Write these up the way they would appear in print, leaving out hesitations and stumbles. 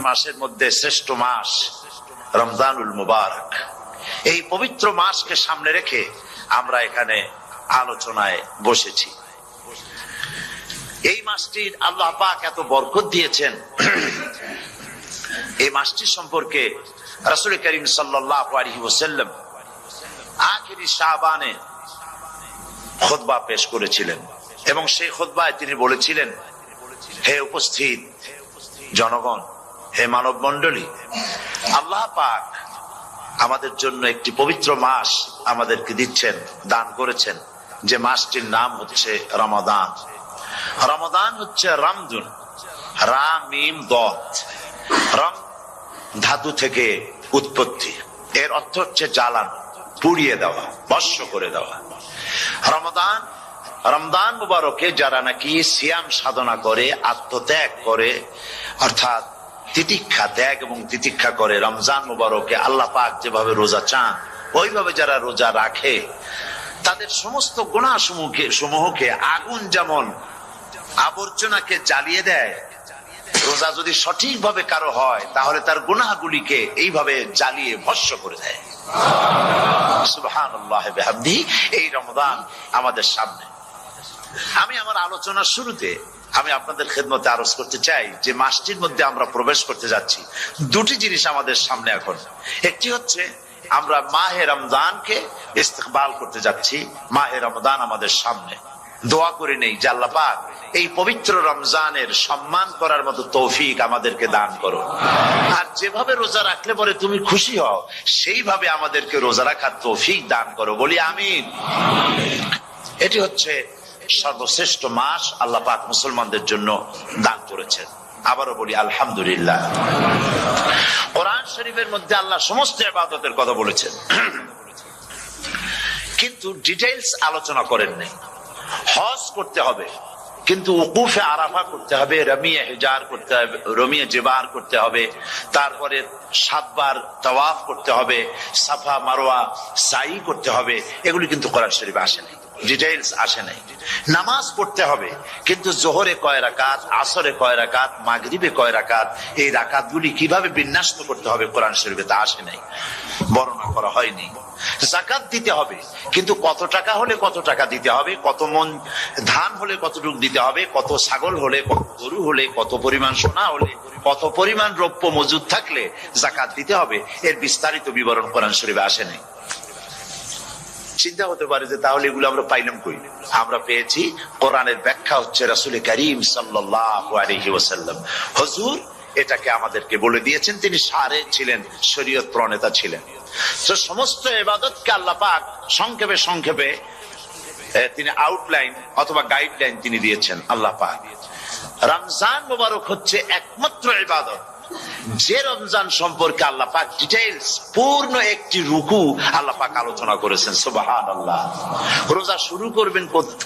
মাসের মধ্যে শ্রেষ্ঠ মাস রমজানুল মুবারক। এই পবিত্র মাসকে সামনে রেখে আমরা এখানে আলোচনায় বসেছি। এই মাসটির আল্লাহ পাক এত বরকত দিয়েছেন। এই মাসটি সম্পর্কে রাসূল করিম সাল্লাল্লাহু আলাইহি ওয়াসাল্লাম আখিরি শাবানে খুতবা পেশ করেছিলেন এবং সেই খুতবায় তিনি বলেছিলেন, হে উপস্থিত জনগণ, হে মানব মণ্ডলী, আল্লাহ পাক আমাদের জন্য একটি পবিত্র মাস আমাদেরকে দিচ্ছেন, দান করেছেন, যে মাসটির নাম হচ্ছে রমাদান। রমাদান হচ্ছে রামদুন, রা মিম দত, রম ধাতু থেকে উৎপত্তি, এর অর্থ হচ্ছে জ্বালানো, পুড়িয়ে দেওয়া, ভস্ম করে দেওয়া। রমজান মুবারকে যারা নাকি সিয়াম সাধনা করে, আত্মত্যাগ করে, অর্থাৎ তিতিক্ষা, ত্যাগ এবং তিতিক্ষা করে, রমজান মুবারকে আল্লাহ পাক যেভাবে রোজা চান ওইভাবে যারা রোজা রাখে, তাদের সমস্ত গুনাহ সমূহকে আগুন যেমন আবর্জনাকে জ্বালিয়ে দেয়, রোজা যদি সঠিকভাবে কারো হয় তাহলে তার গুনাহগুলিকে এইভাবে জ্বালিয়ে ভস্ম করে দেয়। সুবহানাল্লাহ বিহামদিহি। এই রমজান আমাদের সামনে। আমি আমার আলোচনার শুরুতে আমি আপনাদের খেদমতে আরজ করতে চাই যে মাসটির মধ্যে আমরা প্রবেশ করতে যাচ্ছি, দুটি জিনিস আমাদের সামনে এখন। একটি হচ্ছে আমরা মাহে রমজানকে ইস্তেকবাল করতে যাচ্ছি, মাহে রমজান আমাদের সামনে। দোয়া করে নেই যে আল্লাহ পাক এই পবিত্র রমজানের সম্মান করার মতো তৌফিক আমাদেরকে দান করো, আর যেভাবে রোজা রাখলে পরে তুমি খুশি হও সেইভাবে আমাদেরকে রোজা রাখার তৌফিক দান করো, বলি আমিন। এটি হচ্ছে সর্বশ্রেষ্ঠ মাস আল্লাহ পাক মুসলমানদের জন্য দান করেছেন। আবারও বলি আলহামদুলিল্লাহ। কোরআন শরীফের মধ্যে আল্লাহ সমস্ত ইবাদতের কথা বলেছেন, কিন্তু ডিটেইলস আলোচনা করেন নাই। হজ করতে হবে, কিন্তু উকুফে আরাফা করতে হবে, রমিয়ে হিজার করতে হবে, রমিয়ে জিবার করতে হবে, তারপরে 7 বার তাওয়াফ করতে হবে, সাফা মারওয়া সাই করতে হবে। এগুলি কিন্তু কোরআন শরীফে আসে নাই, ডিটেইলস আসে নাই। নামাজ পড়তে হবে, কিন্তু জোহরে কয় রাকাত, আসরে কয় রাকাত, মাগরিবে কয় রাকাত, এই রাকাতগুলি কিভাবে বিন্যস্ত করতে হবে কোরআন শরীফে তা আসে নাই, বর্ণনা করা হয়নি। যাকাত দিতে হবে, কিন্তু কত টাকা হলে কত টাকা দিতে হবে, কত মন ধান হলে কতটুকু দিতে হবে, কত ছাগল হলে, কত গরু হলে, কত পরিমাণ সোনা হলে, কত পরিমাণ দ্রব্য মজুদ থাকলে যাকাত দিতে হবে, এর বিস্তারিত বিবরণ কোরআন শরীফে আসে নাই। চিন্তা হতে পারে যে তাহলে এগুলো আমরা পাইলাম কই? আমরা পেয়েছি কোরআনের ব্যাখ্যা হচ্ছে রাসূল করিম সাল্লাল্লাহু আলাইহি ওয়াসাল্লাম। হুজুর এটাকে আমাদেরকে বলে দিয়েছেন, তিনি সারে ছিলেন, শরীয়ত প্রণেতা ছিলেন। তো সমস্ত ইবাদতকে আল্লাহ পাক সংক্ষেপে সংক্ষেপে তিনি আউটলাইন অথবা গাইডলাইন তিনি দিয়েছেন আল্লাহ পাক। রমজান মুবারক হচ্ছে একমাত্র ইবাদত যে রমজান সম্পর্কে আল্লাহ পাক ডিটেইলস পূর্ণ একটি রুকু আল্লাহ পাক আলোচনা করেছেন। সুবহানাল্লাহ। রোজা শুরু করবেন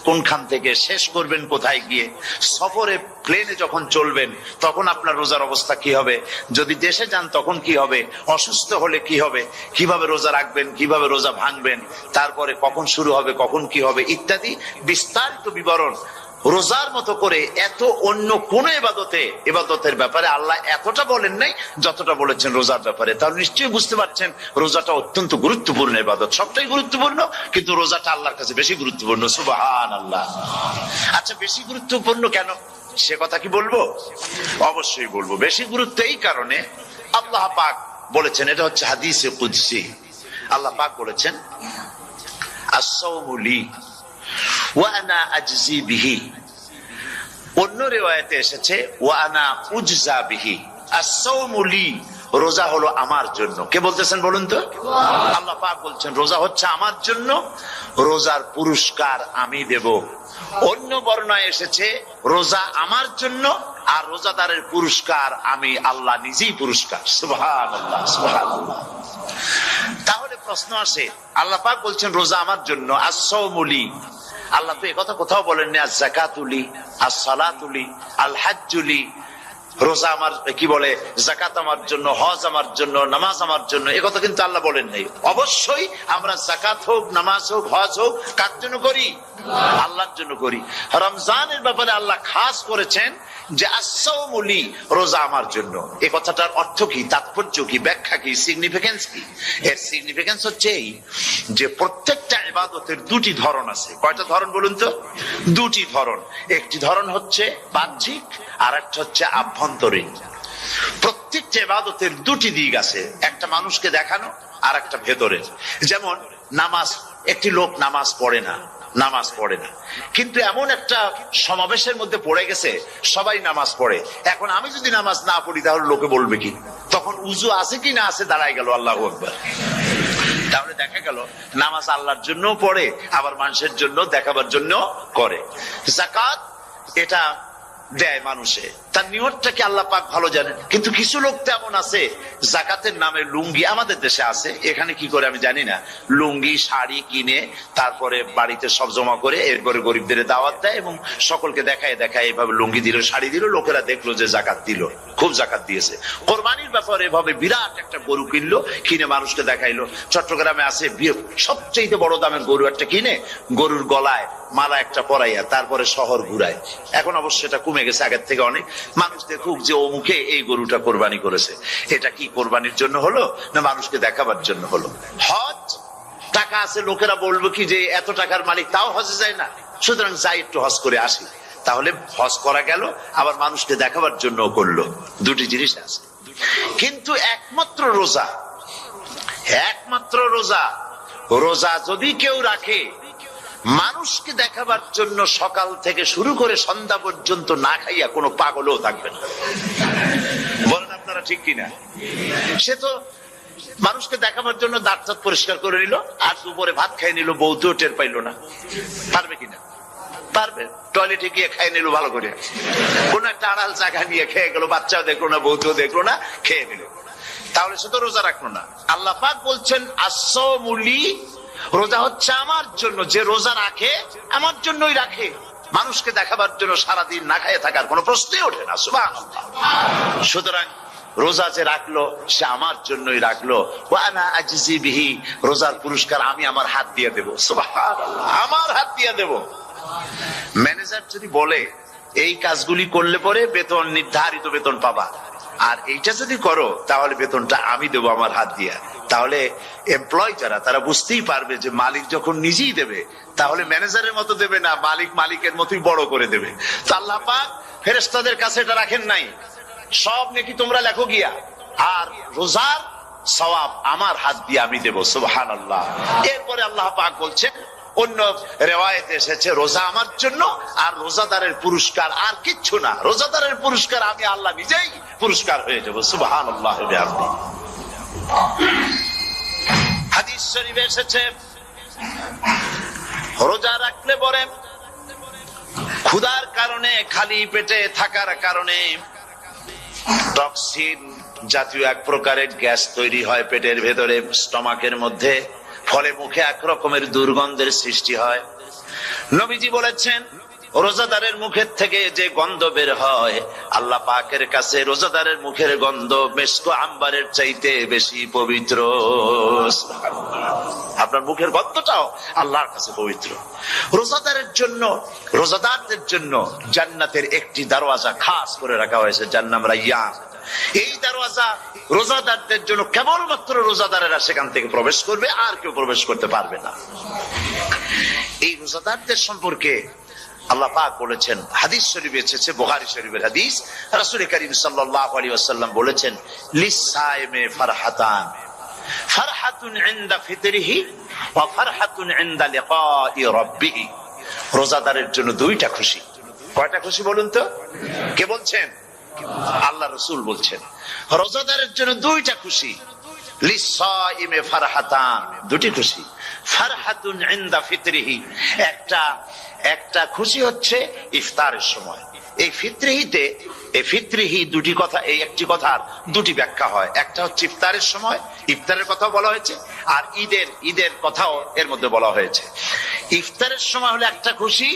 কোনখান থেকে, শেষ করবেন কোথায় গিয়ে, সফরে প্লেনে যখন চলবেন তখন আপনার রোজার অবস্থা কি হবে, যদি দেশে যান তখন কি হবে, অসুস্থ হলে কি হবে, কিভাবে রোজা রাখবেন, কিভাবে রোজা ভাঙবেন, তারপরে কখন শুরু হবে, কখন কি হবে ইত্যাদি বিস্তারিত বিবরণ। রোজার মতো করে এত অন্য কোন ইবাদতের ব্যাপারে আল্লাহ এতটা বলেন নাই যতটা বলেছেন রোজার ব্যাপারে। তাহলে নিশ্চয়ই বুঝতে পারছেন রোজাটা অত্যন্ত গুরুত্বপূর্ণ ইবাদত। সবটাই গুরুত্বপূর্ণ, কিন্তু রোজাটা আল্লাহর কাছে বেশি গুরুত্বপূর্ণ। সুবহানাল্লাহ। আচ্ছা, বেশি গুরুত্বপূর্ণ কেন সে কথা কি বলবো? অবশ্যই বলবো। বেশি গুরুত্ব এই কারণে, আল্লাহ পাক বলেছেন, এটা হচ্ছে হাদিসে কুদসি। আল্লাহ পাক বলেছেন, আস-সাওমু লি ওয়া আনা আজজি বিহি। অন্য রিওয়ায়াতে এসেছে ওয়া আনা উজজা বিহি। আস-সাওমু লি, রোজা হলো আমার জন্য। কে বলতেছেন বলুন তো? আল্লাহ পাক বলছেন রোজা হচ্ছে আমার জন্য, রোজার পুরস্কার আমি দেব। অন্য বর্ণনায় এসেছে রোজা আমার জন্য আর রোজাদারের পুরস্কার আমি আল্লাহ নিজেই পুরস্কার। সুবহানাল্লাহ, সুবহানাল্লাহ। তাহলে প্রশ্ন আসে, আল্লাহ পাক বলছেন রোজা আমার জন্য, আস-সাওমু লি। আল্লাহ তো একথা কোথাও বলেননি আজ-যাকাতু লি, আস-সালাতু লি, আল-হাজ্জু লি, রোজা আমার কি বলে, যাকাত আমার জন্য, হজ আমার জন্য, নামাজ আমার জন্য, এ কথা কিন্তু আল্লাহ বলেন নাই। অবশ্যই আমরা যাকাত হোক, নামাজ হোক, হজ হোক কার জন্য করি? আল্লাহর জন্য করি। রমজানের ব্যাপারে আল্লাহ খাস করেছেন যে আস-সাওমু লি, রোজা আমার জন্য। এই কথাটার অর্থ কি, তাৎপর্য কি, ব্যাখ্যা কি, সিগনিফিকেন্স কি? এর সিগনিফিকেন্স হচ্ছে এই যে প্রত্যেকটা ইবাদতের দুটি ধরন আছে। কয়টা ধরন বলুন তো? দুটি ধরন। একটি ধরন হচ্ছে বাহ্যিক, আর একটা হচ্ছে আভ্যন্তরীণ। প্রত্যেকটা ইবাদতের দুটি দিক আছে, একটা মানুষকে দেখানো আর একটা ভেতরের। যেমন নামাজ, একটি লোক নামাজ পড়ে না, কিন্তু এমন একটা সমাবেশের মধ্যে পড়ে গেছে, সবাই নামাজ পড়ে। এখন আমি যদি নামাজ না পড়ি তাহলে লোকে বলবে কি? তখন উজু আছে কি না আছে দাঁড়ায় গেল, আল্লাহু আকবার। তাহলে দেখা গেল নামাজ আল্লাহর জন্য পড়ে, আবার মানুষের জন্য দেখাবার জন্য করে। যাকাত এটা দেয় মানুষে, তার নিয়তটাকে আল্লাহ পাক ভালো জানেন। কিন্তু কিছু লোক তেমন আছে, যাকাতের নামে লুঙ্গি, আমাদের দেশে আছে, এখানে কি করে আমি জানি না, লুঙ্গি শাড়ি কিনে তারপরে বাড়িতে সব জমা করে এরপরে গরিবদের দাওয়াত দেয় এবং সকলকে দেখায় এভাবে লুঙ্গি দিল, শাড়ি দিল, লোকেরা দেখলো যে যাকাত দিল, খুব যাকাত দিয়েছে। কোরবানির ব্যাপারে এভাবে বিরাট একটা গরু কিনলো, কিনে মানুষকে দেখাইলো। চট্টগ্রামে আছে সবচেয়ে বড় দামের গরু একটা কিনে গরুর গলায় মালা একটা পরাইয়া তারপরে শহর ঘুরায়। এখন অবশ্য এটা কমে গেছে আগের থেকে অনেক। মানুষ দেখুক যে ও মুখে এই গরুটা কোরবানি করেছে। এটা কি কোরবানির জন্য হলো না মানুষকে দেখাবার জন্য হলো? হজ, টাকা আছে, লোকেরা বলবো কি যে এত টাকার মালিক তাও হজে যায় না, সুতরাং যাই একটু হজ করে আসি। তাহলে হজ করা গেল, আবার মানুষকে দেখাবার জন্য করলো। দুটি জিনিস আছে। কিন্তু একমাত্র রোজা যদি কেউ রাখে মানুষকে দেখাবার জন্য, সকাল থেকে শুরু করে সন্ধ্যা পর্যন্ত না খাইয়া কোনো পাগলও থাকবে না। বলেন আপনারা ঠিক কিনা? সে তো মানুষকে দেখাবার জন্য দাঁত পরিষ্কার করে নিল, আর দুপুরে ভাত খাই নিল, বউতেও টের পাইল না। পারবে কিনা? পারবে। টয়লেটে গিয়ে খাই নিল ভালো করে, কোন একটা আড়াল জায়গা নিয়ে খেয়ে গেল, বাচ্চাও দেখলো না, বউতেও দেখলো না, খেয়ে নিল। তাহলে সে তো রোজা রাখলো না। আল্লাহ পাক বলছেন আস-সাওমু লি, রোজা হচ্ছে আমার জন্য। যে রোজা রাখে আমার জন্যই রাখে, মানুষকে দেখাবার জন্য সারাদিন না খাইয়ে থাকার কোনো প্রশ্নই ওঠে না। সুবহানাল্লাহ। সুতরাং রোজা যে রাখলো সে আমার জন্যই রাখলো। ওয়া আনা আজজি বিহি, রোজার পুরস্কার আমি আমার হাত দিয়ে দেব। সুবহানাল্লাহ, আমার হাত দিয়ে দেব। ম্যানেজার যদি বলে এই কাজগুলি করলে পরে বেতন, নির্ধারিত বেতন পাবা, আর এইটা যদি করো তাহলে বেতনটা আমি দেবো আমার হাত দিয়া, তাহলে এমপ্লয় যারা তারা বুঝতেই পারবে যে মালিক যখন নিজেই দেবে তাহলে ম্যানেজারের মতো দেবে না, মালিক মালিকের মতোই বড় করে দেবে। তো আল্লাহ পাক ফেরেশতাদের কাছে এটা রাখেন নাই, সব নাকি তোমরা লেখো গিয়া, আর রোজার সওয়াব আমার হাত দিয়ে আমি দেবো। সুবহানাল্লাহ। এরপরে আল্লাহ পাক বলছেন, অন্য রেওয়ায়েতে এসেছে রোজা আমার জন্য, আর রোজাদারের পুরস্কার আর কিচ্ছু না, রোজাদারের পুরস্কার আমি আল্লাহ নিজেই পুরস্কার হয়ে যাব। সুবহানাল্লাহ। হাদিস শরীফে এসেছে রোজা রাখলে পরে ক্ষুধার কারণে, খালি পেটে থাকার কারণে টক্সিন জাতীয় এক প্রকারের গ্যাস তৈরি হয় পেটের ভেতরে, স্টমাকের মধ্যে, ফলে মুখে এক রকমের দুর্গন্ধের সৃষ্টি হয়। নবীজি বলেছেন রোজাদারের মুখের থেকে যে গন্ধ বের হয় আল্লাহ পাকের কাছে রোজাদারের মুখের গন্ধ মেশক আম্বারের চাইতে বেশি পবিত্র। আপনার মুখের গন্ধটাও আল্লাহর কাছে পবিত্র। রোজাদারদের জন্য জান্নাতের একটি দরওয়াজা খাস করে রাখা হয়েছে, যার নাম রায়্যান। এই দরওয়াজা রোজাদারদের জন্য, কেবলমাত্র রোজাদারেরা সেখান থেকে প্রবেশ করবে, আর কেউ প্রবেশ করতে পারবে না। এই রোজাদারদের সম্পর্কে আল্লাহ পাক বলেছেন, হাদিস শরীফে এসেছে, বুখারী শরীফের হাদিস, রাসূল করিম সাল্লাল্লাহু আলাইহি ওয়াসাল্লাম বলেছেন, লিস-সাইমে ফারহাতান, ফারহাতুন ইনদা ফিতরিহি ওয়া ফারহাতুন ইনদা লিকাই রাব্বিহি। রোজাদারের জন্য দুইটা খুশি। কয়টা খুশি বলুন তো? কে বলছেন? আল্লাহ রাসূল বলছেন রোজাদারের জন্য দুইটা খুশি। লিস-সাইমে ফারহাতান, দুটি খুশি। ফারহাতুন ইনদা ফিতরিহি, একটা খুশি হচ্ছে ইফতারের সময়। এই ফিতরিহি দুটি কথা, এই একটি কথার দুটি ব্যাখ্যা হয়। একটা হচ্ছে ইফতারের সময়, ইফতারের কথা বলা হয়েছে, আর ঈদের কথাও এর মধ্যে বলা হয়েছে। ইফতারের সময় হলো একটা খুশি,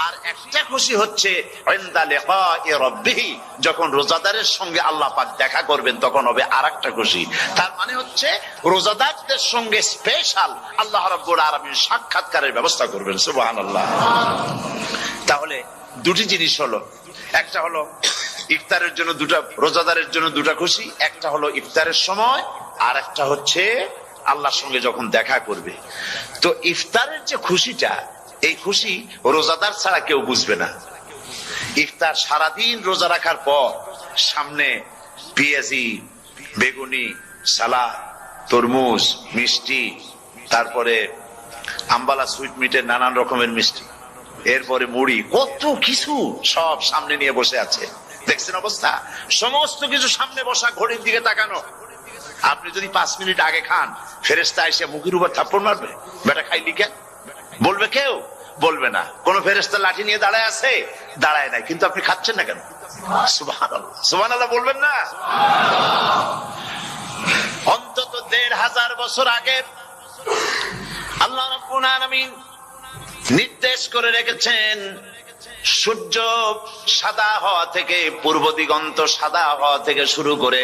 আর একটা খুশি হচ্ছে ইনদা লিকাই রাব্বিহি, যখন রোজাদারের সঙ্গে আল্লাহ পাক দেখা করবেন তখন হবে আরেকটা খুশি। তার মানে হচ্ছে রোজাদারদের সঙ্গে স্পেশাল আল্লাহ রাব্বুল আলামিন সাক্ষাৎকারের ব্যবস্থা করবেন। সুবহানাল্লাহ। তাহলে দুটি জিনিস হলো, একটা হলো ইফতারের জন্য দুটা, রোজাদারের জন্য দুটা খুশি, একটা হলো ইফতারের সময়, আর একটা হচ্ছে আল্লাহর সঙ্গে যখন দেখা করবে। তো ইফতারের যে খুশিটা, এই খুশি রোজাদার ছাড়া কেউ বুঝবে না। ইফতার সারাদিন রোজা রাখার পর সামনে পেঁয়াজি, বেগুনি, সালাদ, তরমুজ, মিষ্টি, তারপরে আম্বালা সুইট মিটের নানান রকমের মিষ্টি, এরপরে মুড়ি, কত কিছু সব সামনে নিয়ে বসে আছে। দেখছেন অবস্থা, সমস্ত কিছু সামনে বসা, ঘড়ির দিকে তাকানো। আপনি যদি 5 মিনিট আগে খান, ফেরেশতা এসে মুখের উপর থাপ্পড় মারবে, বেটা খাইলি কেন বলবে? কেউ বলবে না। কোন ফেরেশতা লাঠি নিয়ে দাঁড়ায় আছে? দাঁড়ায় নাই, কিন্তু আপনি খাচ্ছেন না কেন? সুবহানাল্লাহ, সুবহানাল্লাহ বলবেন না? অন্তত 1500 বছর আগে আল্লাহ রাব্বুল আলামিন নির্দেশ করে রেখেছেন, সূর্য সাদা হওয়া থেকে, পূর্ব দিগন্ত সাদা হওয়া থেকে শুরু করে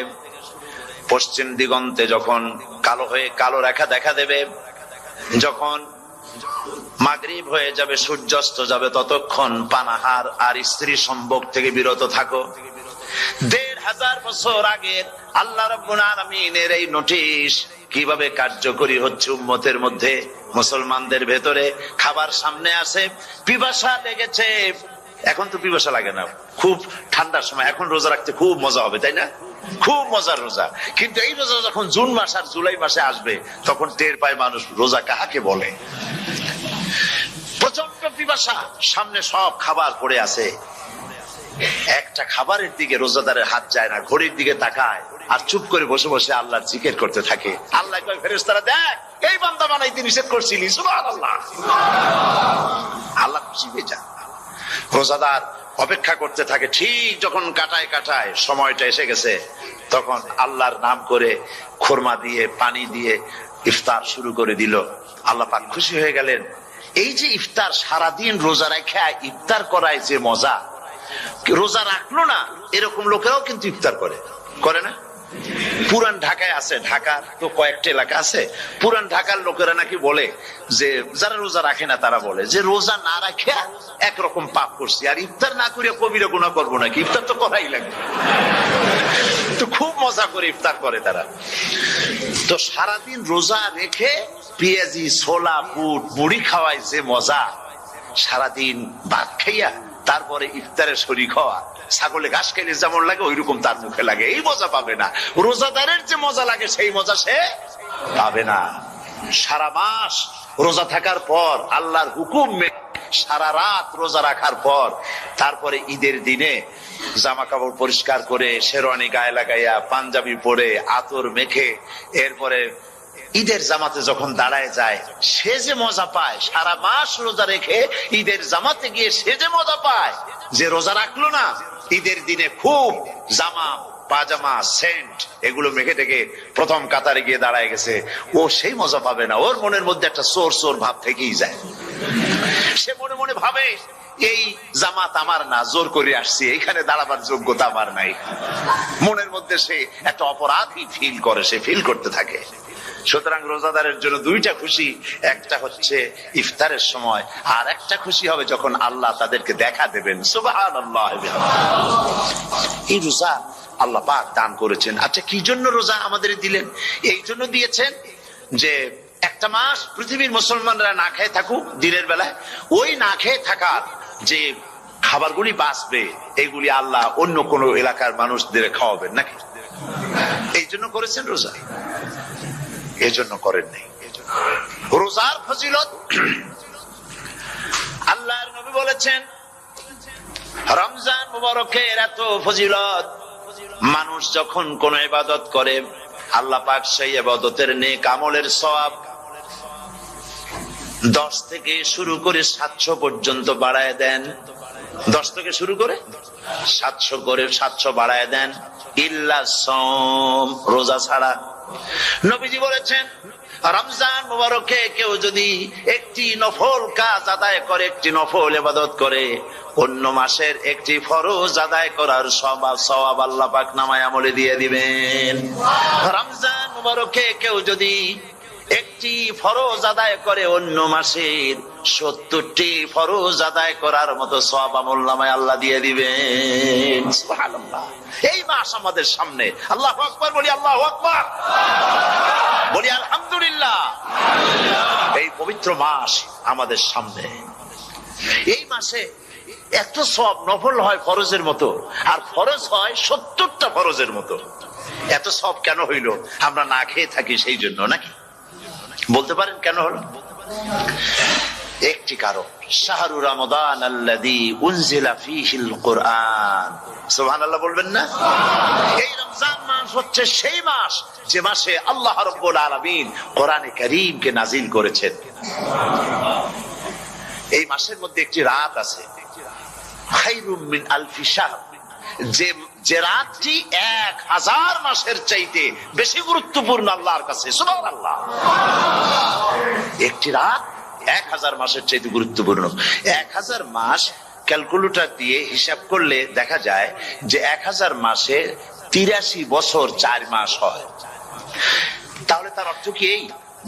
পশ্চিম দিগন্তে যখন কালো হয়ে কালো রেখা দেখা দেবে, যখন মাগরিব হয়ে যাবে, সূর্যাস্ত যাবে, ততক্ষণ পানাহার আর স্ত্রী সম্ভোগ থেকে বিরত থাকো। 1500 বছর আগে আল্লাহ রাব্বুল আলামিনের এই নোটিশ কিভাবে কার্যকরী হচ্ছে উম্মতের মধ্যে, মুসলমানদের ভেতরে। খাবার সামনে আসে, পিপাসা লেগেছে, এখন তো পিপাসা লাগে না, খুব ঠান্ডার সময়, এখন রোজা রাখতে খুব মজা হবে, তাই না? খুব মজার রোজা। কিন্তু এই রোজা যখন জুন মাস আর জুলাই মাসে আসবে, তখন টের পায় মানুষ রোজা কাহাকে বলে। প্রচন্ড পিপাসা, সামনে সব খাবার পড়ে আছে, একটা খাবারের দিকে রোজাদারের হাত যায় না, ঘড়ির দিকে তাকায় আর চুপ করে বসে বসে আল্লাহর জিকির করতে থাকে। আল্লাহ কয়, ফেরেশতারা দেখ, এই বান্দা বানাইতে নিষেধ করছিলি। সুবহানাল্লাহ। আল্লাহ খুশি হয়ে যায়। রোজাদার অপেক্ষা করতে থাকে, ঠিক যখন কাটায় কাটায় সময়টা এসে গেছে, তখন আল্লাহর নাম করে খুরমা দিয়ে, পানি দিয়ে ইফতার শুরু করে দিল। আল্লাহ পাক খুশি হয়ে গেলেন। এই যে ইফতার, সারাদিন রোজা রেখে ইফতার করায় যে মজা, রোজা রাখলো না এরকম লোকেরাও কিন্তু ইফতার করে, করে না? পুরান ঢাকায় আছে, ঢাকার তো কয়েকটা এলাকা আছে, পুরান ঢাকার লোকেরা নাকি বলে যে, যারা রোজা রাখে না তারা বলে যে, রোজা না রাখে একরকম পাপ করছি, আর ইফতার না করে কবিরা গুনাহ করবো নাকি, ইফতার তো করাই লাগবে। তো খুব মজা করে ইফতার করে তারা। তো সারাদিন রোজা রেখে পেঁয়াজি, ছোলা, বুট, মুড়ি খাওয়ায় যে মজা, সারাদিন ভাত খাইয়া তারপরে ইফতারে শরীক হওয়া, ছাগলে ঘাস খাইলে যেমন লাগে ওইরকম তার মুখে লাগে, এই মজা পাবে না। রোজাদারের যে মজা লাগে সেই মজা সে পাবে না। সারা মাস রোজা থাকার পর, আল্লাহর হুকুম মেনে সারা রাত রোজা রাখার পর, তারপরে ঈদের দিনে জামা কাপড় পরিষ্কার করে, শেরওয়ানি গায়ে লাগাইয়া, পাঞ্জাবি পরে, আতর মেখে, এরপরে ঈদের জামাতে যখন দাঁড়ায় যায়, সে যে মজা পায়, সারা মাস রোজা রেখে ঈদের জামাতে গিয়ে সে যে মজা পায়, যে রোজা রাখলো না, ঈদের দিনে খুব জামা, পাজামা, সেন্ট এগুলো মেখে টেকে প্রথম কাতারে গিয়ে দাঁড়ায় গেছে, ও সেই মজা পাবে না। ওর মনের মধ্যে একটা চোর চোর ভাব থেকেই যায়। সে মনে মনে ভাবে, এই জামাত আমার না, জোর করে আসছি, এখানে দাঁড়াবার যোগ্যতা আমার নাই। মনের মধ্যে সে একটা অপরাধী ফিল করে, সে ফিল করতে থাকে। সুতরাং রোজাদারের জন্য দুইটা খুশি, একটা হচ্ছে ইফতারের সময়, আর একটা খুশি হবে যখন আল্লাহ তাদেরকে দেখা দেবেন। সুবহানাল্লাহ। এই রোজা আল্লাহ পাক দান করেছেন। আচ্ছা, কি জন্য রোজা আমাদের দিলেন? এই জন্য দিয়েছেন যে একটা মাস পৃথিবীর মুসলমানরা না খেয়ে থাকুক দিনের বেলায়, ওই না খেয়ে থাকার যে খাবারগুলি বাঁচবে, এইগুলি আল্লাহ অন্য কোন এলাকার মানুষদের খাওয়াবেন নাকি? এই জন্য করেছেন রোজা, এজন্য করেন নাই। রোজার ফজিলত আল্লাহর নবী বলেছেন, রমজান মুবারকের এত ফজিলত, মানুষ যখন কোন ইবাদত করে, আল্লাহ পাক সেই ইবাদতের নেক আমলের সওয়াব 10 থেকে শুরু করে 700 পর্যন্ত বাড়ায় দেন। 10 থেকে শুরু করে 700 করে 700 বাড়ায় দেন, ইল্লা সওম, রোজা ছাড়া। নবীজি বলেছেন রমজান মুবারকে কেউ যদি একটি নফল কাজ আদায় করে, একটি নফল ইবাদত করে, অন্য মাসের একটি ফরজ আদায় করার সওয়াব আল্লাহ পাক নামায়ে আমলে দিয়ে দিবেন। রমজান মুবারকে কেউ যদি একটি ফরজ আদায় করে, অন্য মাসের 70টি ফরজ আদায় করার মতো সওয়াব আমলনামায় আল্লাহ দিয়ে দিবেন। সুবহানাল্লাহ। এই মাস আমাদের সামনে, আল্লাহু আকবার বলি, আল্লাহু আকবার বলি, আলহামদুলিল্লাহ। এই পবিত্র মাস আমাদের সামনে। এই মাসে এত সওয়াব নফল হয় ফরজের মতো, আর ফরজ হয় 70টা ফরজের মতো। এত সওয়াব কেন হইল? আমরা না খেয়ে থাকি সেই জন্য নাকি? বলতে পারেন কেন হলো? একটি কারণ, শাহরু রমাদান আল্লাযী উনজিলা ফীহিল কুরআন। সুবহানাল্লাহ বলবেন না? এই রমজান মাস হচ্ছে সেই মাস যে মাসে আল্লাহ রাব্বুল আলামিন কোরআনে কারীমকে নাজিল করেছেন। এই মাসের মধ্যে একটি রাত আছে, খায়রুম মিন আলফি শাহর, যে রাতটি 1000 মাসের চাইতে বেশি গুরুত্বপূর্ণ আল্লাহর কাছে। সুবহানাল্লাহ। একটি রাত 1000 মাসের চাইতে গুরুত্বপূর্ণ। 1000 মাস ক্যালকুলেটর দিয়ে হিসাব করলে দেখা যায় যে 1000 মাসে 83 বছর 4 মাস হয়। তাহলে তার অর্থ কি এই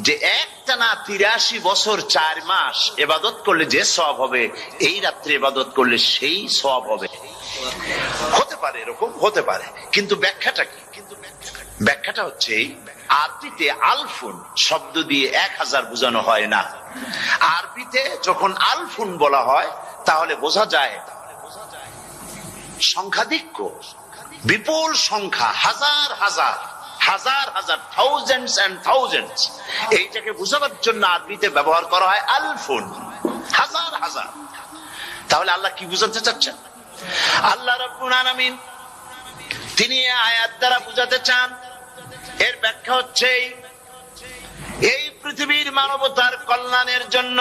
যে একটানা 83 বছর 4 মাস ইবাদত করলে যে সওয়াব হবে, এই রাত্রে ইবাদত করলে সেই সওয়াব হবে। হতে পারে, এরকম হতে পারে, কিন্তু ব্যাখ্যাটা কি? ব্যাখ্যাটা হচ্ছে আরবিতে আলফুন শব্দ দিয়ে 1000 বোঝানো হয় না। আরবিতে যখন আলফুন বলা হয় তাহলে বোঝা যায় সংখ্যাধিক্য, বিপুল সংখ্যা, হাজার হাজার হাজার হাজার, থাউজেন্ডস এন্ড থাউজেন্ডস। এইটাকে বোঝানোর জন্য আরবিতে ব্যবহার করা হয় আলফুন, হাজার হাজার। তাহলে আল্লাহ কি বুঝাতে চাচ্ছেন? আল্লাহ রাব্বুল আলামিন তিনি আয়াত দ্বারা বুঝাতে চান, এর ব্যাখ্যা হচ্ছে এই পৃথিবীর মানবতার কল্যাণের জন্য,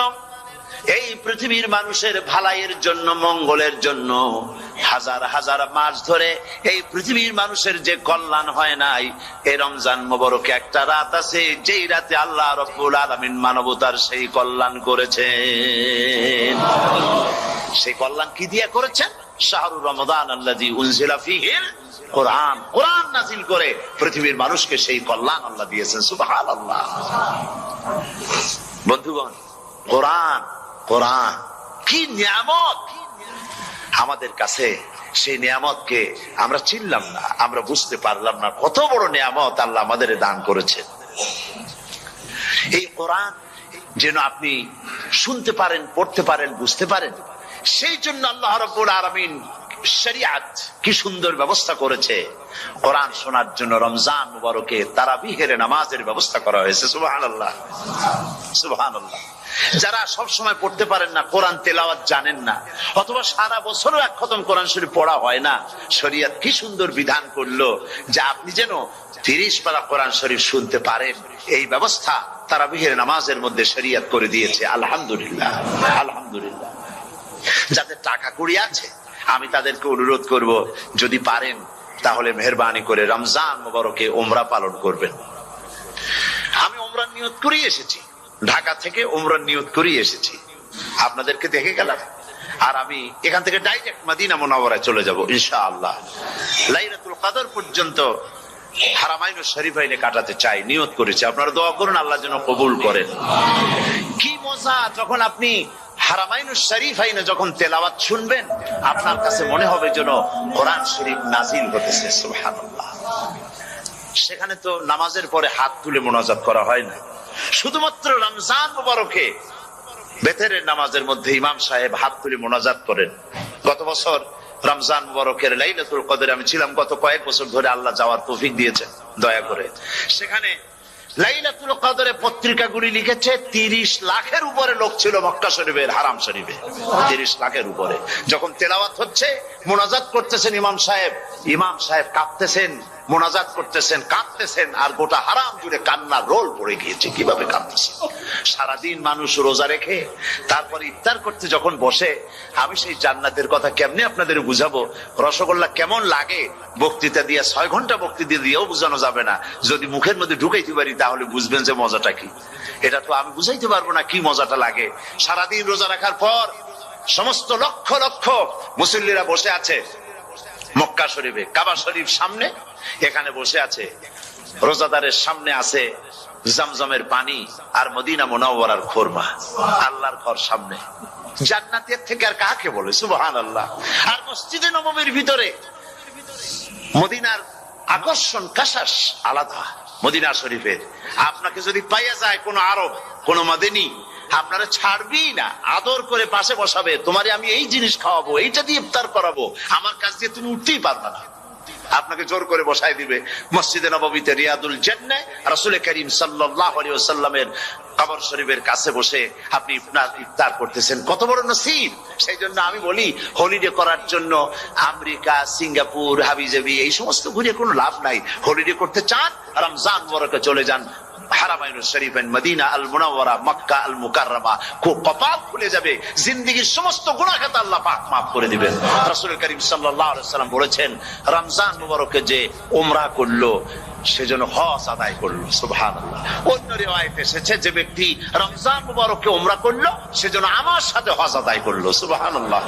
এই পৃথিবীর মানুষের ভালাইয়ের জন্য, মঙ্গলের জন্য হাজার হাজার মাস ধরে এই পৃথিবীর মানুষের যে কল্যাণ হয় নাই, এই রমজান মুবারকে একটা রাত আছে যেই রাতে আল্লাহ রাব্বুল আলামিন মানবতার সেই কল্যাণ করেছেন। সেই কল্যাণ কি দিয়ে করেছেন? শাহরু রমাদান আল্লাযী উনজিলা ফীহিল কোরআন, কোরআন নাজিল করে পৃথিবীর মানুষকে সেই কল্যাণ আল্লাহ দিয়েছেন। সুবহানাল্লাহ। বন্ধুগণ, কোরআন, কোরআন কি নিয়ামত আমাদের কাছে! সেই নিয়ামতকে আমরা চিনলাম না, আমরা বুঝতে পারলাম না কত বড় নিয়ামত আল্লাহ আমাদের দান করেছেন। এই কোরআন যেন আপনি শুনতে পারেন, পড়তে পারেন, বুঝতে পারেন, সেই জন্য আল্লাহ রাব্বুল আলামিন শরিয়াত কি সুন্দর ব্যবস্থা করেছে। কোরআন শোনার জন্য রমজান মুবারকে তারাবিহের নামাজের ব্যবস্থা করা হয়েছে। সুবহানাল্লাহ, সুবহানাল্লাহ। যারা সব সময় পড়তে পারেন না, কোরআন তেলাওয়াত জানেন না, অথবা সারা বছরও এক খতম কোরআন শরীফ পড়া হয় না, শরিয়ত কি সুন্দর বিধান করলো যে আপনি যেন 30 পারা কোরআন শরীফ শুনতে পারেন। এই ব্যবস্থা তারাবিহের নামাজের মধ্যে শরিয়ত করে দিয়েছে। আলহামদুলিল্লাহ, আলহামদুলিল্লাহ। যাদের টাকা কড়ি আছে আমি তাদেরকে অনুরোধ করব, যদি পারেন তাহলে মেহেরবানি করে রমজান মুবারকে উমরা পালন করবেন। আমি উমরার নিয়ত করেই এসেছি, ঢাকা থেকে উমরার নিয়ত করেই এসেছি, আপনাদেরকে দেখে গেলাম। আর আমি এখান থেকে ডাইরেক্ট মদিনা মুনাওয়ারায় চলে যাব ইনশাআল্লাহ। লাইলাতুল কদর পর্যন্ত হারামাইনুশ শরীফাইনে কাটাতে চাই, নিয়ত করেছি। আপনারা দোয়া করুন আল্লাহ যেন কবুল করেন। কি মজা যখন আপনি হারামাইনুশ শরীফাইনে যখন তেলাওয়াত শুনবেন, আপনার কাছে মনে হবে যেন কোরআন শরীফ নাজিল হতেছে। সুবহানাল্লাহ। সেখানে তো নামাজের পরে হাত তুলে মোনাজাত করা হয় না, শুধুমাত্র রমজান মুবারকে বেতেরের নামাজের মধ্যে ইমাম সাহেব হাত তুলে মোনাজাত করেন। গত বছর রমজান মুবারকের লাইলাতুল কদরে আমি ছিলাম, গত কয়েক বছর ধরে আল্লাহ যাওয়ার তৌফিক দিয়েছেন দয়া করে। সেখানে লাইলাতুল কদরে পত্রিকাগুলি লিখেছে 30 লাখের উপরে লোক ছিল মক্কা শরীফের, হারাম শরীফে 30 লাখের উপরে। যখন তেলাওয়াত হচ্ছে, মোনাজাত করতেছেন ইমাম সাহেব কাঁপতেছেন, মোনাজাত করতেছেন, কাঁদতেছেন, আর গোটা হারাম জুড়ে কান্নার রোল পড়ে গিয়েছে। কিভাবে কাঁদতেছেন? সারাদিন মানুষ রোজা রেখে তারপরে ইফতার করতে যখন বসে, আমি সেই জান্নাতের কথা কেমনে আপনাদের বুঝাবো? রসগোল্লা কেমন লাগে বক্তৃতা দিয়ে 6 ঘন্টা বক্তৃতা দিয়েও বোঝানো যাবে না। যদি মুখের মধ্যে ঢুকাইতে পারি তাহলে বুঝবেন যে মজাটা কি। এটা তো আমি বুঝাইতে পারবো না কি মজাটা লাগে। সারাদিন রোজা রাখার পর সমস্ত লক্ষ লক্ষ মুসল্লিরা বসে আছে মক্কা শরীফে, কাবা শরীফ সামনে, এখানে বসে আছে। রোজাদারের সামনে আছে জমজমের পানি আর মদিনা মুনাওয়ারার খুরমা। আল্লাহর ঘর সামনে, জান্নাতের থেকে আর কাকে বলে? সুবহানাল্লাহ। আর মসজিদে নববীর ভিতরে মদিনার আকর্ষণ কাশাস আলাদা। মদিনা শরীফের আপনাকে যদি পাইয়া যায় কোন আরব, কোন মাদানী, আপনারা ছাড়বি না, আদর করে পাশে বসাবে, তোমারে আমি এই জিনিস খাওয়াবো, এইটা দিয়ে ইফতার করাবো, আমার কাছ দিয়ে তুমি উঠতেই পারবে না। আপনাকে জোর করে বসাই দিবে মসজিদে নববীতে, রিয়াদুল জান্নাহ, রাসূল করিম সাল্লাল্লাহু আলাইহি ওয়াসাল্লামের কবর শরীফের কাছে বসে আপনি ইফতার করতেছেন। কত বড় নসিব! সেই জন্য আমি বলি, হলিডে করার জন্য আমেরিকা, সিঙ্গাপুর, হাবিজাবি এই সমস্ত ঘুরে কোনো লাভ নাই। হলিডে করতে চান, রমজান মুবারকে চলে যান হারামাইন শরীফেন, মদিনা আল মুনাওয়ারা, মক্কা আল মুকাররমা। খুব কপাল খুলে যাবে, জিন্দেগীর সমস্ত গুনাহ খাতা আল্লাহ পাক মাফ করে দিবেন। রাসূল করিম সাল্লাল্লাহু আলাইহি ওয়াসাল্লাম বলেছেন, রমজান মুবারকে যে উমরা করলো সেজন্য হজ আদায় করলো। সুবহানাল্লাহ। অন্য রিওয়ায়াতে এসেছে, যে ব্যক্তি রমজান মুবারকে উমরা করলো সেজন্য আমার সাথে হজ আদায় করলো। সুবহানাল্লাহ।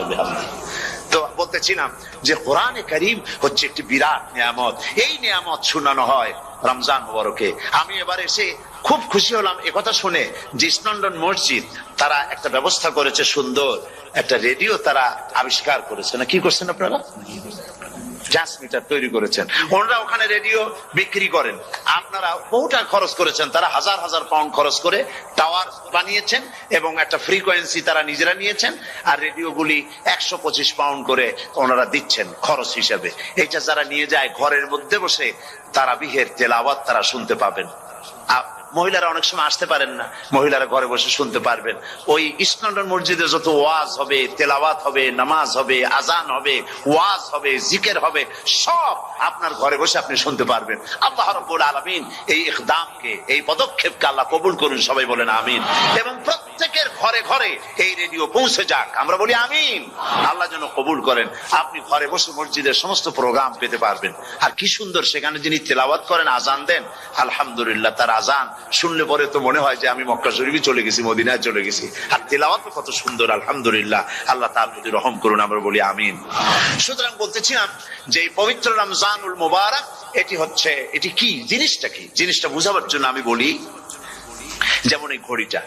তো বলতেছিলাম যে কোরআনে কারীম হচ্ছে একটি বিরাট নিয়ামত। এই নিয়ামত শোনানো হয় রমজান মুবারকে। আমি এবার এসে খুব খুশি হলাম একথা শুনে যে ইস্ট লন্ডন মসজিদ তারা একটা ব্যবস্থা করেছে, সুন্দর একটা রেডিও তারা আবিষ্কার করেছে। না কি করছেন আপনারা? ট্রান্সমিটার তৈরি করেছেন। ওনারা ওখানে রেডিও বিক্রি করেন। আপনারা বহুটা খরচ করেছেন, তারা হাজার হাজার পাউন্ড খরচ করে টাওয়ার বানিয়েছেন এবং একটা ফ্রিকোয়েন্সি তারা নিজেরা নিয়েছেন, আর রেডিওগুলি 125 পাউন্ড করে ওনারা দিচ্ছেন খরচ হিসেবে। এটা যারা নিয়ে যায় ঘরের মধ্যে বসে তারাবিহের তেলাওয়াত তারা শুনতে পাবেন। মহিলারা অনেক সময় আসতে পারেন না, মহিলারা ঘরে বসে শুনতে পারবেন। ওই ইস্ট লন্ডন মসজিদে যত ওয়াজ হবে, তেলাওয়াত হবে, নামাজ হবে, আজান হবে, ওয়াজ হবে, জিকির হবে, সব আপনার ঘরে বসে আপনি শুনতে পারবেন। আল্লাহ রাব্বুল আলামিন এই ইকদামকে, এই পদক্ষেপকে আল্লাহ কবুল করুন, সবাই বলেন আমিন। এবং প্রত্যেকের ঘরে ঘরে এই রেডিও পৌঁছে যাক, আমরা বলি আমিন। আল্লাহ যেন কবুল করেন। আপনি ঘরে বসে মসজিদের সমস্ত প্রোগ্রাম পেতে পারবেন। আর কি সুন্দর, সেখানে যিনি তেলাওয়াত করেন, আজান দেন, আলহামদুলিল্লাহ, তার আজান শুনলে পরে তো মনে হয় যে আমি মক্কা শরীফে চলে গেছি, মদিনায় চলে গেছি। আর তেলাওয়াত কত সুন্দর, আলহামদুলিল্লাহ। আল্লাহ তার প্রতি রহম করুন, আমরা বলি আমিন। সুতরাং বলতেছিলাম যে এই পবিত্র রমজানুল মুবারক, এটি কি জিনিসটা, কি জিনিসটা বুঝাবার জন্য আমি বলি, যেমন এই ঘড়িটা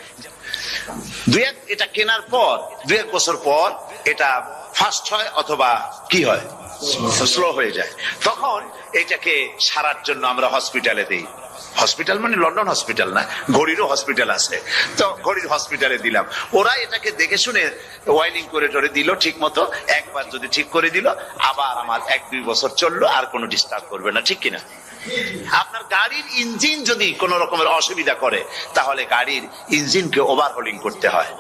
এটা কেনার পর 2-1 বছর পর এটা ফাস্ট হয় অথবা কি হয়, স্লো হয়ে যায়। তখন এটাকে সারার জন্য আমরা হসপিটালে দিই। হসপিটাল মানে লন্ডন হসপিটাল না, ঘড়িরও হসপিটাল আছে। তো ঘড়ির হসপিটালে দিলাম, ওরা এটাকে দেখে শুনে ওয়াইলিং করে টরে দিল ঠিক মতো। একবার যদি ঠিক করে দিল, আবার আমার 1-2 বছর চললো, আর কোনো ডিস্টার্ব করবে না, ঠিক কিনা? আপনার গাড়ির ইঞ্জিন যদি কোন রকমের অসুবিধা করে, তাহলে গাড়ির ইঞ্জিনকে ওভারহোলিং করতে হয়,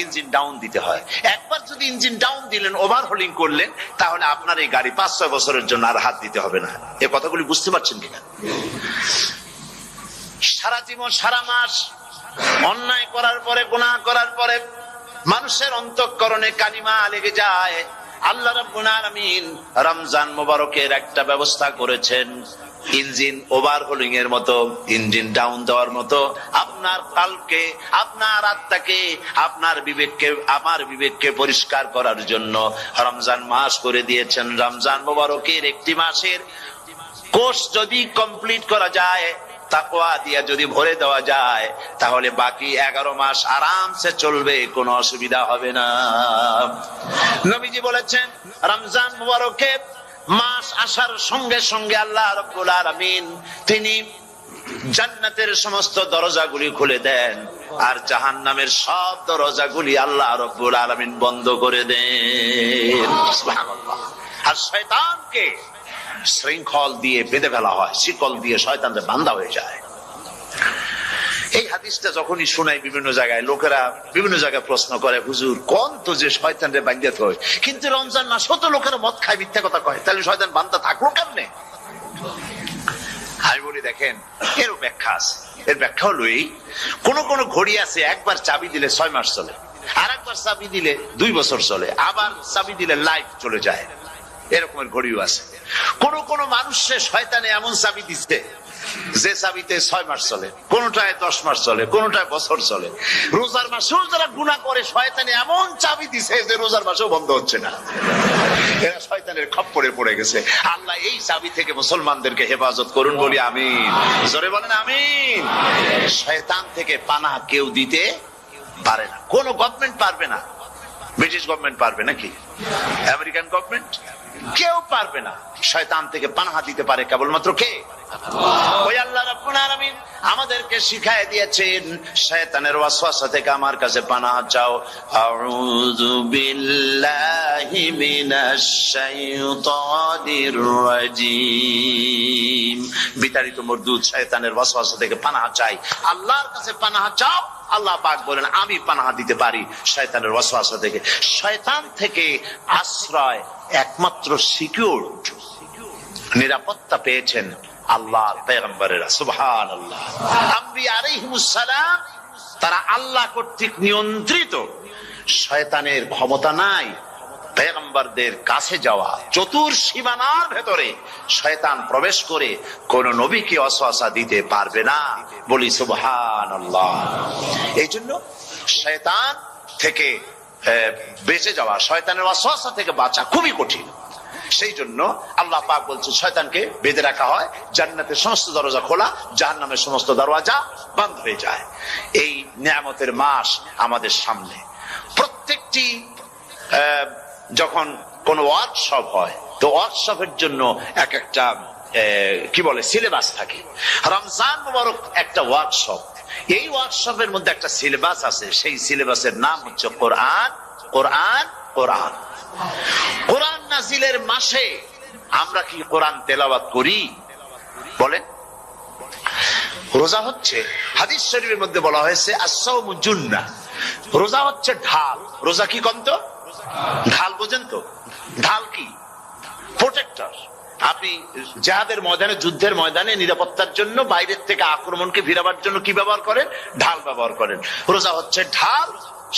ইঞ্জিন ডাউন দিতে হয়। একবার যদি ইঞ্জিন ডাউন দিলেন, ওভারহোলিং করলেন, তাহলে আপনার এই গাড়ি 5-6 বছরের জন্য আর হাত দিতে হবে না। এ কথাগুলি বুঝতে পারছেন কিনা? সারা জীবন, সারা মাস অন্যায় করার পরে, গুনাহ করার পরে মানুষের অন্তঃকরণে কালিমা লেগে যায়। আল্লাহ রাব্বুল আলামিন রমজান মুবারকের একটা ব্যবস্থা করেছেন, ইঞ্জিন ওভারহোলিং এর মতো, ইঞ্জিন ডাউন দেওয়ার মতো। আপনার কালকে, আপনার আত্মাকে, আপনার বিবেককে, আমার বিবেককে পরিষ্কার করার জন্য রমজান মাস করে দিয়েছেন। রমজান মুবারকের একটি মাসের কোর্স যদি কমপ্লিট করা যায়, তাকওয়া দিয়া যদি ভরে দেওয়া যায়, তাহলে বাকি 11 মাস আরামসে চলবে, কোনো অসুবিধা হবে না। নবীজি বলেছেন, রমজান মুবারকে মাস আসার সঙ্গে সঙ্গে আল্লাহ রাব্বুল আলামিন তিনি জান্নাতের সমস্ত দরজাগুলি খুলে দেন, আর জাহান্নামের সব দরজাগুলি আল্লাহ রাব্বুল আলামিন বন্ধ করে দেন। সুবহানাল্লাহ। আর শয়তানকে শৃঙ্খল দিয়ে বেঁধে ফেলা হয়, শিকল দিয়ে শয়তানদের বান্ধা হয়ে যায়। এই হাদিসটা যখনই শোনাই বিভিন্ন জায়গায়, লোকেরা বিভিন্ন জায়গায় প্রশ্ন করে, হুজুর কোন তো যে শয়তানরে বাঁধতে হয়, কিন্তু রমজান মাস তো লোকেরা মদ খায়, মিথ্যা কথা কয়, তাহলে শয়তান বান্ধা থাকলো কেমনে? আমি বলি দেখেন এর ব্যাখ্যা আছে। এর ব্যাখ্যা হলো এই, কোন কোন ঘড়ি আছে একবার চাবি দিলে 6 মাস চলে, আর একবার চাবি দিলে 2 বছর চলে, আবার চাবি দিলে লাইফ চলে যায়, এরকমের ঘড়িও আছে। কোন কোন মানুষের শয়তানে এমন চাবি দিচ্ছে যে চাবিতে 6 মাস চলে, কোনটায় 10 মাস চলে, কোনটায় বছর চলে। রোজার মাসেও যারা গুনাহ করে শয়তানে এমন চাবি দিছে যে রোজার মাসেও বন্ধ হচ্ছে না, এরা শয়তানের খপ্পরে পড়ে গেছে। আল্লাহ এই চাবি থেকে মুসলমানদেরকে হেফাজত করুন, বলি আমিন। জোরে বলেন আমিন। শয়তান থেকে পানাহ কেউ দিতে পারে না, কোন গভর্নমেন্ট পারবে না। ব্রিটিশ গভর্নমেন্ট পারবে নাকি? American government? কেউ পারবে না। শয়তান থেকে পানাহ দিতে পারে কেবলমাত্র কে? ওই আল্লাহ রাব্বুল আলামিন আমাদেরকে শিখায় দিয়েছেন শয়তানের ওয়াসওয়াসা থেকে আমার কাছে পানাহ চাও। আউযু বিল্লাহি মিনাশ শাইতানির রাজীম। বিতাড়িত মরদুদ শয়তানের ওয়াসওয়াসা থেকে পানাহ চাই, আল্লাহর কাছে পানাহ চাও। আল্লাহ পাক বলেন আমি পানাহ দিতে পারি শয়তানের ওয়াসওয়াসা থেকে। শয়তান থেকে আশ্রয় একমাত্র সিকিউর, নিরাপত্তা পেয়েছেন আল্লাহর পয়গম্বরেরা। সুবহানাল্লাহ। আম্বিয়া আলাইহিমুস সালাম তারা আল্লাহ কর্তৃক নিয়ন্ত্রিত, শয়তানের ক্ষমতা নাই পয়গম্বরদের কাছে যাওয়া। চতুর সীমানার ভেতরে শয়তান প্রবেশ করে কোন নবীকে ওয়াসওয়াসা দিতে পারবে না, বলি সুবহানাল্লাহ। এই জন্য শয়তান থেকে বেঁচে যাওয়া, শয়তানের ওয়াসওয়াসা থেকে বাঁচা খুবই কঠিন। সেই জন্য আল্লাহ পাক বলছে শয়তানকে বেঁধে রাখা হয়, জান্নাতের সমস্ত দরজা খোলা, জাহান্নামের সমস্ত দরওয়াজা বন্ধ হয়ে যায়। এই নিয়ামতের মাস আমাদের সামনে। প্রত্যেকটি যখন কোন ওয়ার্কশপ হয়, তো ওয়ার্কশপের জন্য এক একটা কি বলে সিলেবাস থাকে। রমজান মুবারক একটা ওয়ার্কশপ, এই ওয়ার্কশপের মধ্যে একটা সিলেবাস আছে, সেই সিলেবাসের নাম হচ্ছে কোরআন। কোরআন কোরআন কোরআন নাজিলের মাসে আমরা কি কোরআন তেলাওয়াত করি? বলেন। রোজা হচ্ছে, হাদিস শরীফের মধ্যে বলা হয়েছে আস-সাওমু জুন্নাহ, রোজা হচ্ছে ঢাল। রোজা কি কন্ত? ঢাল। বোঝেন তো ঢাল কি? প্রোটেক্টর। আপনি জিহাদের ময়দানে, যুদ্ধের ময়দানে নিরাপত্তার জন্য, বাইরের থেকে আক্রমণকে ভিড়াবার জন্য কি ব্যবহার করেন? ঢাল ব্যবহার করেন। রোজা হচ্ছে ঢাল,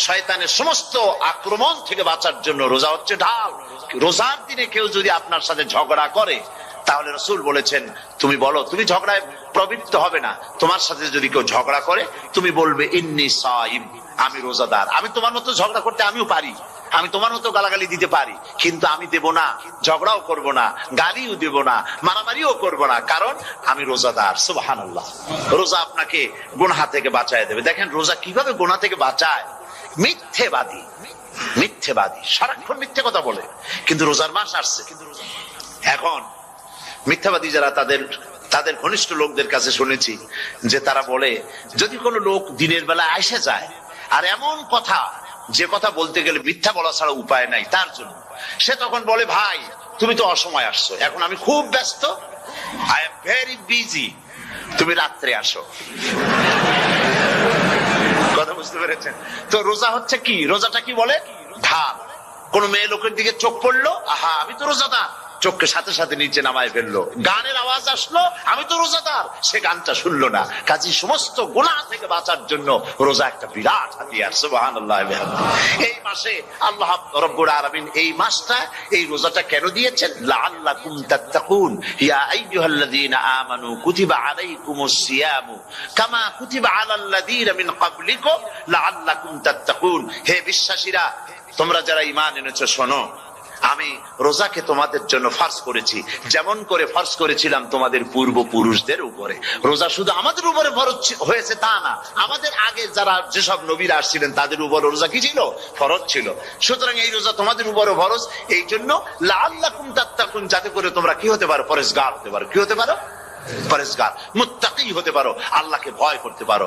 শয়তানের সমস্ত আক্রমণ থেকে বাঁচার জন্য রোজা হচ্ছে ঢাল। রোজার দিনে কেউ যদি আপনার সাথে ঝগড়া করে, তাহলে রাসূল বলেছেন তুমি বলো, তুমি ঝগড়ায় প্রবৃত্ত হবে না। তোমার সাথে যদি কেউ ঝগড়া করে, তুমি বলবে ইন্নী সাইম, আমি রোজাদার। আমি তোমার মতো ঝগড়া করতে আমিও পারি, আমি তোমার মতো গালাগালি দিতে পারি, কিন্তু আমি দেব না, ঝগড়াও করব না, গালিও দেব না, মারামারিও করব না, কারণ আমি রোজাদার। সুবহানাল্লাহ। রোজা আপনাকে গুনাহ থেকে বাঁচায় দেবে। দেখেন রোজা কিভাবে গুনাহ থেকে বাঁচায়। মিথ্যেবাদী, মিথ্যেবাদী সারাক্ষণ মিথ্যে কথা বলে, কিন্তু রোজার মাস আসছে। এখন মিথ্যাবাদী যারা, তাদের ঘনিষ্ঠ লোকদের কাছে শুনেছি যে তারা বলে, যদি কোনো লোক দিনের বেলা এসে যায় আর এমন কথা, যে কথা বলতে গেলে মিথ্যা বলা ছাড়া উপায় নাই তার জন্য, সে তখন বলে ভাই তুমি তো অসময় আসছো, এখন আমি খুব ব্যস্ত, আই এম ভেরি বিজি, তুমি রাত্রে আসো। কথা বুঝতে পেরেছেন তো? রোজা হচ্ছে কি? রোজাটা কি বলে? ঢাল। কোন মেয়ে লোকের দিকে চোখ পড়লো, আহা আমি তো রোজাদার, চোখকে সাথে সাথে নিচে নামায় ফেললো। গানের আওয়াজ আসলো, আমি তো রোজাদার, সে গানটা শুনলো না। কাজী সমস্ত গুনাহ থেকে বাঁচার জন্য রোজা একটা বিরাট হাতিয়ার। সুবহানাল্লাহ। এই মাসে আল্লাহ রাব্বুল আলামিন এই মাসটা, এই রোজাটা কেন দিয়েছেন? লাআল্লাকুম তাত্তাকুন, ইয়া আইয়ুহাল্লাযীনা আমানু কুতিবা আলাইকুমুস সিয়ামু কামা কুতিবা আলাল্লাযীনা মিন ক্বাবলিকুম লাআল্লাকুম তাত্তাকুন। হে বিশ্বাসীরা, তোমরা যারা ঈমান এনেছো, শোনো, আমি রোজাকে তোমাদের জন্য ফরজ করেছি, যেমন করে ফরজ করেছিলাম তোমাদের পূর্বপুরুষদের উপরে। রোজা শুধু আমাদের উপরে ফরজ হয়েছে তা না, আমাদের আগে যারা যেসব নবীরা আসছিলেন তাদের উপর রোজা কি ছিল? ফরজ ছিল। সুতরাং এই রোজা তোমাদের উপরে ফরজ, এই জন্য লাআল্লাকুম তাত্তাকুন, যাতে করে তোমরা কি হতে পারো? পরেজগার হতে পারো। কি হতে পারো? পরেজগার, মুত্তাকি হতে পারো, আল্লাহকে ভয় করতে পারো।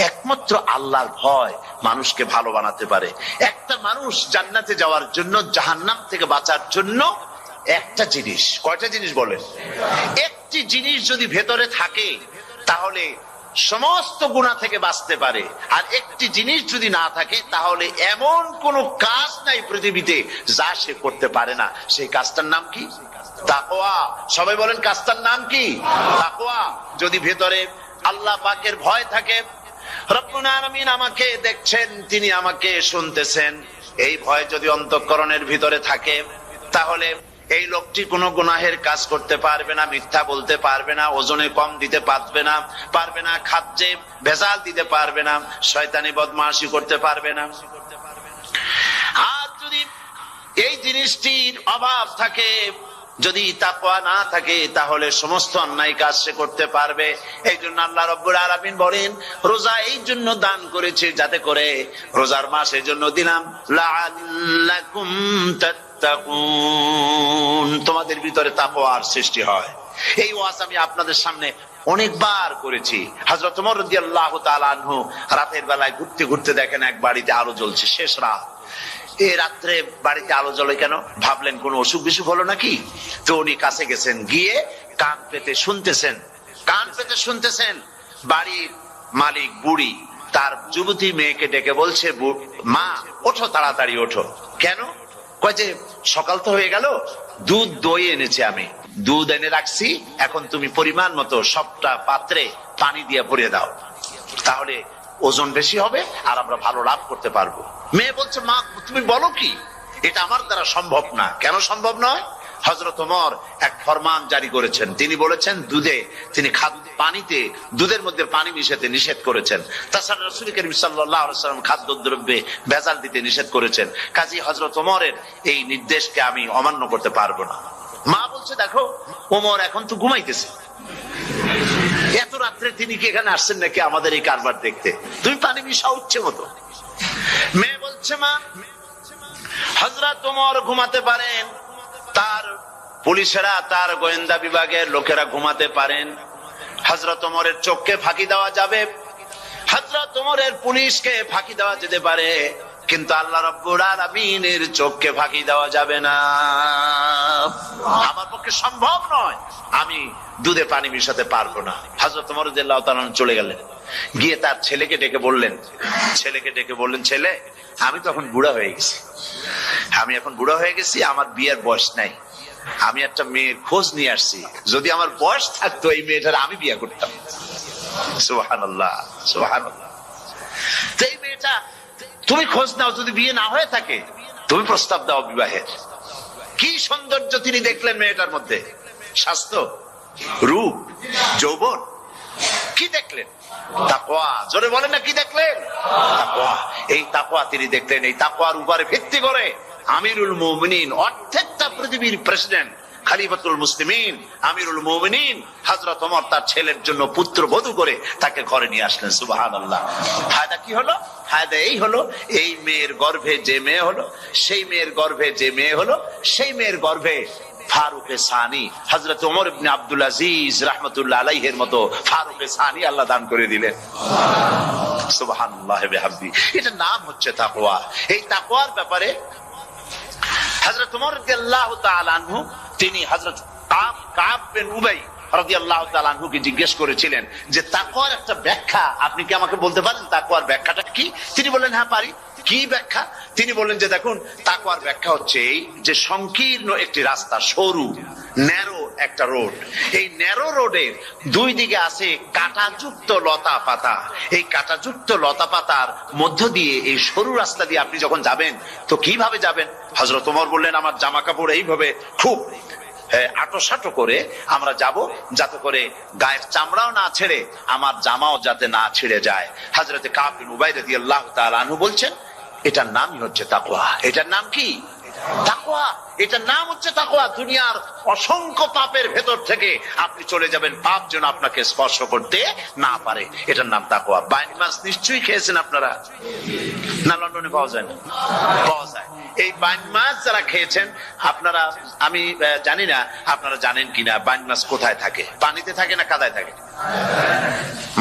একমাত্র আল্লাহর ভয় মানুষকে ভালো বানাতে পারে। একটা মানুষ জান্নাতে যাওয়ার জন্য, জাহান্নাম থেকে বাঁচার জন্য একটা জিনিস, কয়টা জিনিস বলেন? একটি জিনিস যদি ভেতরে থাকে তাহলে সমস্ত গুনাহ থেকে বাঁচতে পারে, আর একটি জিনিস যদি না থাকে তাহলে এমন কোন কাজ নাই পৃথিবীতে যা সে করতে পারে না। সেই কাজটার নাম কি? তাকওয়া। সবাই বলেন কাজটার নাম কি? তাকওয়া। যদি ভেতরে আল্লাহ পাকের ভয় থাকে, রব্বুল আলামিন আমাকে দেখছেন, তিনি আমাকে শুনতেছেন, এই ভয় যদি অন্তঃকরণের ভিতরে থাকে, তাহলে এই লোকটি কোনো গুনাহের কাজ করতে পারবে না, মিথ্যা বলতে পারবে না, ওজনে কম দিতে পারবে না, খাদ্যে ভেজাল দিতে পারবে না, শয়তানি বদমাশি করতে পারবে না। আর যদি এই জিনিসটির অভাব থাকে, যদি তাকওয়া না থাকে, তাহলে সমস্ত অন্যায় কাজ সে করতে পারবে। এই জন্য আল্লাহ রাব্বুল আলামিন বলেন, রোজা এই জন্য দান করেছে যাতে করে, রোজার মাস এই জন্য দিলাম, লাআল্লাকুম তাত্তাকুন, তোমাদের ভিতরে তাকওয়ার সৃষ্টি হয়। এই ওয়াজ আমি আপনাদের সামনে অনেকবার করেছি। হযরত ওমর রাদিয়াল্লাহু তাআলা আনহু রাতের বেলায় ঘুরতে ঘুরতে দেখেন এক বাড়িতে আলো জ্বলছে, শেষ রাত। এই রাত্রে বাড়িতে আলো জ্বলে কেন? ভাবলেন কোন অসুখ বিসুখ হলো নাকি। তো উনি কাছে গেছেন, গিয়ে কান পেতে শুনতেছেন। বাড়ির মালিক বুড়ি তার যুবতী মেয়েকে ডেকে বলছে, মা ওঠো, তাড়াতাড়ি ওঠো। কেন? কয় যে সকাল তো হয়ে গেল, দুধ দই এনেছি, আমি দুধ এনে রাখছি, এখন তুমি পরিমাণ মতো সবটা পাত্রে পানি দিয়ে ভরে দাও, তাহলে ওজন বেশি হবে আর আমরা ভালো লাভ করতে পারবো। মেয়ে বলছে, মা তুমি বলো কি, এটা আমার দ্বারা সম্ভব না। কেন সম্ভব নয়? হযরত ওমর এক ফরমান জারি করেছেন, তিনি বলেছেন পানিতে দুধের মধ্যে পানি মিশাতে নিষেধ করেছেন। তাছাড়া রাসূল করিম সাল্লাল্লাহু আলাইহি ওয়াসাল্লাম খাদ্যদ্রব্যে ভেজাল দিতে নিষেধ করেছেন। কাজী হযরত ওমরের এই নির্দেশকে আমি অমান্য করতে পারবো না। মা বলছে, দেখো ওমর এখন তো ঘুমাইতেছে, এত রাত্রে তিনি কি এখানে আসছেন নাকি আমাদের এই কারবার দেখতে, তুমি পানি মিশাও ইচ্ছে মতো। মেয়ে বলছে, মা হযরত ওমর ঘুমাতে পারেন, তার পুলিশেরা, তার গোয়েন্দা বিভাগের লোকেরা ঘুমাতে পারেন, হযরত ওমরের চোখকে ফাঁকি দেওয়া যাবে, হযরত ওমরের পুলিশকে ফাঁকি দেওয়া যেতে পারে, কিন্তু আল্লাহ রাব্বুল আলামিনের চোখকে ফাঁকি দেওয়া যাবে না। আমার পক্ষে সম্ভব নয়, আমি দুধে পানি মিশাতে পারবো না। হযরত ওমর রাদিয়াল্লাহু তাআলা চলে গেলেন, গিয়ে তার ছেলেকে ডেকে বললেন, ছেলে আমি তো এখন বুড়া হয়ে গেছি, আমার বিয়ের বয়স নাই, আমি একটা মেয়ের খোঁজ নিয়ে আসছি, যদি আমার বয়স থাকতো এই মেয়েটার আমি বিয়ে করতাম। সুবহানাল্লাহ, সুবহানাল্লাহ। এই মেয়েটা তুমি খোঁজ নাও, যদি বিয়ে না হয়ে থাকে তুমি প্রস্তাব দাও বিবাহের। কি সৌন্দর্য তিনি দেখলেন মেয়েটার মধ্যে, স্বাস্থ্য, রূপ, যৌবন, কি দেখলেন? তাকওয়া। জোরে বলেন না, কি দেখলেন? তাকওয়া। এই তাকওয়া তিনি দেখলেন। এই তাকওয়ার উপরে ভিত্তি করে আমিরুল মুমিনিন, অর্ধেকটা পৃথিবীর প্রেসিডেন্ট, খলিফাতুল মুসলিমিন, আমিরুল মুমিনিন হযরত ওমর তার ছেলের জন্য পুত্র বধূ করে তাকে ঘরে নিয়ে আসলেন। সুবহানাল্লাহ। ফায়দা কি হলো? ফায়দা এই হলো, এই মেয়ের গর্ভে যে মেয়ে হলো, সেই মেয়ের গর্ভে যে মেয়ে হলো, সেই মেয়ের গর্ভে ফারুকে সানি হযরত ওমর ইবনে আব্দুল আজিজ রাহমাতুল্লাহ আলাইহির মতো ফারুকে সানি আল্লাহ দান করে দিলেন। সুবহানাল্লাহ বিহামদি। এটা নাম হচ্ছে তাকওয়া। এই তাকওয়ার ব্যাপারে হযরত ওমর রাদিয়াল্লাহু তাআলা আনহু তিনি হযরত কাব বিন উবাই রাদিয়াল্লাহু তাআলা আনহুকে জিজ্ঞেস করেছিলেন যে তাকওয়ার একটা ব্যাখ্যা আপনি কি আমাকে বলতে পারেন, তাকওয়ার ব্যাখ্যাটা কি? তিনি বললেন, হ্যাঁ পারি। কি ব্যাখ্যা? তিনি বললেন যে দেখুন, তাকওয়ার ব্যাখ্যা হচ্ছে এই যে সংকীর্ণ একটি রাস্তা, সরু ন্যারো একটা রোড, এই ন্যারো রোডের দুই দিকে আছে কাঁটাযুক্ত লতা পাতা। এই কাঁটাযুক্ত লতা পাতার মধ্য দিয়ে এই সরু রাস্তা দিয়ে আপনি যখন যাবেন তো কিভাবে যাবেন? হযরত ওমর বললেন, আমার জামা কাপড় এইভাবে খুব আটোসাটো করে আমরা যাব, যাতে করে গায়ের চামড়াও না ছেড়ে আমার জামাও যাতে না ছিঁড়ে যায়। হযরত কাব বিন উবাই রাদিয়াল্লাহু তাআলা আনহু বলছেন, এটার নামই হচ্ছে তাকওয়া। এটার নাম কি? তাকওয়া। এটার নাম হচ্ছে তাকওয়া। দুনিয়ার অসংখ্য পাপের ভেতর থেকে আপনি চলে যাবেন, পাপ যেন আপনাকে স্পর্শ করতে না পারে। এটার নাম তাকওয়া। বাইন মাছ নিশ্চয়ই খেয়েছেন আপনারা, না লন্ডনে পাওয়া যায় না? পাওয়া যায়। এই বাইন মাছ যারা খেয়েছেন আপনারা, আমি জানি না আপনারা জানেন কিনা, বাইন মাছ কোথায় থাকে? পানিতে থাকে না কাদায় থাকে?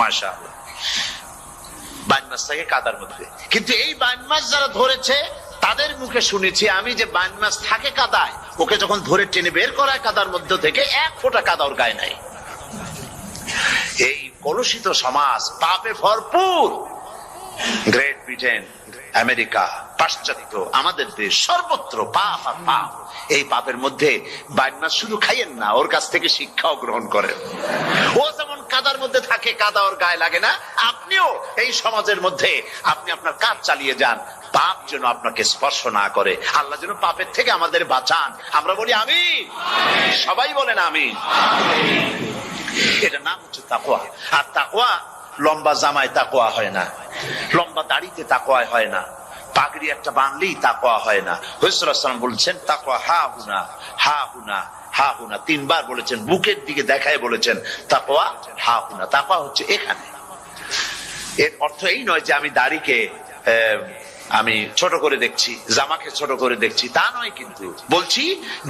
মাশাআল্লাহ, বাইন মাছ থাকে কাদার মধ্যে। কিন্তু এই বাইন মাছ যারা ধরেছে তাদের মুখে শুনেছি আমি যে বাইন মাছ থাকে কাদায়, ওকে যখন ধরে টেনে বের করায় কাদার মধ্যে থেকে, এক ফোঁটা কাদা ওর গায়ে নাই। এই কলুষিত সমাজ, পাপে ভরপুর। গ্রেট ব্রিটেন, আমেরিকা, পাশ্চাত্য আমাদের দেশ সর্বত্র পাপ আর পাপ। এই পাপের মধ্যে বাইনা শুধু খাইয়েন না, ওর কাছ থেকে শিক্ষাও গ্রহণ করেন। ও যেমন কাদার মধ্যে থাকে, কাদা ওর গায়ে লাগে না, আপনিও এই সমাজের মধ্যে আপনি আপনার কাজ চালিয়ে যান, পাপ যেন আপনাকে স্পর্শ না করে। আল্লাহ যেন পাপের থেকে আমাদের বাঁচান। আমরা বলি আমিন, সবাই বলেন আমিন। এটা নাম হচ্ছে তাকওয়া। আর তাকওয়া লম্বা জামায় তাকওয়া হয় না, লম্বা দাড়িতে তাকওয়া হয় না, পাগড়ি একটা বানলেই তাকওয়া হয় না। রাসূলুল্লাহ সাল্লাল্লাহু আলাইহি ওয়াসাল্লাম বলেছেন তাকওয়া হা হুনা হা হুনা হা হুনা, 3 বার বলেছেন, বুকের দিকে দেখায় বলেছেন তাকওয়া হা হুনা। তাকওয়া হচ্ছে এখানে। এর অর্থ এই নয় যে আমি দাড়িকে আমি ছোট করে দেখছি, জামাকে ছোট করে দেখছি, তা নয়। কিন্তু বলছি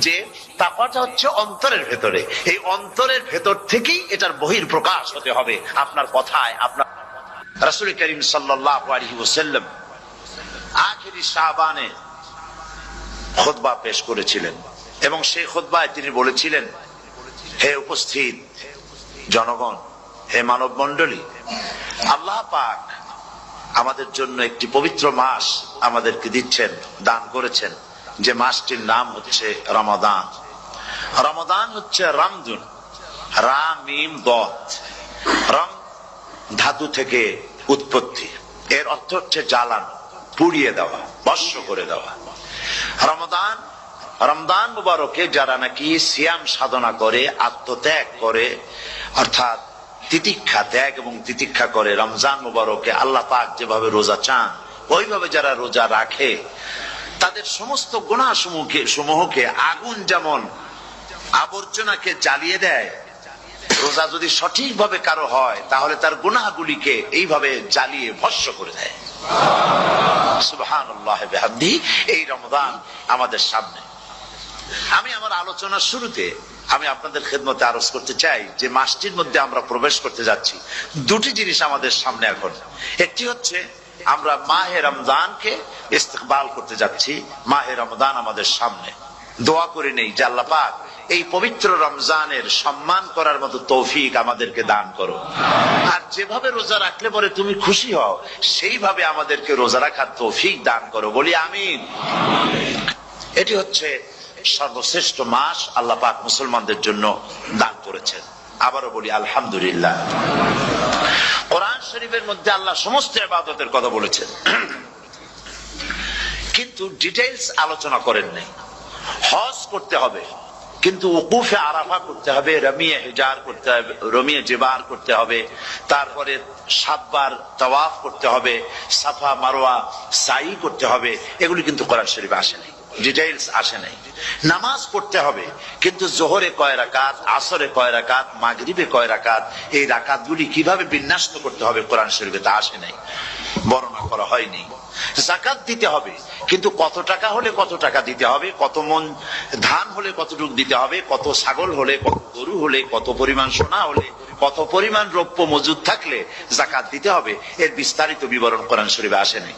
যে তাকওয়াটা হচ্ছে অন্তরের ভেতরে। এই অন্তরের ভেতর থেকেই এটার বহির প্রকাশ হতে হবে আপনার কথায়। আপনার রাসূল করিম সাল্লাল্লাহু আলাইহি ওয়াসাল্লাম আখিরি শাবানে খুতবা পেশ করেছিলেন এবং সেই খুতবায় তিনি বলেছিলেন, হে উপস্থিত জনগণ, হে মানব মণ্ডলী, আল্লাহ পাক আমাদের জন্য একটি পবিত্র মাস আমাদেরকে দিচ্ছেন, দান করেছেন, যে মাসটির নাম হচ্ছে রমাদান। রমাদান হচ্ছে রামদুন, রা মিম দত, রম ধাতু থেকে উৎপত্তি, এর অর্থ হচ্ছে জ্বালানো, পুড়িয়ে দেওয়া, ভস্ম করে দেওয়া। রমাদান, রমজান মুবারকে যারা নাকি সিয়াম সাধনা করে, আত্মত্যাগ করে, অর্থাৎ তিতিক্ষা, ত্যাগ এবং তিতিক্ষা করে, রমজান মুবারকে আল্লাহ পাক যেভাবে রোজা চান ওইভাবে যারা রোজা রাখে, তাদের সমস্ত গুনাহ সমূহকে আগুন যেমন আবর্জনাকে জ্বালিয়ে দেয়, রোজা যদি সঠিকভাবে কারো হয় তাহলে তার গুনাহগুলিকে এইভাবে জ্বালিয়ে ভস্ম করে দেয়। সুবহানাল্লাহ বিহামদিহি। এই রমাদান আমাদের সামনে। আমি আমার আলোচনার শুরুতে আমি আপনাদের খেদমতে আরজ করতে চাই যে মাসটির মধ্যে আমরা প্রবেশ করতে যাচ্ছি, দুটি জিনিস আমাদের সামনে এখন। একটি হচ্ছে আমরা মাহে রমজানকে ইস্তেকবাল করতে যাচ্ছি, মাহে রমজান আমাদের সামনে। দোয়া করে নেই যে আল্লাহ পাক এই পবিত্র রমজানের সম্মান করার মতো তৌফিক আমাদেরকে দান করো, আর যেভাবে রোজা রাখলে পরে তুমি খুশি হও সেইভাবে আমাদেরকে রোজা রাখার তৌফিক দান করো, বলি আমিন। এটি হচ্ছে সর্বশ্রেষ্ঠ মাস আল্লাহ পাক মুসলমানদের জন্য দান করেছেন। আবারও বলি আলহামদুলিল্লাহ। কোরআন শরীফের মধ্যে আল্লাহ সমস্ত ইবাদতের কথা বলেছেন, কিন্তু ডিটেইলস আলোচনা করেন নাই। হজ করতে হবে, কিন্তু উকুফে আরাফা করতে হবে, রমিয়ে হিজার করতে হবে, রমিয়ে জিবার করতে হবে, তারপরে 7 বার তাওয়াফ করতে হবে, সাফা মারওয়া সাই করতে হবে। এগুলি কিন্তু কোরআন শরীফে আসে নাই, ডিটেইলস আসে নাই। নামাজ পড়তে হবে, কিন্তু জোহরে কয় রাকাত, আসরে কয় রাকাত, মাগরিবে কয় রাকাত, এই রাকাতগুলি কিভাবে বিন্যস্ত করতে হবে কোরআন শরীফে তা আসে নাই, বর্ণনা করা হয়নি। যাকাত দিতে হবে, কিন্তু কত টাকা হলে কত টাকা দিতে হবে, কত মন ধান হলে কতটুকু দিতে হবে, কত ছাগল হলে, কত গরু হলে, কত পরিমাণ সোনা হলে, কত পরিমাণ রৌপ্য মজুদ থাকলে যাকাত দিতে হবে, এর বিস্তারিত বিবরণ কোরআন শরীফে আসে নাই।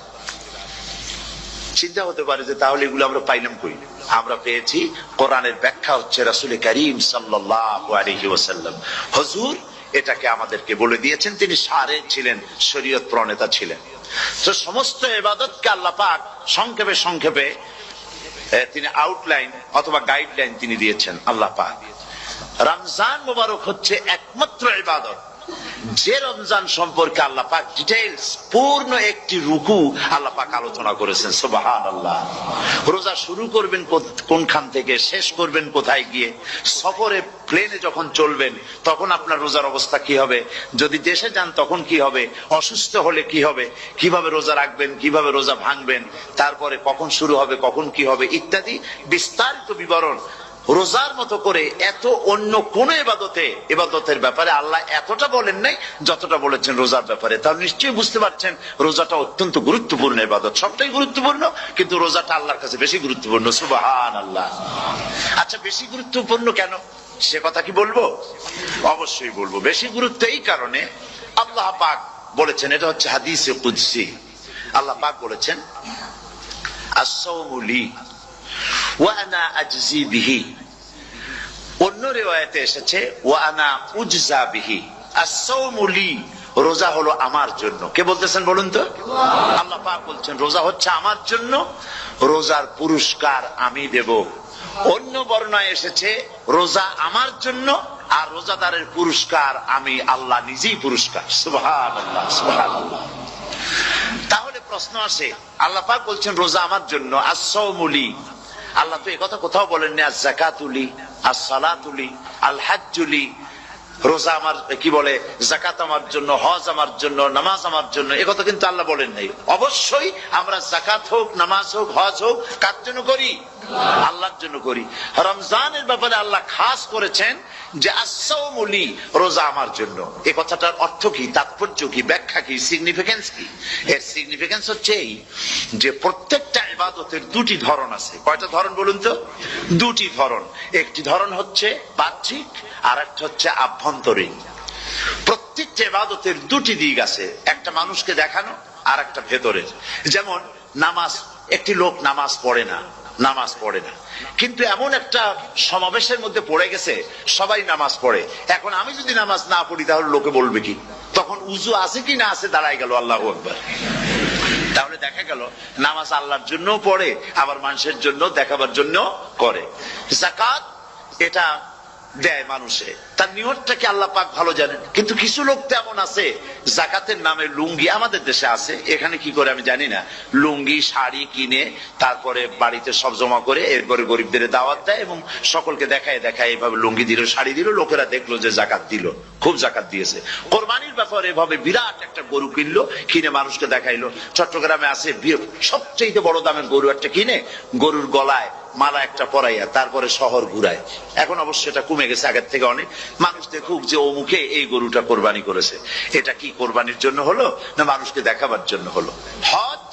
চিন্তা হতে পারে যে তাহলে এগুলো আমরা পাইলাম কই? আমরা পেয়েছি কোরআনের ব্যাখ্যা হচ্ছে রাসূল করিম সাল্লাল্লাহু আলাইহি ওয়াসাল্লাম, হুজুর এটাকে আমাদেরকে বলে দিয়েছেন। তিনি শারে ছিলেন, শরীয়ত প্রণেতা ছিলেন। তো সমস্ত ইবাদতকে আল্লাহ পাক সংক্ষেপে সংক্ষেপে তিনি আউটলাইন অথবা গাইডলাইন তিনি দিয়েছেন আল্লাহ পাক। রমজান মুবারক হচ্ছে একমাত্র ইবাদত যে রমজান সম্পর্কে আল্লাহ পাক ডিটেইলস পূর্ণ একটি রুকু আল্লাহ পাক আলোচনা করেছেন। সুবহানাল্লাহ। রোজা শুরু করবেন কোনখান থেকে, শেষ করবেন কোথায় গিয়ে, সফরে প্লেনে যখন চলবেন তখন আপনার রোজার অবস্থা কি হবে, যদি দেশে যান তখন কি হবে, অসুস্থ হলে কি হবে, কিভাবে রোজা রাখবেন, কিভাবে রোজা ভাঙবেন, তারপরে কখন শুরু হবে, কখন কি হবে ইত্যাদি বিস্তারিত বিবরণ। রোজার মতো করে এত অন্য কোন ইবাদতের ব্যাপারে আল্লাহ এতটা বলেন নাই যতটা বলেছেন রোজার ব্যাপারে। তাহলে নিশ্চয়ই বুঝতে পারছেন রোজাটা অত্যন্ত গুরুত্বপূর্ণ ইবাদত। সবটাই গুরুত্বপূর্ণ, কিন্তু রোজাটা আল্লাহর কাছে বেশি গুরুত্বপূর্ণ। সুবহানাল্লাহ। আচ্ছা, বেশি গুরুত্বপূর্ণ কেন সে কথা কি বলবো? অবশ্যই বলবো। বেশি গুরুত্ব এই কারণে, আল্লাহ পাক বলেছেন, এটা হচ্ছে হাদিসে কুদসি। আল্লাহ পাক বলেছেন আস-সাওমু লি ওয়া আনা আজজি বিহি। অন্য রিওয়ায়াতে এসেছে ওয়া আনা উজজা বিহি। আস-সাওমু লি রোজা হলো আমার জন্য। কে বলতেছেন বলুন তো? আল্লাহ পাক বলছেন রোজা হচ্ছে আমার জন্য, রোজার পুরস্কার আমি দেব। অন্য বর্ণনায় এসেছে রোজা আমার জন্য আর রোজাদারের পুরস্কার আমি আল্লাহ নিজেই পুরস্কার। সুবহানাল্লাহ, সুবহানাল্লাহ। তাহলে প্রশ্ন আসে, আল্লাহ পাক বলছেন রোজা আমার জন্য, as-সাওমুলি, আল্লাহ তো একথা কোথাও বলেননি আজ-যাকাতুলি, আস-সালাতুলি, আল-হাজ্জুলি। রোজা আমার কি বলে, যাকাত আমার জন্য, হজ আমার জন্য, নামাজ আমার জন্য, একথা কিন্তু আল্লাহ বলেন নাই। অবশ্যই আমরা যাকাত হোক, নামাজ হোক, হজ হোক কার জন্য করি? আল্লাহর জন্য করি। রমজানের ব্যাপারে আল্লাহ খাস করেছেন যে as-সাওমুলি, রোজা আমার জন্য। এই কথাটার অর্থ কি, তাৎপর্য কি, ব্যাখ্যা কি, সিগনিফিকেন্স কি? এর সিগনিফিকেন্স হচ্ছে এই যে প্রত্যেকটা ইবাদতের দুটি ধরন আছে। কয়টা ধরন বলুন তো? দুটি ধরন। একটি ধরন হচ্ছে বাহ্যিক আর একটা হচ্ছে আভ্যন্তরীণ। প্রত্যেকটা ইবাদতের দুটি দিক আছে, একটা মানুষকে দেখানো আর একটা ভেতরের। যেমন নামাজ, একটি লোক নামাজ পড়ে না, নামাজ পড়ে না, কিন্তু এমন একটা সমাবেশের মধ্যে পড়ে গেছে সবাই নামাজ পড়ে। এখন আমি যদি নামাজ না পড়ি তাহলে লোকে বলবে কি? তখন উজু আছে কি না আছে দাঁড়ায় গেল, আল্লাহু আকবার। তাহলে দেখা গেল নামাজ আল্লাহর জন্য পড়ে, আবার মানুষের জন্য দেখাবার জন্য করে। যাকাত এটা দেয় মানুষে, তার নিয়তটাকে আল্লাহ পাক ভালো জানেন। কিন্তু কিছু লোক তেমন আছে যাকাতের নামে লুঙ্গি, আমাদের দেশে আছে, এখানে কি করে আমি জানি না, লুঙ্গি শাড়ি কিনে তারপরে বাড়িতে সব জমা করে এরপরে গরিবদের দাওয়াত দেয় এবং সকলকে দেখায় দেখায় এভাবে লুঙ্গি দিল, শাড়ি দিল, লোকেরা দেখলো যে যাকাত দিল, খুব যাকাত দিয়েছে। কোরবানির ব্যাপারে এভাবে বিরাট একটা গরু কিনলো, কিনে মানুষকে দেখাইলো। চট্টগ্রামে আছে সবচেয়ে বড় দামের গরু একটা কিনে গরুর গলায় মালা একটা পরাইয়া তারপরে শহর ঘুরায়। এখন অবশ্য এটা কমে গেছে আগের থেকে অনেক। মানুষ দেখুক যে ও মুখে এই গরুটা কোরবানি করেছে। এটা কি কোরবানির জন্য হলো না মানুষকে দেখাবার জন্য হলো? হজ,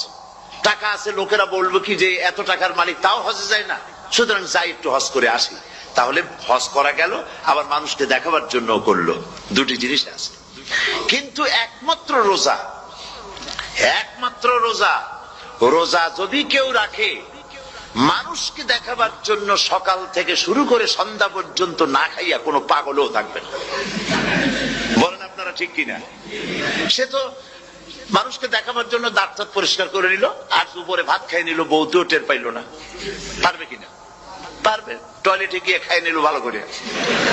টাকা আছে, লোকেরা বলবো কি যে এত টাকার মালিক তাও হজে যায় না, সুতরাং যাই একটু হজ করে আসি। তাহলে হজ করা গেল, আবার মানুষকে দেখাবার জন্য করলো। দুটি জিনিস আছে। কিন্তু একমাত্র রোজা, একমাত্র রোজা, রোজা যদি কেউ রাখে মানুষকে দেখাবার জন্য সকাল থেকে শুরু করে সন্ধ্যা পর্যন্ত না খাইয়া কোনো পাগলও থাকবে না। বলেন আপনারা ঠিক কিনা? সে তো মানুষকে দেখাবার জন্য দাঁত টাত পরিষ্কার করে নিল আর দুপুরে ভাত খাই নিল, বউতেও টের পাইল না। পারবে কিনা? পারবে। টয়লেটে গিয়ে খাই নিল ভালো করে,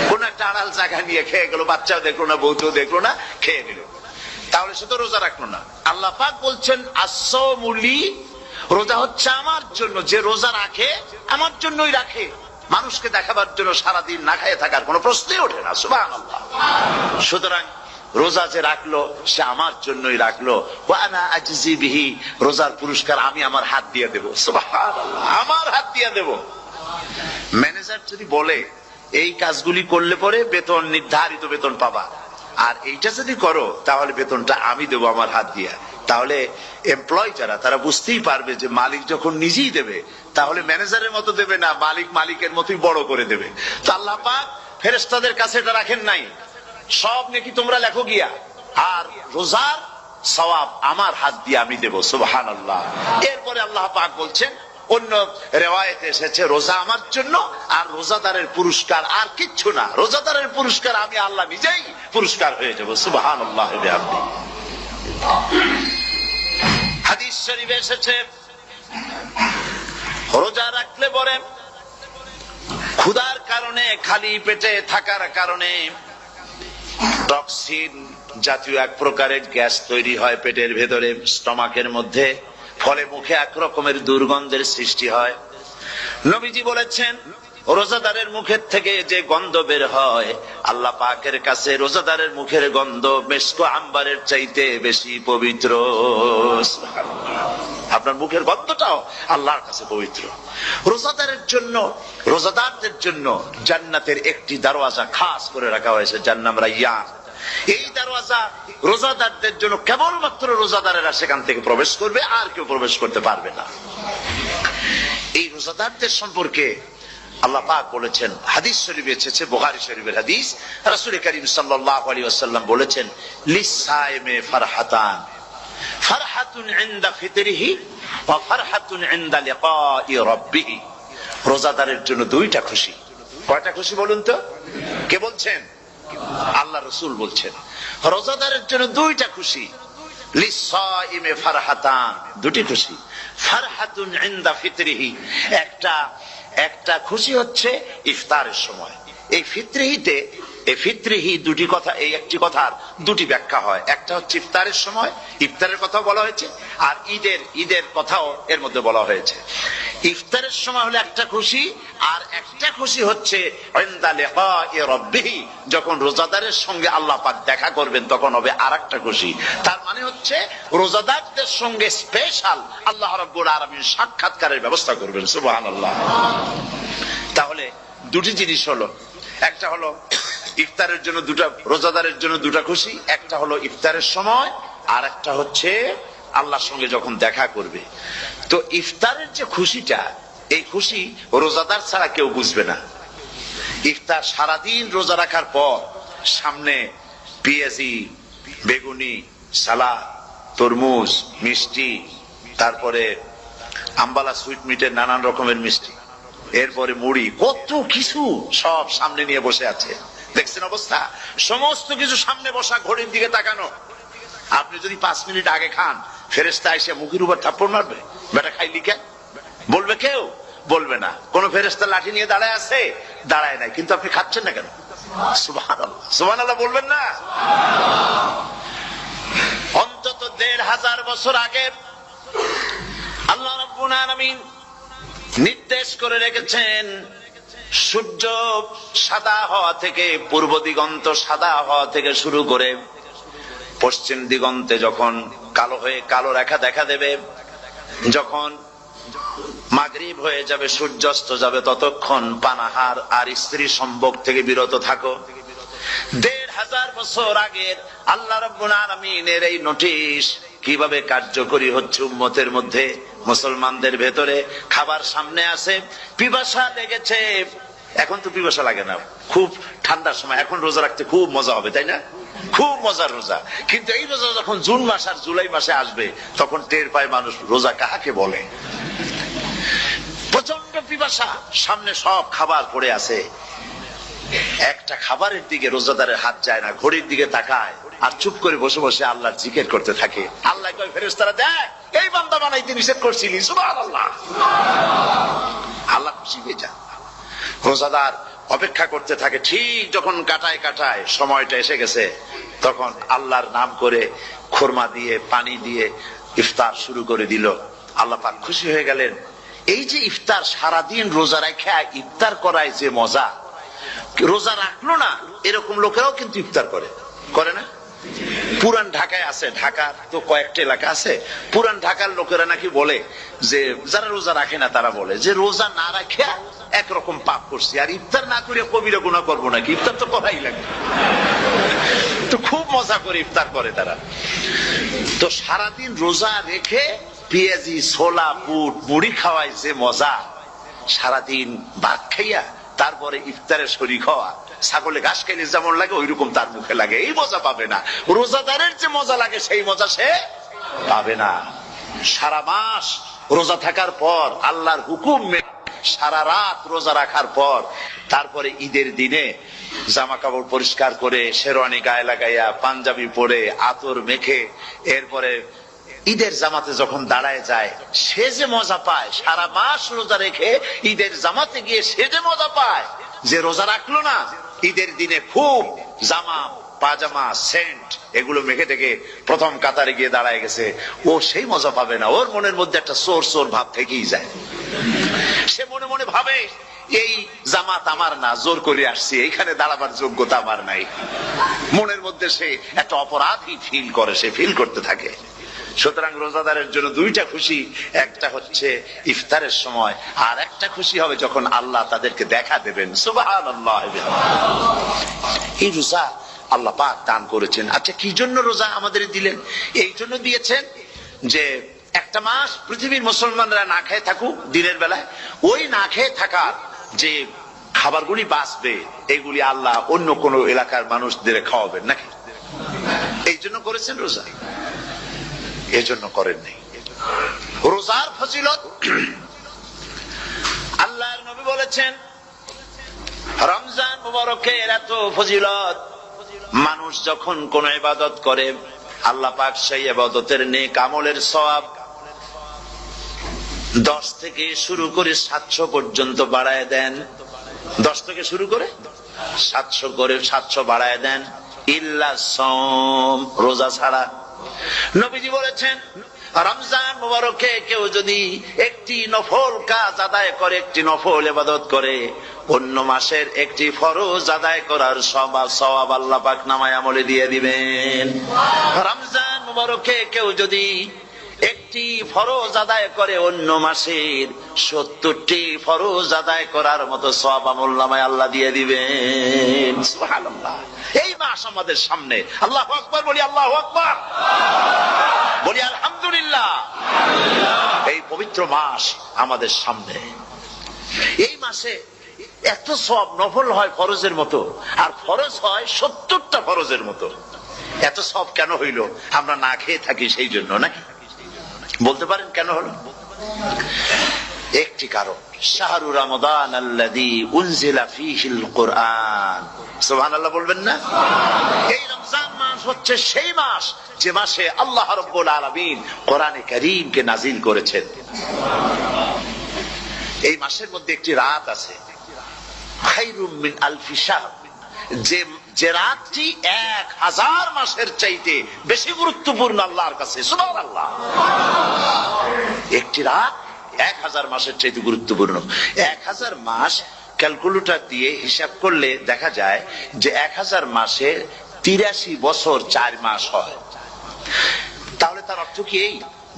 কোন একটা আড়াল জায়গা নিয়ে খেয়ে গেল, বাচ্চাও দেখলো না, বউতেও দেখলো না, খেয়ে নিল। তাহলে সে তো রোজা রাখলো না। আল্লাহ পাক বলছেন as-সাওমুলি, রোজা হচ্ছে আমার জন্য। যে রোজা রাখে আমার জন্যই রাখে, মানুষকে দেখাবার জন্য সারাদিন না খেয়ে থাকার কোনো প্রশ্নই ওঠে না। সুবহানাল্লাহ। সুতরাং রোজা যে রাখলো সে আমার জন্যই রাখলো। ওয়া আনা আজজি বিহি, রোজার পুরস্কার আমি আমার হাত দিয়ে দেব। সুবহানাল্লাহ, আমার হাত দিয়ে দেব। ম্যানেজার যদি বলে এই কাজগুলি করলে পরে বেতন, নির্ধারিত বেতন পাবা, আর এইটা যদি করো তাহলে বেতনটা আমি দেবো আমার হাত দিয়া, তাহলে এমপ্লয় যারা তারা বুঝতেই পারবে যে মালিক যখন নিজেই দেবে তাহলে ম্যানেজারের মতো দেবে না, মালিক মালিকের মতোই বড় করে দেবে। তো আল্লাহ পাক ফেরেশতাদের কাছে এটা রাখেন নাই, সব নাকি তোমরা লেখো গিয়া, আর রোজার সওয়াব আমার হাত দিয়ে আমি দেব। সুবহানাল্লাহ। এরপরে আল্লাহ পাক বলছেন, অন্য রিওয়ায়াতে এসেছে রোজা আমার জন্য আর রোজাদারের পুরস্কার আর কিচ্ছু না, রোজাদারের পুরস্কার আমি আল্লাহ নিজেই পুরস্কার হয়ে যাব। সুবহানাল্লাহ। হাদিস শরীফে এসেছে রোজা রাখলে পরে ক্ষুধার কারণে, খালি পেটে থাকার কারণে টক্সিন জাতীয় এক প্রকারের গ্যাস তৈরি হয় পেটের ভেতরে, স্টমাকের মধ্যে, ফলে মুখে এক রকমের দুর্গন্ধের সৃষ্টি হয়। নবীজি বলেছেন রোজাদারের মুখের থেকে যে গন্ধ বের হয় আল্লাহ পাকের কাছে রোজাদারের মুখের গন্ধ মেশক আম্বারের চাইতে বেশি পবিত্র। আপনার মুখের গন্ধটাও আল্লাহর কাছে পবিত্র। রোজাদারের জন্য, রোজাদারদের জন্য জান্নাতের একটি দরওয়াজা খাস করে রাখা হয়েছে, যার নাম রায়্যান। এই দরওয়াজা রোজাদারদের জন্য, কেবলমাত্র রোজাদারেরা সেখান থেকে প্রবেশ করবে, আর কেউ প্রবেশ করতে পারবে না। এই রোজাদারদের সম্পর্কে আল্লাহ পাক বলেছেন, হাদিস শরীফে এসেছে, বুখারী শরীফের হাদিস, রাসূল করিম সাল্লাল্লাহু আলাইহি ওয়াসাল্লাম বলেছেন লিসাইমে ফারহাতান, ফারহাতুন ইনদা ফিতরিহি ওয়া ফারহাতুন ইনদা লিকাই রাব্বিহি। রোজাদারের জন্য দুইটা খুশি। কয়টা খুশি বলুন তো? কে বলছেন? আল্লাহ রাসূল বলছেন রোজাদারের জন্য দুইটা খুশি, লিসাইমে ফারহাতান, দুটি খুশি। ফারহাতুন ইনদা ফিতরিহি, একটা খুশি হচ্ছে ইফতারের সময়। এই ফিতরিহিতে, এই ফিতরিহি দুটি কথা, এই একটি কথার দুটি ব্যাখ্যা হয়। একটা হচ্ছে ইফতারের সময়, ইফতারের কথা বলা হয়েছে, আর ঈদের কথাও এর মধ্যে বলা হয়েছে। ইফতারের সময় হলে একটা খুশি, আর একটা খুশি হচ্ছে ইনদা লিকাই রাব্বিহি, যখন রোজাদারের সঙ্গে আল্লাহ পাক দেখা করবেন তখন হবে আরেকটা খুশি। তার মানে হচ্ছে রোজাদারদের সঙ্গে স্পেশাল আল্লাহ রাব্বুল আলামিন সাক্ষাৎকারের ব্যবস্থা করবেন। সুবহানাল্লাহ। তাহলে দুটি জিনিস হলো, একটা হলো ইফতারের জন্য দুটা, রোজাদারের জন্য দুটা খুশি, একটা হলো ইফতারের সময়, আর একটা হচ্ছে আল্লাহর সঙ্গে যখন দেখা করবে। তো ইফতারের যে খুশিটা, এই খুশি রোজাদার ছাড়া কেউ বুঝবে না। ইফতার সারাদিন রোজা রাখার পর সামনে পেঁয়াজি, বেগুনি, সালাদ, তরমুজ, মিষ্টি, তারপরে আম্বালা সুইট মিটের নানান রকমের মিষ্টি, এরপরে মুড়ি, কত কিছু সব সামনে নিয়ে বসে আছে। দেখছেন অবস্থা? সমস্ত কিছু সামনে বসা, ঘড়ির দিকে তাকানো। আপনি যদি 5 মিনিট আগে খান, ফেরেশতা এসে মুখের উপর থাপ্পড় মারবে, বেটা খাইলি কেন? বলবে কেউ? বলবে না। কোন ফেরেশতা লাঠি নিয়ে দাঁড়ায় আছে? দাঁড়ায় নাই, কিন্তু আপনি খাচ্ছেন না কেন? সুবহানাল্লাহ, সুবহানাল্লাহ বলবেন না? অন্তত 1500 বছর আগে আল্লাহ রাব্বুল আলামিন নির্দেশ করে রেখেছেন, সূর্য সাদা হওয়া থেকে, পূর্ব দিগন্ত সাদা হওয়া থেকে শুরু করে পশ্চিম দিগন্তে যখন কালো হয়ে কালো রেখা দেখা দেবে, যখন মাগরিব হয়ে যাবে, সূর্যাস্ত যাবে, ততক্ষণ পানাহার আর স্ত্রী সম্ভোগ থেকে বিরত থাকো। 1500 বছর আগের আল্লাহ রাব্বুল আলামিনের এই নোটিশ কিভাবে কার্যকরী হচ্ছে উম্মতের মধ্যে, মুসলমানদের ভেতরে। খাবার সামনে আছে, পিপাসা লেগেছে, এখন তো পিপাসা লাগে না, খুব ঠান্ডার সময়, এখন রোজা রাখতে খুব মজা হবে, তাই না? খুব মজার রোজা। কিন্তু এই রোজা যখন জুন মাস আর জুলাই মাসে আসবে, তখন টের পায় মানুষ রোজা কাহাকে বলে। প্রচন্ড পিপাসা, সামনে সব খাবার পড়ে আছে, একটা খাবারের দিকে রোজাদারের হাত যায় না, ঘড়ির দিকে তাকায় আর চুপ করে বসে বসে আল্লাহর জিকির করতে থাকে। আল্লাহ কয় ফেরেশতারা, দেখ এই বান্দা বানাইতে নিষেধ করছিলি, সুবহানাল্লাহ। আল্লাহ খুশি হয়ে যায়। রোজাদার অপেক্ষা করতে থাকে, ঠিক যখন কাটায় কাটায় সময়টা এসে গেছে, তখন আল্লাহর নাম করে খুরমা দিয়ে, পানি দিয়ে ইফতার শুরু করে দিল। আল্লাহ পাক খুশি হয়ে গেলেন। এই যে ইফতার, সারাদিন রোজা রাখা ইফতার করায় যে মজা, রোজা রাখলো না এরকম লোকেরাও কিন্তু ইফতার করে, করে না? পুরান ঢাকায় আছে, ঢাকার তো কয়েকটা এলাকা আছে, পুরান ঢাকার লোকেরা নাকি বলে যে, যারা রোজা রাখে না তারা বলে যে, রোজা না রাখে একরকম পাপ করছি, আর ইফতার না করে কবিরা গুনাহ করবো নাকি, ইফতার তো করাই লাগে। তো খুব মজা করে ইফতার করে তারা। তো সারাদিন রোজা রেখে পেঁয়াজি, ছোলা, বুট, মুড়ি খাওয়ায় যে মজা, সারাদিন ভাত খাইয়া তারপরে ইফতারের শরীক হওয়া, ছাগলে ঘাস খাইলে যেমন লাগে ওইরকম তার মুখে লাগে, এই মজা পাবে না। রোজাদারের যে মজা লাগে সেই মজা সে পাবে না। সারা মাস রোজা থাকার পর, আল্লাহর হুকুম মেনে সারা রাত রোজা রাখার পর, তারপরে ঈদের দিনে জামা কাপড় পরিষ্কার করে, শেরওয়ানি গায়ে লাগাইয়া, পাঞ্জাবি পরে, আতর মেখে, এরপরে ঈদের জামাতে যখন দাঁড়ায় যায়, সে যে মজা পায়, সারা মাস রোজা রেখে ঈদের জামাতে গিয়ে সে যে মজা পায়, যে রোজা রাখলো না, ঈদের দিনে খুব জামা, পাজামা, সেন্ট এগুলো মেখে থেকে প্রথম কাতারে গিয়ে দাঁড়ায় গেছে, ও সেই মজা পাবে না। ওর মনের মধ্যে একটা চোর চোর ভাব থেকেই যায়। সে মনে মনে ভাবে, এই জামাত আমার না, জোর করে আসছি, এইখানে দাঁড়াবার যোগ্যতা আমার নাই। মনের মধ্যে সে একটা অপরাধী ফিল করে, সে ফিল করতে থাকে। সুতরাং রোজাদারের জন্য দুইটা খুশি, একটা হচ্ছে ইফতারের সময়, আর একটা খুশি হবে যখন আল্লাহ তাদেরকে দেখা দেবেন। সুবহানাল্লাহ। এই রোজা আল্লাহ পাক দান করেছেন। আচ্ছা, কি জন্য রোজা আমাদের দিলেন? এই জন্য দিয়েছেন যে একটা মাস পৃথিবীর মুসলমানরা না খেয়ে থাকুক দিনের বেলায়, ওই না খেয়ে থাকার যে খাবারগুলি বাঁচবে, এগুলি আল্লাহ অন্য কোন এলাকার মানুষদের খাওয়াবেন নাকি? এই জন্য করেছেন রোজা, এজন্য করেন নাই। রোজার ফজিলত আল্লাহর নবী বলেছেন, রমজান মুবারকের এত ফজিলত মানুষ যখন কোন ইবাদত করে আল্লাহ পাক সেই ইবাদতের নেক আমলের সওয়াব 10 থেকে শুরু করে 700 পর্যন্ত বাড়ায় দেন। 10 থেকে শুরু করে 700 বাড়ায় দেন, ইল্লা সাওম, রোজা ছাড়া। নবীজি বলেছেন রমজান মুবারকে কেউ যদি একটি নফল কাজ আদায় করে, একটি নফল ইবাদত করে, অন্য মাসের একটি ফরজ আদায় করার সওয়াব আল্লাহ পাক নামায় আমলে দিয়ে দিবেন। রমজান মুবারকে কেউ যদি একটি ফরজ আদায় করে, অন্য মাসের 70টি ফরজ আদায় করার মতো সওয়াব আমলনামায় আল্লাহ দিয়ে দিবেন। সুবহানাল্লাহ। এই মাস আমাদের সামনে, আল্লাহু আকবার বলি, আল্লাহু আকবার বলি, আলহামদুলিল্লাহ। এই পবিত্র মাস আমাদের সামনে। এই মাসে এত সওয়াব, নফল হয় ফরজের মতো, আর ফরজ হয় 70টা ফরজের মতো। এত সওয়াব কেন হইল? আমরা না খেয়ে থাকি সেই জন্য নাকি? বলতে পারেন কেন হলো? একটি কারণ, শাহরু রমাদান আল্লাযী উনজিলা ফীহিল কুরআন। সুবহানাল্লাহ বলবেন না? এই রমজান মাস হচ্ছে সেই মাস যে মাসে আল্লাহ রাব্বুল আলামিন কোরআনে কারীমকে নাযিল করেছেন। এই মাসের মধ্যে একটি রাত আছে, খায়রুম মিন আলফি শাহর, যে রাতটি 1000 মাসের চাইতে বেশি গুরুত্বপূর্ণ আল্লাহর কাছে। সুবহানাল্লাহ। একটি রাত 1000 মাসের চাইতে গুরুত্বপূর্ণ। 1000 মাস ক্যালকুলেটর দিয়ে হিসাব করলে দেখা যায় যে 1000 মাসে 83 বছর 4 মাস হয়। তাহলে তার অর্থ কি এই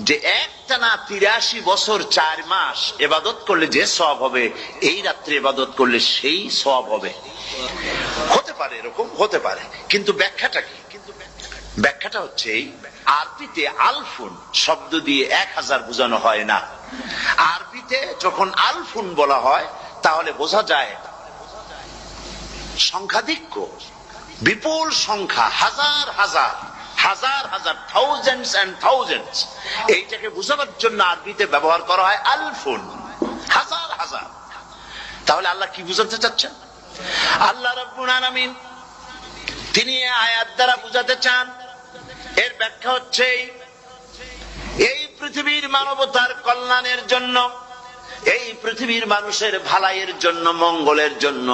যে একটানা 83 বছর 4 মাস ইবাদত করলে যে সওয়াব হবে, এই রাত্রে ইবাদত করলে সেই সওয়াব হবে? হতে পারে, এরকম হতে পারে, কিন্তু ব্যাখ্যাটা কি? ব্যাখ্যাটা হচ্ছে এই, আরবিতে আলফুন শব্দ দিয়ে 1000 বোঝানো হয় না। আরবিতে যখন আলফুন বলা হয় তাহলে বোঝা যায় সংখ্যাধিক্য, বিপুল সংখ্যা, হাজার হাজার, হাজার হাজার, থাউজেন্ডস এন্ড থাউজেন্ডস। এইটাকে বোঝানোর জন্য আরবিতে ব্যবহার করা হয় আলফুন, হাজার হাজার। তাহলে আল্লাহ কি বুঝাতে চাচ্ছেন? আল্লাহ রাব্বুল আলামিন তিনি আয়াত দ্বারা বুঝাতে চান, এর ব্যাখ্যা হচ্ছে এই পৃথিবীর মানবতার কল্যাণের জন্য, এই পৃথিবীর মানুষের ভালাইয়ের জন্য, মঙ্গলের জন্য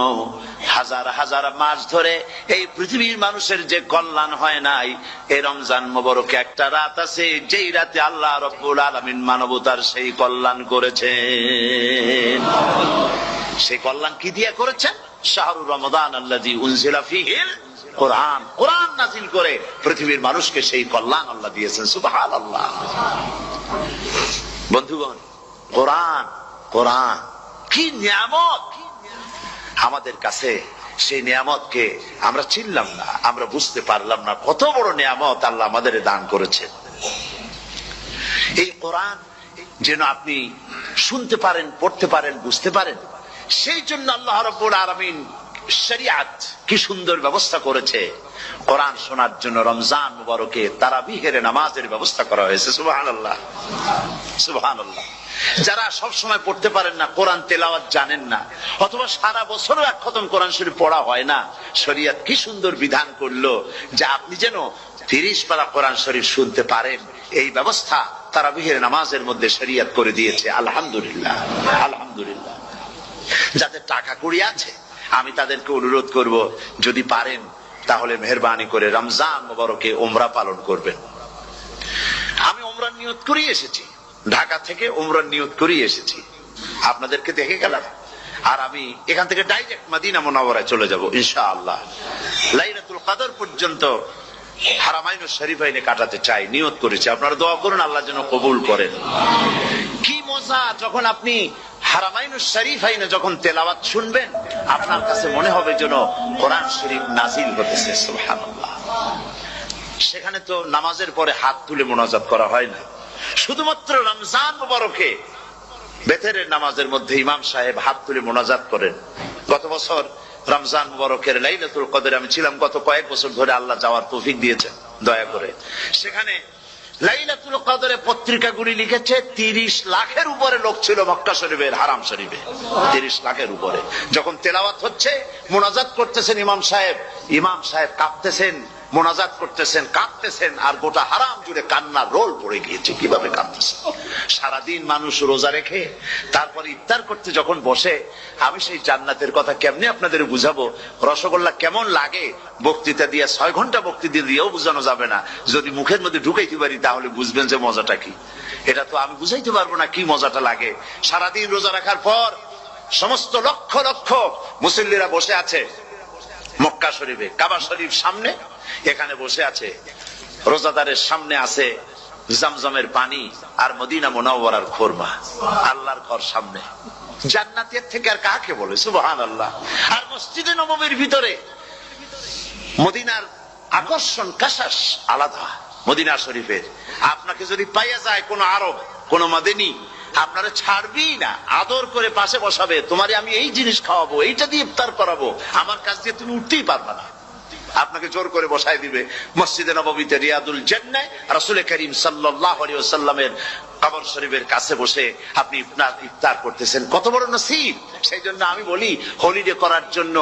হাজার হাজার মাস ধরে এই পৃথিবীর মানুষের যে কল্যাণ হয় নাই, এই রমজান মুবারকে একটা রাত আছে যেই রাতে আল্লাহ রাব্বুল আলামিন মানবতার সেই কল্যাণ করেছেন। সেই কল্যাণ কি দিয়ে করেছেন? শাহরু রমাদান আল্লাযী উনজিলা ফীহিল কুরআন, কোরআন নাযিল করে পৃথিবীর মানুষকে সেই কল্যাণ আল্লাহ দিয়েছেন। সুবহানাল্লাহ। বন্ধুগণ, কোরআন, কোরআন কি নিয়ামত আমাদের কাছে! সেই নিয়ামতকে আমরা চিনলাম না, আমরা বুঝতে পারলাম না কত বড় নিয়ামত আল্লাহ আমাদের দান করেছেন। এই কোরআন যেন আপনি শুনতে পারেন, পড়তে পারেন, বুঝতে পারেন, সেই জন্য আল্লাহ রাব্বুল আলামিন শরিয়াত কি সুন্দর ব্যবস্থা করেছে। কোরআন শোনার জন্য রমজান মুবারকে তারাবিহের নামাজের ব্যবস্থা করা হয়েছে। সুবহানাল্লাহ, সুবহানাল্লাহ। যারা সব সময় পড়তে পারেন না, কোরআন তেলাওয়াত জানেন না, অথবা সারা বছরও এক খতম কোরআন শরীফ পড়া হয় না, শরিয়াত কি সুন্দর বিধান করলো যে আপনি যেন 30 পারা কোরআন শরীফ শুনতে পারেন। এই ব্যবস্থা তারাবিহের নামাজের মধ্যে শরিয়াত করে দিয়েছে। আলহামদুলিল্লাহ, আলহামদুলিল্লাহ। যাদের টাকা কড়ি আছে আমি তাদেরকে অনুরোধ করব, যদি পারেন তাহলে মেহেরবানি করে রমজান মুবারকে উমরা পালন করবেন। আমি উমরার নিয়ত করে এসেছি, ঢাকা থেকে উমরার নিয়ত করে এসেছি, আপনাদেরকে দেখে গেলাম। আর আমি এখান থেকে ডাইরেক্ট মদিনা মুনাওয়ারায় চলে যাব ইনশাআল্লাহ। লাইলাতুল কদর পর্যন্ত হারামাইনুশ শরীফাইনে কাটাতে চাই, নিয়ত করেছি। আপনারা দোয়া করুন আল্লাহ যেন কবুল করেন। কি মজা যখন আপনি হারামাইনুশ শরীফাইনে যখন তেলাওয়াত শুনবেন, আপনার কাছে মনে হবে যেন কোরআন শরীফ নাজিল হতেছে। সুবহানাল্লাহ। সেখানে তো নামাজের পরে হাত তুলে মোনাজাত করা হয় না, শুধুমাত্র রমজান মুবারকে বেতেরের নামাজের মধ্যে ইমাম সাহেব হাত তুলে মোনাজাত করেন। গত বছর রমজান মুবারকের লাইলাতুল কদরে আমি ছিলাম, গত কয়েক বছর ধরে আল্লাহ যাওয়ার তৌফিক দিয়েছেন দয়া করে। সেখানে লাইলাতুল কদরে পত্রিকাগুলি লিখেছে 30 লাখের উপরে লোক ছিল মক্কা শরীফের হারাম শরীফে, 30 লাখের উপরে। যখন তেলাওয়াত হচ্ছে, মোনাজাত করতেছেন ইমাম সাহেব কাঁপতেছেন, মোনাজাত করতেছেন, কাঁদতেছেন, আর গোটা হারাম জুড়ে কান্নার রোল পড়ে গিয়েছে। কিভাবে কাঁদতেছেন? সারাদিন মানুষ রোজা রেখে তারপরে ইফতার করতে যখন বসে, আমি সেই জান্নাতের কথা কেমনে আপনাদের বুঝাবো? রসগোল্লা কেমন লাগে বক্তৃতা দিয়ে 6 ঘন্টা বক্তৃতা দিয়েও বুঝানো যাবে না। যদি মুখের মধ্যে ঢুকাইতে পারি তাহলে বুঝবেন যে মজাটা কি। এটা তো আমি বুঝাইতে পারবো না কি মজাটা লাগে। সারাদিন রোজা রাখার পর সমস্ত লক্ষ লক্ষ মুসল্লিরা বসে আছে মক্কা শরীফে, কাবা শরীফ সামনে, এখানে বসে আছে। রোজাদারের সামনে আছে জমজমের পানি আর মদিনা মুনাওয়ারার খুরমা। আল্লাহর ঘর সামনে, জান্নাতের থেকে আর কাকে বলে? সুবহানাল্লাহ। আর মসজিদে নববীর ভিতরে মদিনার আকর্ষণ কাশাস আলাদা। মদিনা শরীফের আপনাকে যদি পাইয়া যায় কোন আরব, কোন মাদানী, আপনারা ছাড়বি না, আদর করে পাশে বসাবে, তোমারে আমি এই জিনিস খাওয়াবো, এইটা দিয়ে ইফতার করাবো, আমার কাছ দিয়ে তুমি উঠতেই পারবে না, আপনাকে জোর করে বসায় দিবে। মসজিদে নববীতে রিয়াদুল জান্নাহ রাসূল করিম সাল্লাল্লাহু আলাইহি ওয়াসাল্লামের কবর শরীফের কাছে বসে আপনি ইফতার করতেছেন, কত বড় নসিব। সেই জন্য আমি বলি, হলিডে করার জন্য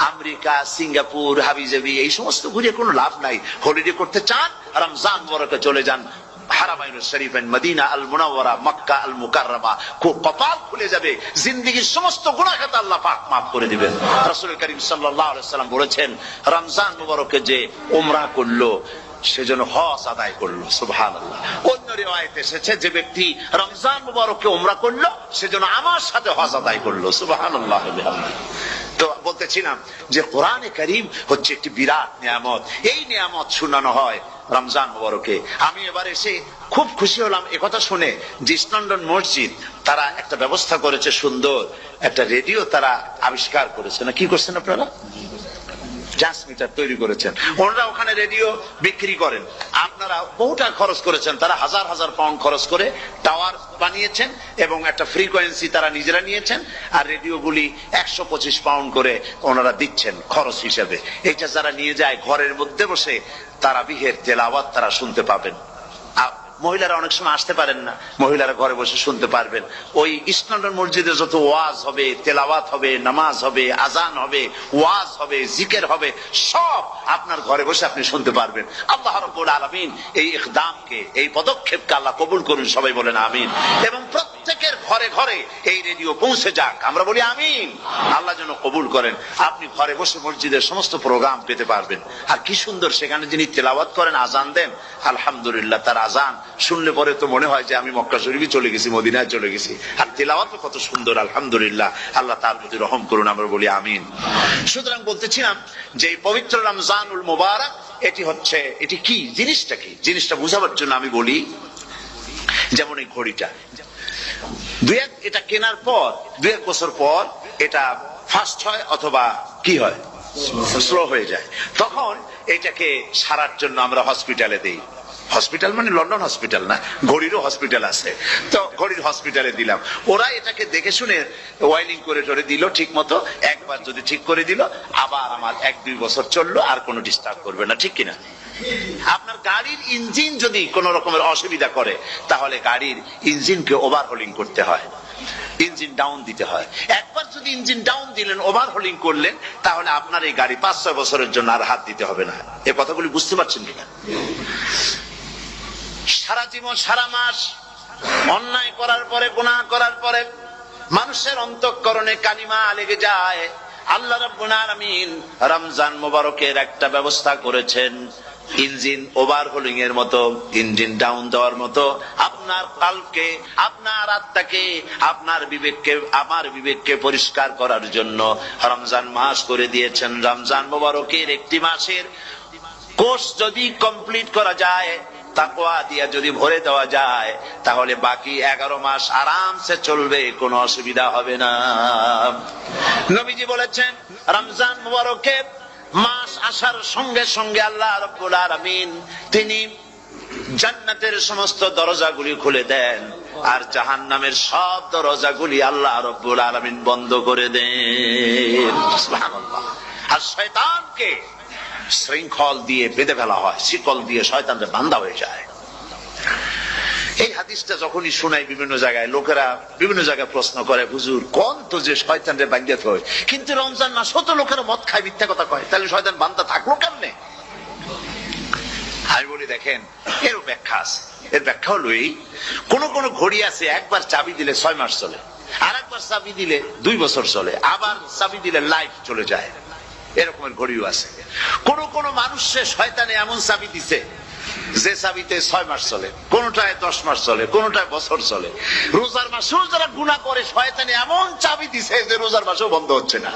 আমেরিকা, সিঙ্গাপুর, হাবিজাবি এই সমস্ত ঘুরে কোনো লাভ নাই। হলিডে করতে চান, রমজান মুবারকে চলে যান হারামাইনুল শরীফাইন, মদিনা আল মুনাওয়ারা, মক্কা আল মুকাররমা। কপাল খুলে যাবে, জিন্দেগীর সমস্ত গুনাহ খাতা আল্লাহ পাক মাফ করে দিবেন। রাসূল করিম সাল্লাল্লাহু আলাইহি ওয়াসাল্লাম বলেছেন, রমজান মুবারকে যে উমরা করলো সেজন্য হজ আদায় করলো। সুবহানাল্লাহ। অন্য রিওয়ায়াতে এসেছে, যে ব্যক্তি রমজান মুবারকে উমরা করলো সেজন্য আমার সাথে হজ আদায় করলো। সুবহানাল্লাহ। তো বলতেছিলাম যে কোরআনে কারীম হচ্ছে একটি বিরাট নিয়ামত। এই নিয়ামত শোনানো হয় রমজান মুবারকে। আমি এবার এসে খুব খুশি হলাম একথা শুনে যে ইস্ট লন্ডন মসজিদ তারা একটা ব্যবস্থা করেছে, সুন্দর একটা রেডিও তারা আবিষ্কার করেছে। না কি করছেন আপনারা? ট্রান্সমিটার তৈরি করেছেন। ওনারা ওখানে রেডিও বিক্রি করেন। আপনারা বহুটা খরচ করেছেন, তারা হাজার হাজার পাউন্ড খরচ করে টাওয়ার বানিয়েছেন এবং একটা ফ্রিকোয়েন্সি তারা নিজেরা নিয়েছেন, আর রেডিওগুলি 125 পাউন্ড করে ওনারা দিচ্ছেন খরচ হিসেবে। এটা যারা নিয়ে যায় ঘরের মধ্যে বসে তারাবিহের তেলাওয়াত তারা শুনতে পাবেন। মহিলারা অনেক সময় আসতে পারেন না, মহিলারা ঘরে বসে শুনতে পারবেন। ওই ইস্ট লন্ডন মসজিদে যত ওয়াজ হবে, তেলাওয়াত হবে, নামাজ হবে, আজান হবে, ওয়াজ হবে, জিকির হবে, সব আপনার ঘরে বসে আপনি শুনতে পারবেন। আল্লাহ রাব্বুল আলামিন এই ইকদামকে, এই পদক্ষেপকে আল্লাহ কবুল করুন, সবাই বলেন আমিন। এবং প্রত্যেকের ঘরে ঘরে এই রেডিও পৌঁছে যাক, আমরা বলি আমিন। আল্লাহ যেন কবুল করেন। আপনি ঘরে বসে মসজিদের সমস্ত প্রোগ্রাম পেতে পারবেন। আর কি সুন্দর, সেখানে যিনি তেলাওয়াত করেন, আজান দেন, আলহামদুলিল্লাহ, তার আজান শুনলে পরে তো মনে হয় যে আমি মক্কা শরীফে চলে গেছি, মদিনায় চলে গেছি। আর তেলাওয়াত কত সুন্দর, আলহামদুলিল্লাহ। আল্লাহ তার প্রতি রহম করুন, আমরা বলি আমিন। সুতরাং বলতেছিলাম যে পবিত্র রমজানুল মুবারক এটি কি জিনিসটা, কি জিনিসটা বুঝাবার জন্য আমি বলি, যেমন এই ঘড়িটা এটা কেনার পর 2-1 বছর পর এটা ফাস্ট হয় অথবা কি হয়, স্লো হয়ে যায়। তখন এটাকে সারার জন্য আমরা হসপিটালে দেই। হসপিটাল মানে লন্ডন হসপিটাল না, ঘড়িরও হসপিটাল আছে। তো ঘড়ির হসপিটালে দিলাম, ওরা এটাকে দেখে শুনে ওয়াইলিং করে টরে দিল ঠিক মতো। একবার যদি ঠিক করে দিল, আবার আমার 1-2 বছর চললো, আর কোনো ডিস্টার্ব করবে না, ঠিক কিনা? আপনার গাড়ির ইঞ্জিন যদি কোন রকমের অসুবিধা করে, তাহলে গাড়ির ইঞ্জিনকে ওভারহোলিং করতে হয়, ইঞ্জিন ডাউন দিতে হয়। একবার যদি ইঞ্জিন ডাউন দিলেন, ওভারহোলিং করলেন, তাহলে আপনার এই গাড়ি 5-6 বছরের জন্য আর হাত দিতে হবে না। এই কথাগুলি বুঝতে পারছেন কিনা? সারা জীবন, সারা মাস অন্যায় করার পরে, গুনাহ করার পরে মানুষের অন্তঃকরণে কালিমা লেগে যায়। আল্লাহ রাব্বুল আলামিন রমজান মুবারকের একটা ব্যবস্থা করেছেন, ইঞ্জিন ওভারহোলিং এর মতো, ইঞ্জিন ডাউন দেওয়ার মতো। আপনার কালকে, আপনার আত্মাকে, আপনার বিবেককে, আমার বিবেককে পরিষ্কার করার জন্য রমজান মাস করে দিয়েছেন। রমজান মুবারকের একটি মাসের কোর্স যদি কমপ্লিট করা যায়, তাকওয়া দিয়া যদি ভরে দেওয়া যায়, তাহলে বাকি 11 মাস আরামসে চলবে, কোনো অসুবিধা হবে না। নবীজি বলেছেন, রমজান মুবারকে মাস আসার সঙ্গে সঙ্গে আল্লাহ রাব্বুল আলামিন তিনি জান্নাতের সমস্ত দরজাগুলি খুলে দেন, আর জাহান্নামের সব দরজাগুলি আল্লাহ রাব্বুল আলামিন বন্ধ করে দেন। সুবহানাল্লাহ। আর শয়তানকে শৃঙ্খল দিয়ে বেঁধে ফেলা হয়, শিকল দিয়ে শয়তানরা বান্ধা হয়ে যায়। এই হাদিসটা যখনই শোনাই বিভিন্ন জায়গায়, লোকেরা বিভিন্ন জায়গায় প্রশ্ন করে, হুজুর কোন তো যে শয়তানরে বাঙ্গাতে হয়, কিন্তু রমজান মাস তো লোকেরা মদ খায়, মিথ্যা কথা কয়, তাহলে শয়তান বান্দা থাকলো কেমনে? আমি বলি দেখেন, এর ব্যাখ্যা আছে। এর ব্যাখ্যা হলো এই, কোন কোন ঘড়ি আছে একবার চাবি দিলে 6 মাস চলে, আর একবার চাবি দিলে 2 বছর চলে, আবার চাবি দিলে লাইফ চলে যায়, এরকমের ঘড়িও আছে। কোন কোন মানুষের শয়তানে এমন চাবি দিছে যে চাবিতে 6 মাস চলে, কোনটায় 10 মাস চলে, কোনটায় বছর চলে। রোজার মাসেও যারা গুনাহ করে শয়তানে এমন চাবি দিছে যে রোজার মাসেও বন্ধ হচ্ছে না,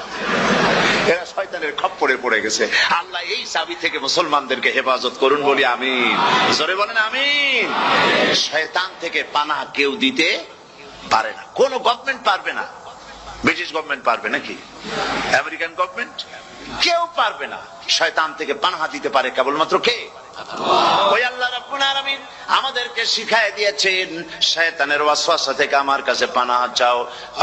এরা শয়তানের খপ্পরে পড়ে গেছে। আল্লাহ এই চাবি থেকে মুসলমানদেরকে হেফাজত করুন, বলি আমিন। জোরে বলেন আমিন। শয়তান থেকে পানাহ কেউ দিতে পারে না, কোন গভর্নমেন্ট পারবে না। ব্রিটিশ গভর্নমেন্ট পারবে নাকি? American government? কেউ পারবে না। শয়তান থেকে পানাহ দিতে পারে কেবলমাত্র কে? ওই আল্লাহ রাব্বুল আলামিন আমাদেরকে শিখায় দিয়েছেন, শয়তানের ওয়াসওয়াসা থেকে আমার কাছে পানাহ চাও।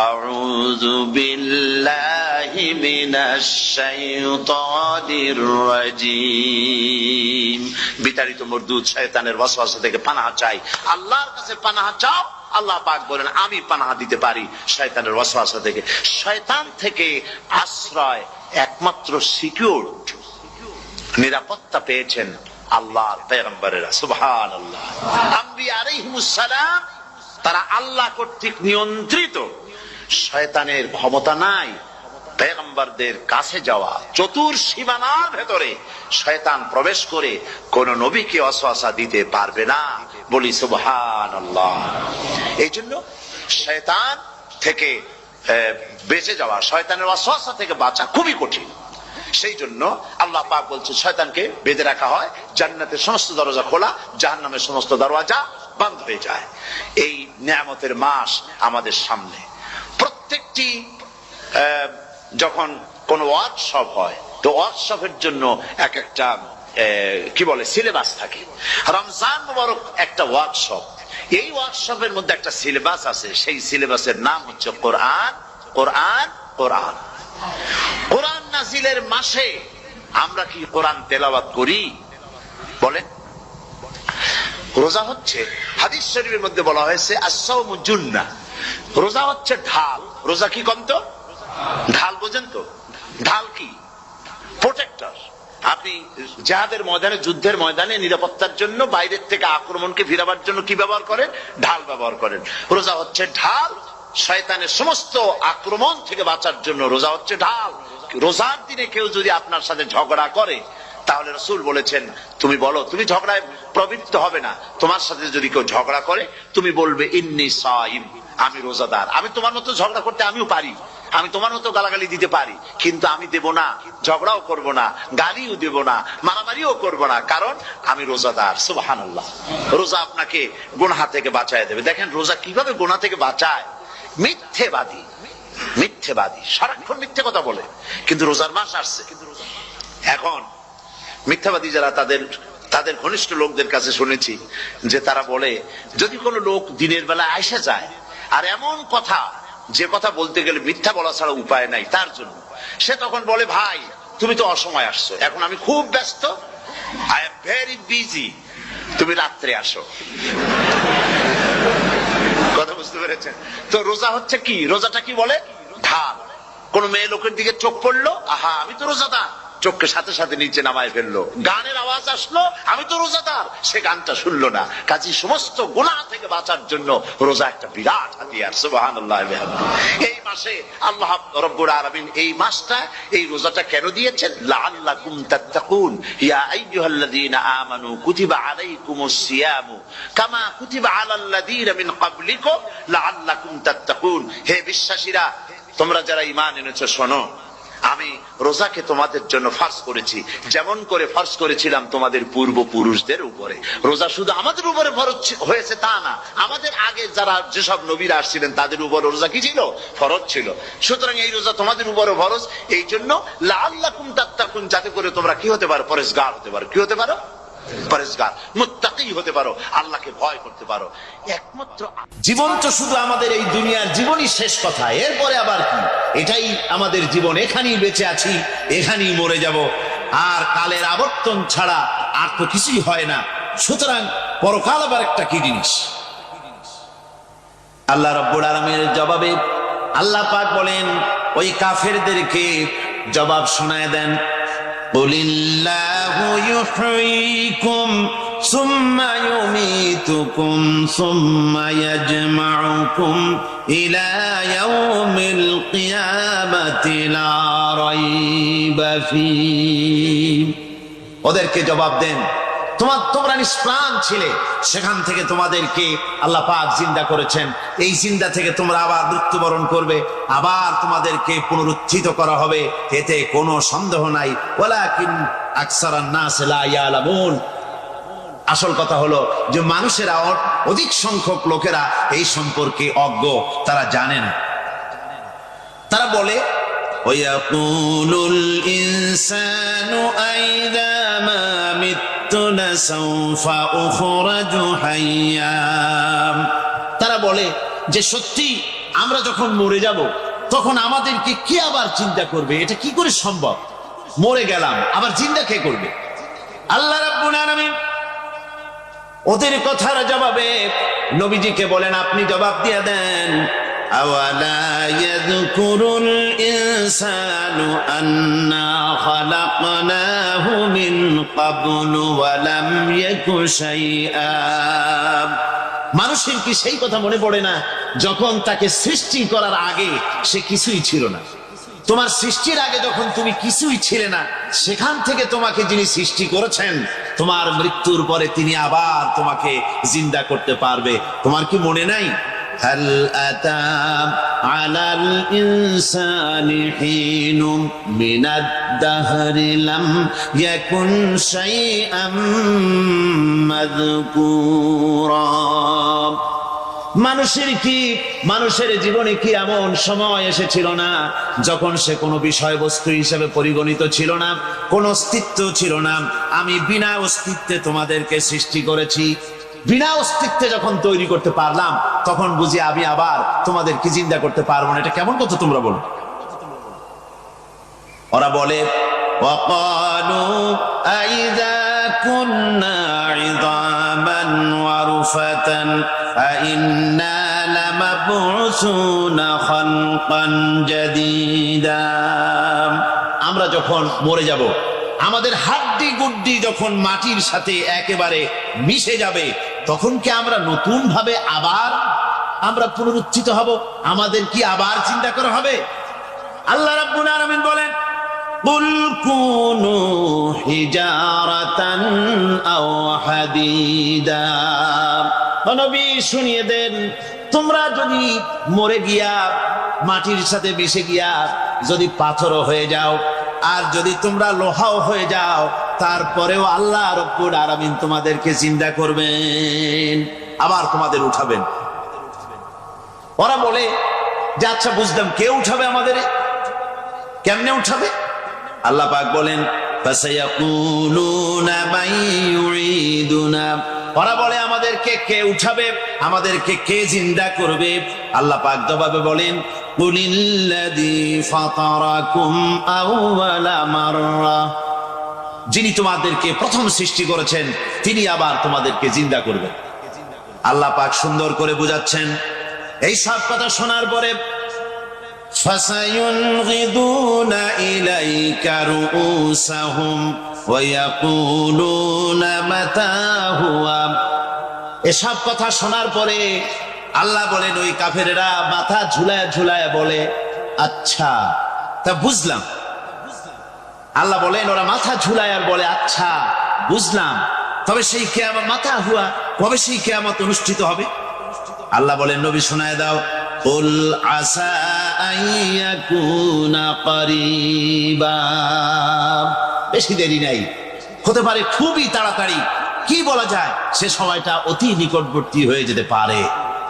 আউযু বিল্লাহি মিনাশ শাইতানির রাজীম। বিতাড়িত মরদুদ শয়তানের ওয়াসওয়াসা থেকে পানাহ চাই, আল্লাহর কাছে পানাহ চাও। আল্লাহ পাক বলেন আমি পানাহ দিতে পারি শয়তানের ওয়াসওয়াসা থেকে। শয়তান থেকে আশ্রয় একমাত্র সিকিউরড, নিরাপত্তা পেয়েছেন আল্লাহর পয়গম্বরেরা। সুবহানাল্লাহ। আম্বিয়া আলাইহিমুস সালাম তারা আল্লাহ কর্তৃক নিয়ন্ত্রিত, শয়তানের ক্ষমতা নাই পয়গম্বরদের কাছে যাওয়া। চতুর সীমানার ভেতরে শয়তান প্রবেশ করে কোন নবীকে ওয়াসওয়াসা দিতে পারবে না, বলি সুবহানাল্লাহ। এই জন্য শয়তান থেকে বেঁচে যাওয়া, শয়তানের ওয়াসওয়াসা থেকে বাঁচা খুবই কঠিন। সেই জন্য আল্লাহ পাক বলছে শয়তানকে বেঁধে রাখা হয়, জান্নাতের সমস্ত দরজা খোলা, জাহান্নামের সমস্ত দরজা বন্ধ হয়ে যায়। এই নিয়ামতের মাস আমাদের সামনে। প্রত্যেকটি যখন কোন ওয়ার্কশপ হয়, তো ওয়ার্কশপের জন্য এক একটা কি বলে সিলেবাস থাকে। রমজান মুবারক একটা ওয়ার্কশপ, এই ওয়ার্কশপের মধ্যে একটা সিলেবাস আছে, সেই সিলেবাসের নাম হচ্ছে কোরআন। কোরআন কোরআন কোরআন নাজিলের মাসে আমরা কি কোরআন তেলাওয়াত করি? বলেন। রোজা হচ্ছে, হাদিস শরীফের মধ্যে বলা হয়েছে আস-সাওমু জুন্নাহ, রোজা হচ্ছে ঢাল। রোজা কি কন্ত? ঢাল। বোঝেন তো ঢাল কি? প্রোটেক্টর। আপনি জিহাদের ময়দানে, যুদ্ধের ময়দানে নিরাপত্তার জন্য, বাইরের থেকে আক্রমণকে ফিরাবার জন্য কি ব্যবহার করেন? ঢাল ব্যবহার করেন। রোজা হচ্ছে ঢাল, শয়তানের সমস্ত আক্রমণ থেকে বাঁচার জন্য রোজা হচ্ছে ঢাল। রোজার দিনে কেউ যদি আপনার সাথে ঝগড়া করে, তাহলে রাসূল বলেছেন তুমি বলো, তুমি ঝগড়ায় প্রবৃত্ত হবে না। তোমার সাথে যদি কেউ ঝগড়া করে, তুমি বলবে ইন্নী সাইম, আমি রোজাদার। আমি তোমার মতো ঝগড়া করতে আমিও পারি, আমি তোমার মতো গালাগালি দিতে পারি, কিন্তু আমি দেব না, ঝগড়াও করব না, গালিও দেব না, মারামারিও করব না, কারণ আমি রোজাদার। সুবহানাল্লাহ। রোজা আপনাকে গুনাহ থেকে বাঁচায় দেবে। দেখেন রোজা কিভাবে গুনাহ থেকে বাঁচায়। মিথ্যেবাদী, মিথ্যেবাদী সারাক্ষণ মিথ্যে কথা বলে, কিন্তু রোজার মাস আসছে। এখন মিথ্যাবাদী যারা, তাদের ঘনিষ্ঠ লোকদের কাছে শুনেছি যে তারা বলে, যদি কোনো লোক দিনের বেলা আইসা যায় আর এমন কথা, যে কথা বলতে গেলে মিথ্যা বলা ছাড়া উপায় নাই তার জন্য, সে তখন বলে ভাই তুমি তো অসময় আসছো, এখন আমি খুব ব্যস্ত, আই এম ভেরি বিজি, তুমি রাত্রে আসো। কথা বুঝতে পেরেছেন তো? রোজা হচ্ছে কি? রোজাটা কি বলে? ঢাল। কোন মেয়ে লোকের দিকে চোখ পড়লো, আহা আমি তো রোজাদার, চোখকে সাথে সাথে নিচে নামায় ফেললো। গানের আওয়াজ আসলো, আমি তো রোজাদার, সে গানটা শুনলো না। কাজী সমস্ত গুনাহ থেকে বাঁচার জন্য রোজা একটা বিরাট হাতিয়ার। সুবহানাল্লাহ। এই মাসে আল্লাহ রাব্বুল আলামিন এই মাসটা, এই রোজাটা কেন দিয়েছেন? লাআল্লাকুম তাত্তাকুন, ইয়া আইয়ুহাল্লাযীনা আমানু কুতিবা আলাইকুমুস সিয়ামু কামা কুতিবা আলাল্লাযীনা মিন ক্বাবলিকুম লাআল্লাকুম তাত্তাকুন। হে বিশ্বাসীরা, তোমরা যারা ঈমান এনেছো, শোনো, আমি রোজাকে তোমাদের জন্য ফার্জ করেছি, যেমন করে ফার্জ করেছিলাম তোমাদের পূর্বপুরুষদের উপরে। রোজা শুধু আমাদের উপরে ফরজ হয়েছে তা না, আমাদের আগে যারা যেসব নবীরা আসছিলেন তাদের উপর রোজা কি ছিল? ফরজ ছিল। সুতরাং এই রোজা তোমাদের উপরে ফরজ, এই জন্য লাআল্লাকুম তাত্তাকুন, যাতে করে তোমরা কি হতে পারো? পরেশগার হতে পারো। কি হতে পারো? পরেশগার, মুত্তাকি হতে পারো, আল্লাহকে ভয় করতে পারো। একমাত্র জীবন তো শুধু আমাদের এই দুনিয়ার জীবনই শেষ কথা, এরপরে আবার কি? এটাই আমাদের জীবন, এখানেই বেঁচে আছি, এখানেই মরে যাব, আর কালের আবর্তন ছাড়া আর তো কিছুই হয় না। সুতরাং পরকাল আবার একটা কি জিনিস। আল্লাহ রাব্বুল আলামিনের জবাবে আল্লাহ পাক বলেন ওই কাফেরদেরকে জবাব শোনায় দেন, কুলিল্লাহু ইউহয়িকুম সুম্মা ইউমীতুকুম সুম্মা ইয়াজমাউকুম ইলা ইয়াউমিল কিয়ামাতি লা রাইবা ফীহ। ওদেরকে জবাব দেন, তোমরা নিষ্প্রাণ ছিলে, সেখান থেকে তোমাদেরকে আল্লাহ পাক জিন্দা করেছেন, এই জিন্দা থেকে তোমরা আবার মৃত্যুবরণ করবে, আবার তোমাদেরকে পুনরুত্থিত করা হবে, এতে কোনো সন্দেহ নাই। ওয়ালাকিন আকসারান নাস লা ইয়ালামুন। আসল কথা হলো যে মানুষেরা, অধিক সংখ্যক লোকেরা এই সম্পর্কে অজ্ঞ, তারা জানে না। তারা বলে ওয়ায়াকুলুল ইনসানু আইযা মা মিততু লাসাউফা উখরাজু হাইয়্যা। তারা বলে যে সত্যি আমরা যখন মরে যাব তখন আমাদেরকে কে আবার চিন্তা করবে? এটা কি করে সম্ভব? মরে গেলাম, আবার চিন্তা কে করবে? আল্লাহ রাব্বুল আলামিন ওদের কথার জবাবে নবীজিকে বলেন, আপনি জবাব দিয়ে দেন, আওয়ালা ইয়াযকুরুল ইনসানু আন্না খালাকনাহু মিন ক্বাবলু ওয়া লাম ইয়াকু শাইআ। মানুষের কি সেই কথা মনে পড়ে না যখন তাকে সৃষ্টি করার আগে সে কিছুই ছিল না? তোমার সৃষ্টির আগে যখন তুমি কিছুই ছিলে না, সেখান থেকে তোমাকে যিনি সৃষ্টি করেছেন, তোমার মৃত্যুর পরে তিনি আবার তোমাকে জিন্দা করতে পারবে। তোমার কি মনে নাই? হাল আতা আলাল ইনসানি হিনুম মিনাদ দাহরি লাম ইয়াকুন শাইআম মাযকুরা। মানুষের জীবনে কি এমন সময় এসেছিল না যখন সে কোনো বিষয়বস্তু হিসেবে পরিগণিত ছিল না, কোনো অস্তিত্ব ছিল না? আমি বিনা অস্তিত্বে তোমাদেরকে সৃষ্টি করেছি, বিনা অস্তিত্বে যখন তৈরি করতে পারলাম তখন বুঝি আমি আবার তোমাদেরকে জিন্দা করতে পারবো না। এটা কেমন কথা তোমরা বলো? ওরা বলে ওয়াকালু আইযা কুন্না ইযামান ওয়া রুফাতান আইন্না লামাবউসুনা খালকান জাদীদা। আমরা যখন মরে যাব, আমাদের হাড্ডি গুড্ডি যখন মাটির সাথে একেবারে মিশে যাবে, তখন কি আমরা নতুন ভাবে আবার আমরা পুনরুত্থিত হব? আমাদের কি আবার চিন্তা করা হবে? আল্লাহ রাব্বুল আলামিন বলেন, কুল কুনু হিজারাতান আও হাদিদা। নবী শুনিয়ে দেন, তোমরা যদি মরে গিয়া মাটির সাথে মিশে গিয়া যদি পাথরও হয়ে যাও, আর যদি তোমরা লোহাও হয়ে যাও, তারপরেও আল্লাহ রাব্বুল আলামিন তোমাদেরকে জিন্দা করবেন, আবার তোমাদের উঠাবেন। ওরা বলে যে আচ্ছা বুঝলাম, কে উঠাবে আমাদের? কেমনে উঠাবে? আল্লাহ পাক বলেন, ফাসায়াকুলুনা মান ইউঈদুনা। ওরা বলে আমাদেরকে কে উঠাবে, আমাদেরকে কে জিন্দা করবে? আল্লাহ পাক জবাবে বলেন, কুলিল্লাযী ফাতারাকুম আউওয়ালা মাররা। যিনি তোমাদেরকে প্রথম সৃষ্টি করেছেন তিনি আবার তোমাদেরকে জিন্দা করবেন। আল্লাহ পাক সুন্দর করে বুঝাচ্ছেন। এই সব কথা শোনার পরে ফাসায়ুনগিদুনা ইলাইকা রুউসাহুম ওয়া ইয়াকুলুনা মাতা হুয়া। এসব কথা শোনার পরে আল্লাহ বলেন, ওই কাফেরেরা মাথা ঝুলায় ঝুলায় বলে, আচ্ছা তা বুঝলাম। আল্লাহ বলেন, ওরা মাথা ঝুলায় আর বলে, আচ্ছা বুঝলাম, তবে সেই কিয়ামত মাথা হুয়া, কবে সেই কিয়ামত অনুষ্ঠিত হবে? আল্লাহ বলেন, নবী শোনায় দাও, কুল আসা আইয়াকুনা করিবা। বেশি দেরি নাই, হতে পারে খুবই তাড়াতাড়ি। কি বলা যায়, সে সময়টা অতি নিকটবর্তী হয়ে যেতে পারে,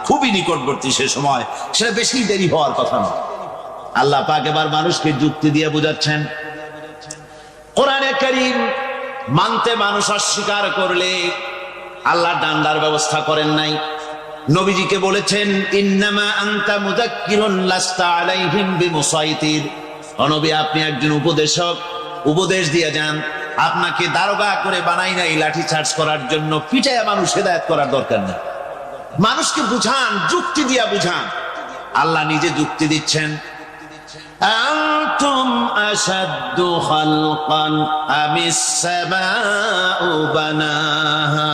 খুবই নিকটবর্তী সে সময়, সেটা বেশি দেরি হওয়ার কথা নয়। আল্লাহ পাক এবার মানুষকে যুক্তি দিয়ে বুঝাচ্ছেন। কোরআনে কারীম মানতে মানুষ অস্বীকার করলে আল্লাহ ডান্ডার ব্যবস্থা করেন নাই। নবীজিকে বলেছেন, ইন্নামা আনতা মুযাক্কিরুন লাস্তা আলাইহিম বিমুসাইতির। নবী, আপনি একজন উপদেশক, উপদেশ দিয়ে যান, আপনাকে দারোগা করে বানাই নাই লাঠি চার্জ করার জন্য, পিটায়া মানুষ হেদায়েত করার দরকার নেই। মানুষকে বুঝান, যুক্তি দিয়া বুঝান। আল্লাহ নিজে যুক্তি দিচ্ছেন, আনতুম আশাদ্দু খালকান আমিস সামাউ বানাহা।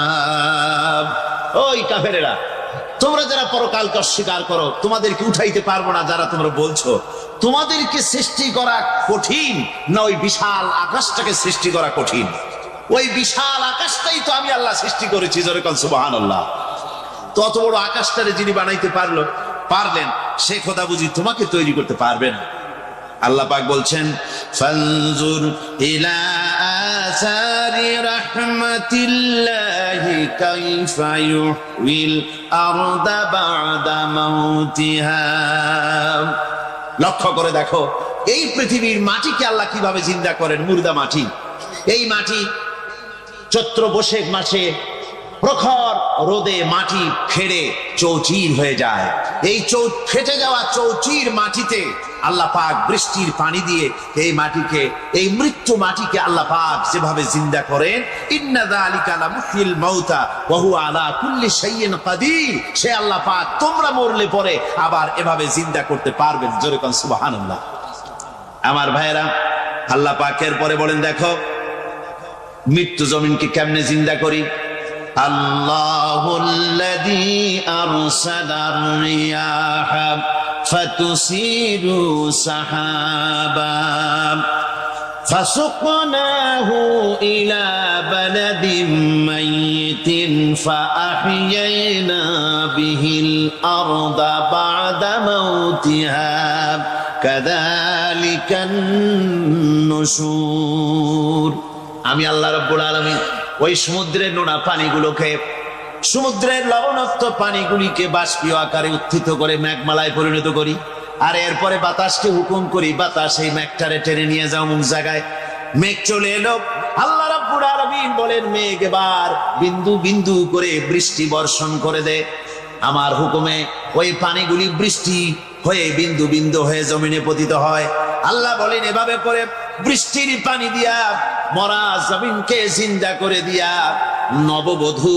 ওই কাফেরেরা, তোমরা যারা পরকালকে অস্বীকার করো, তোমাদেরকে উঠাইতে পারবো না যারা তোমরা বলছো, তোমাদেরকে সৃষ্টি করা কঠিন না ওই বিশাল আকাশটাকে সৃষ্টি করা কঠিন? ওই বিশাল আকাশটাই তো আমি আল্লাহ সৃষ্টি করেছি, জোরে কোন সুবহানাল্লাহ। তত বড় আকাশটারে যিনি বানাইতে পারলেন, সে খোদা বুঝি তোমাকে তৈরি করতে পারবে না? আল্লাহ পাক বলছেন, ফানজুর ইলা আসারি রাহমাতিল্লাহি কাইফা ইউহিল আরদা বা'দা মাউতিহা। লক্ষ্য করে দেখো এই পৃথিবীর মাটিকে আল্লাহ কিভাবে জিন্দা করেন, মুর্দা মাটি। এই মাটি চৈত্র বৈশাখ মাসে প্রখর রোদে মাটি ফেড়ে চৌচির হয়ে যায়। এই ফেটে যাওয়া চৌচির মাটিতে আল্লাহ পাক বৃষ্টির পানি দিয়ে এই মাটিকে, এই মৃত্যু মাটিকে আল্লাহ পাক যেভাবে জিন্দা করেন, ইন্না যালিকা লামুহিল মাউতা ওয়া হুয়া আলা কুল্লি শাইইন কাদির, সে আল্লাহ পাক তোমরা মরলে পরে আবার এভাবে জিন্দা করতে পারবেন। জোরে কোন সুবহানাল্লাহ। আমার ভাইয়েরা, আল্লাহ পাকের পরে বলেন, দেখো মৃত্যু জমিনকে কেমনে জিন্দা করি। আল্লাহুল্লাযী আরসালার রিয়াহা ফাতুসিরু সাহাবা ফাসুকনাহু ইলা বালাদিন মাইয়িতিন ফাআহইয়ানা বিহিল আরদা বা'দা মাউতিহা কাযালিকান নুশুর। আমি আল্লাহ রাব্বুল আলামিন ওই সমুদ্রের নোনা পানিগুলোকে, সমুদ্রের লবণাক্ত পানিগুলিকে বাষ্পীয় আকারে উত্থিত করে মেঘমালায় পরিণত করি, আর এরপরে বাতাসকে হুকুম করি, বাতাস এই মেঘটারে টেনে নিয়ে যাও অমুক জায়গায়। মেঘ চলে এলো, আল্লাহ রাব্বুল আলামিন বলেন, মেঘ এবার বিন্দু বিন্দু করে বৃষ্টি বর্ষণ করে দে। আমার হুকুমে ওই পানিগুলি বৃষ্টি হয়ে বিন্দু বিন্দু হয়ে জমিনে পতিত হয়। আল্লাহ বলেন, এভাবে করে বৃষ্টির পানি দিয়া মরা জমিনকে জিন্দা করে দিয়া নববধূ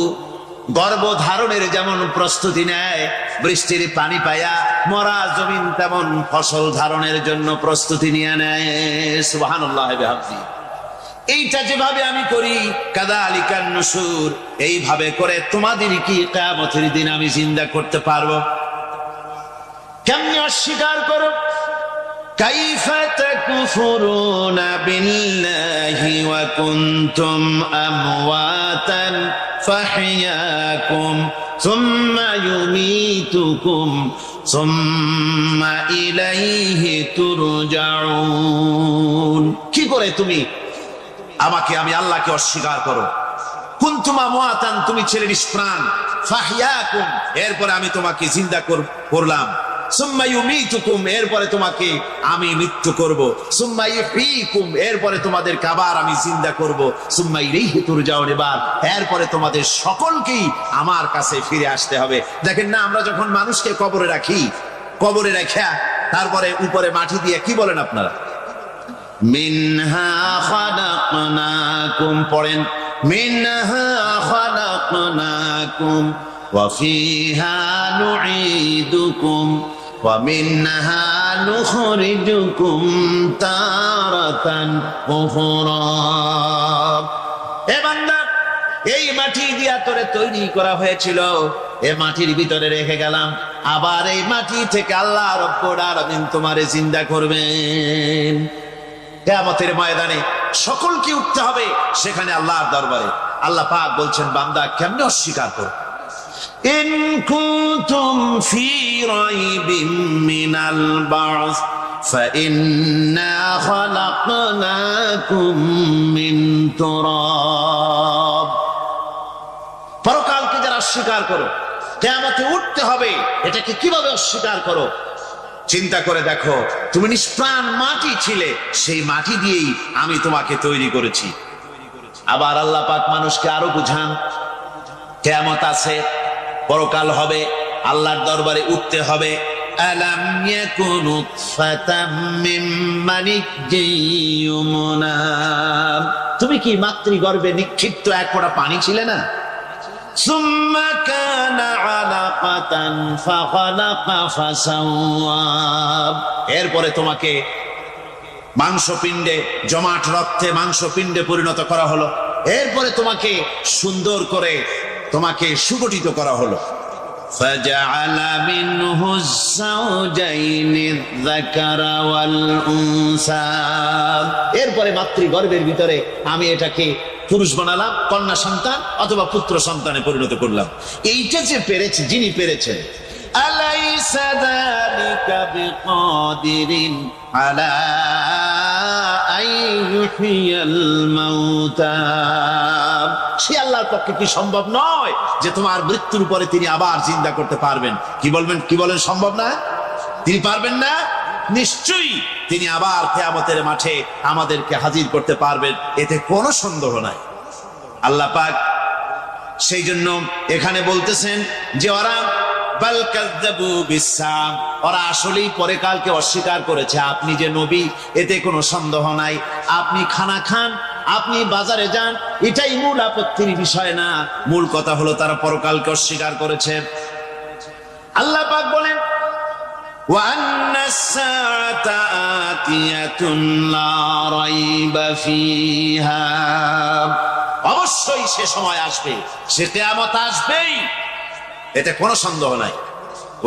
গর্ভধারণের যেমন প্রস্তুতি নেয়, বৃষ্টির পানি পায়া মরা জমিন তেমন ফসল ধারণের জন্য প্রস্তুতি নিয়ে নেয়। সুবহানাল্লাহ বিহামদি। এইটা যেভাবে আমি করি, কাযালিকান নুশুর, এইভাবে করে তোমাদের কি কিয়ামতের দিন আমি জিন্দা করতে পারবো? কেমনে অস্বীকার করো? কাইফা তাকফুরুনা বিল্লাহি ওয়া কুনতুম আমওয়াতান ফাহইয়াকুম সুম্মা ইউমীতুকুম সুম্মা ইলাইহি তুরজাউন। কি করে তুমি আমাকে, আমি আল্লাহকে অস্বীকার করো? কুনতুম আমওয়াতান, তুমি ছিলে নিষ্প্রাণ, ফাহইয়াকুম, এরপরে আমি তোমাকে জিন্দা করলাম, সুম্মা ইউমীতুকুম, এরপরে তোমাকে আমি মৃত্যু করব, সুম্মা ইহয়ীকুম, এরপরে তোমাদের আবার আমি জিন্দা করব, সুম্মা ইলাইহি তুরজাউন, এরপরে তোমাদের সকলকেই আমার কাছে ফিরে আসতে হবে। দেখেন না, আমরা যখন মানুষকে কবরে রাখি, কবরে রাখা তারপরে উপরে মাটি দিয়ে কি বলেন আপনারা? মিনহা খালাকনাকুম, পড়েন, মিনহা খালাকনাকুম ওয়া ফিহা নুঈদুকুম ওয়া মিনহা নুখরিজুকুম তারাতান উখরা। এ বান্দা, এই মাটি দিয়া তোরে তৈরি করা হয়েছিল, এ মাটির ভিতরে রেখে গেলাম, আবার এই মাটি থেকে আল্লাহ রাব্বুল আলামিন তোমারে জিন্দা করবেন। কিয়ামতের ময়দানে সকলকে উঠতে হবে সেখানে আল্লাহর দরবারে। আল্লাহ পাক বলছেন, বান্দা কেমনে অস্বীকার করো? ইন কুনতুম ফি রাইবিম মিনাল বা'স ফাইন্না খালাকনাকুম মিন তুরাব। পরকালকে যারা অস্বীকার করো, কিয়ামতে উঠতে হবে, এটাকে কিভাবে অস্বীকার করো? চিন্তা করে দেখো, তুমি নিষ্প্রাণ মাটি ছিলে, সেই মাটি দিয়েই আমি তোমাকে তৈরি করেছি। আবার আল্লাহ পাক মানুষকে আরো বুঝান, কিয়ামত আছে, পরকাল হবে, আল্লাহর দরবারে উঠতে হবে। আলাম ইয়াকুনু ফাতাম মিন মানিজ্জিয়ুমনা, তুমি কি মাতৃগর্ভে নিক্ষিপ্ত এক ফোঁটা পানি ছিলে না? ثم كان علقة فخلق فسوى, এরপরে তোমাকে মাংসপিণ্ডে, জমাট রক্তে মাংসপিণ্ডে পরিণত করা হলো, এরপরে তোমাকে সুন্দর করে তোমাকে সুগঠিত করা হলো। فجعل منه الزوجين الذكر والأنثى, এরপরে মাতৃগর্ভের ভিতরে আমি এটাকে পুরুষ বানালাম, কন্যা সন্তান অথবা পুত্র সন্তানে পরিণত করলাম। এইটা যে পেরেছে, যিনি পেরেছেন, আলাইসা যালিকা বিকাদিরিন আলা আইয়ুহিয়াল মাউতা, সে আল্লাহর পক্ষে কি সম্ভব নয় যে তোমার মৃত্যুর পরে তিনি আবার জিন্দা করতে পারবেন? কি বলবেন, কি বলেন, সম্ভব না? তিনি পারবেন না? নিশ্চয়ই তিনি আবার কিয়ামতের মাঠে আমাদেরকে হাজির করতে পারবেন, এতে কোনো সন্দেহ নাই। আল্লাহ পাক সেই জন্য এখানে বলতেছেন যে ওরা বাল কাযযাবু বিসসাম, ওরা আসলেই পরে কালকে অস্বীকার করেছে। আপনি যে নবী এতে কোনো সন্দেহ নাই, আপনি খানা খান, আপনি বাজারে যান, এটাই মূল আপত্তির বিষয় না। মূল কথা হলো তারা পরকালকে অস্বীকার করেছে। আল্লাহ পাক বলেন وَأَنَّ السَّاعَةَ آتِيَةٌ لَا رَيْبَ فِيهَا, অবশ্যই সে সময় আসবে, সে কিয়ামত আসবেই, এতে কোনো সন্দেহ নাই।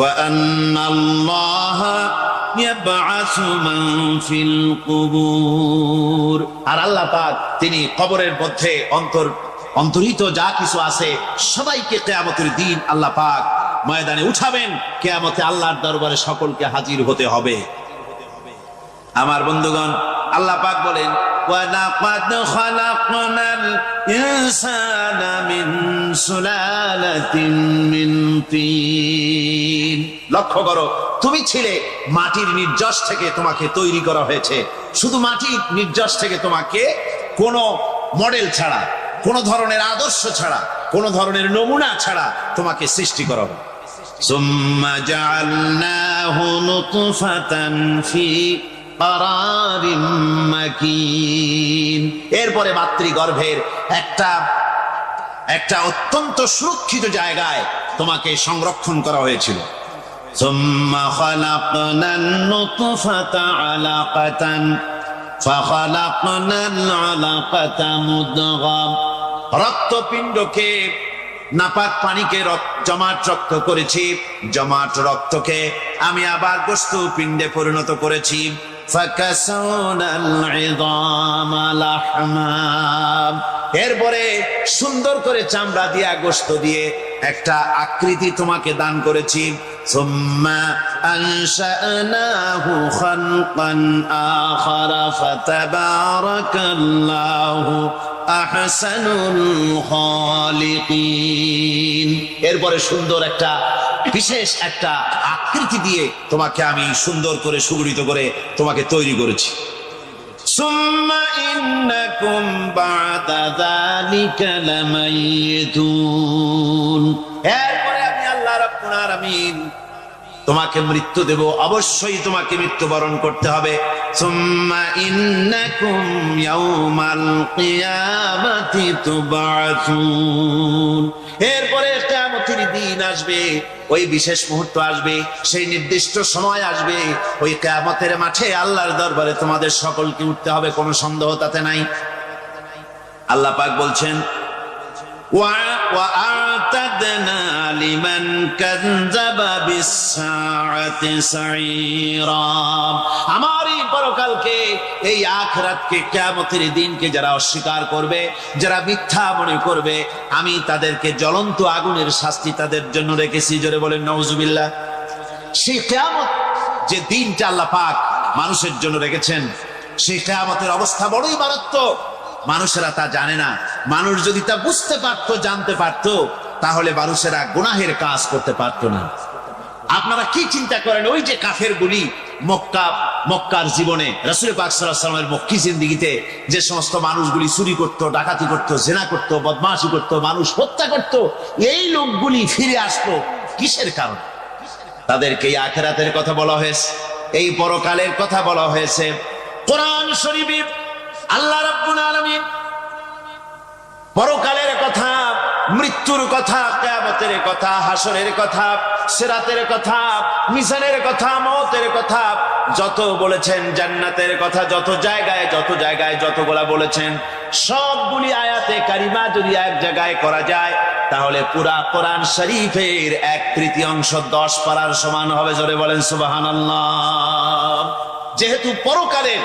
وَأَنَّ اللَّهَ يَبْعَثُ مَن فِي الْقُبُورِ, আর আল্লাহ পাক তিনি কবরের মধ্যে অন্তর্হিত যা কিছু আছে সবাইকে কিয়ামতের দিন আল্লাহ পাক ময়দানে উঠাবেন। কিয়ামতে আল্লাহর দরবারে সকলকে হাজির হতে হবে। আমার বন্ধুগণ, আল্লাহ পাক বলেন ওয়ালাকাদ খালাকনাল ইনসানা মিন সুলালাতিন মিন তিন, লক্ষ্য করো, তুমি ছিলে মাটির নির্যাস থেকে তোমাকে তৈরি করা হয়েছে। শুধু মাটির নির্যাস থেকে তোমাকে কোনো মডেল ছাড়া, কোন ধরনের আদর্শ ছাড়া, কোন ধরনের নমুনা ছাড়া তোমাকে সৃষ্টি করা হবে। সুম্মা জাআলনাহু নুতফাতান ফি কারারিম মাকিন, এরপরে মাতৃগর্ভের একটা অত্যন্ত সুরক্ষিত জায়গায় তোমাকে সংরক্ষণ করা হয়েছিল। সুম্মা খালাকনান নুতফাতা আলাকাতান ফাখালাকনাল আলাকাতা মুদগা, রক্তপিণ্ডকে, নাপাক পানিকে জমাট রক্ত করেছি, জমাট রক্তকে আমি আবার গোশত পিণ্ডে পরিণত করেছি। ফাকাসাউনাল ইযামা লাহমা, এরপরে সুন্দর করে চামড়া দিয়া, গোশত দিয়ে একটা আকৃতি তোমাকে দান করেছি। সুম্মা আনশানাহু খালকান আখারা ফাতাবারাকাল্লাহু আহসানুল খালিকিন, এরপরে সুন্দর একটা বিশেষ একটা আকৃতি দিয়ে তোমাকে আমি সুন্দর করে সুগঠিত করে তোমাকে তৈরি করেছি। সুম্মা ইন্নাকুম বা'দা যালিকা লামাইতুন, এরপরে আমি আল্লাহ রাব্বুল আলামিন তোমাকে মৃত্যু দেব, অবশ্যই তোমাকে মৃত্যুবরণ করতে হবে। সুম্মা ইন্নাকুম ইয়াউমাল কিয়ামাতি তুবআসুন, এরপরে কিয়ামতের দিন আসবে, ওই বিশেষ মুহূর্ত আসবে, সেই নির্দিষ্ট সময় আসবে, ওই কিয়ামতের মাঠে আল্লাহর দরবারে তোমাদের সকলকে উঠতে হবে, কোনো সন্দেহ তাতে নাই। আল্লাহ পাক বলছেন وَأَعْتَدْنَا لِمَنْ كَذَّبَ بِالسَّاعَةِ سَعِيرًا, আমার এই পরকালকে, এই আখিরাতকে, কিয়ামতের দিনকে যারা অস্বীকার করবে, যারা মিথ্যা মনে করবে, আমি তাদেরকে জ্বলন্ত আগুনের শাস্তি তাদের জন্য রেখেছি। জোরে বলেন নাউজুবিল্লাহ। সেই কিয়ামত যে দিনটা আল্লাহ পাক মানুষের জন্য রেখেছেন, সেই কিয়ামতের অবস্থা বড়ই মারাত্মক। মানুষেরা তা জানে না। মানুষ যদি তা বুঝতে পারতো, জানতে পারতো, তাহলে মানুষেরা গুনাহের কাজ করতে পারতো না। আপনারা কি চিন্তা করেন, ওই যে কাফেরগুলি মক্কার জীবনে, রাসূল পাক সাল্লাল্লাহু আলাইহি ওয়াসাল্লামের মক্কি জিন্দেগিতে যে সমস্ত মানুষগুলি চুরি করত, ডাকাতি করত, জিনা করত, বদমাশি করত, মানুষ হত্যা করত, এই লোকগুলি ফিরে আসতো কিসের কারণে? তাদেরকে এই আখিরাতের কথা বলা হয়েছে, এই পরকালের কথা বলা হয়েছে। কোরআন শরীফে আল্লাহ রাব্বুল আলামিন পরকালের কথা, মৃত্যুর কথা, কিয়ামতের কথা, হাসরের কথা, সিরাতের কথা, মিজানের কথা, মওতের কথা যত বলেছেন, জান্নাতের কথা যত জায়গায় যতগুলা বলেছেন, সবগুলি আয়াতে কারিমা যদি এক জায়গায় করা যায় তাহলে পুরা কোরআন শরীফের 1/3 10 পারার সমান হবে। জোরে বলেন সুবহানাল্লাহ। যেহেতু পরকালের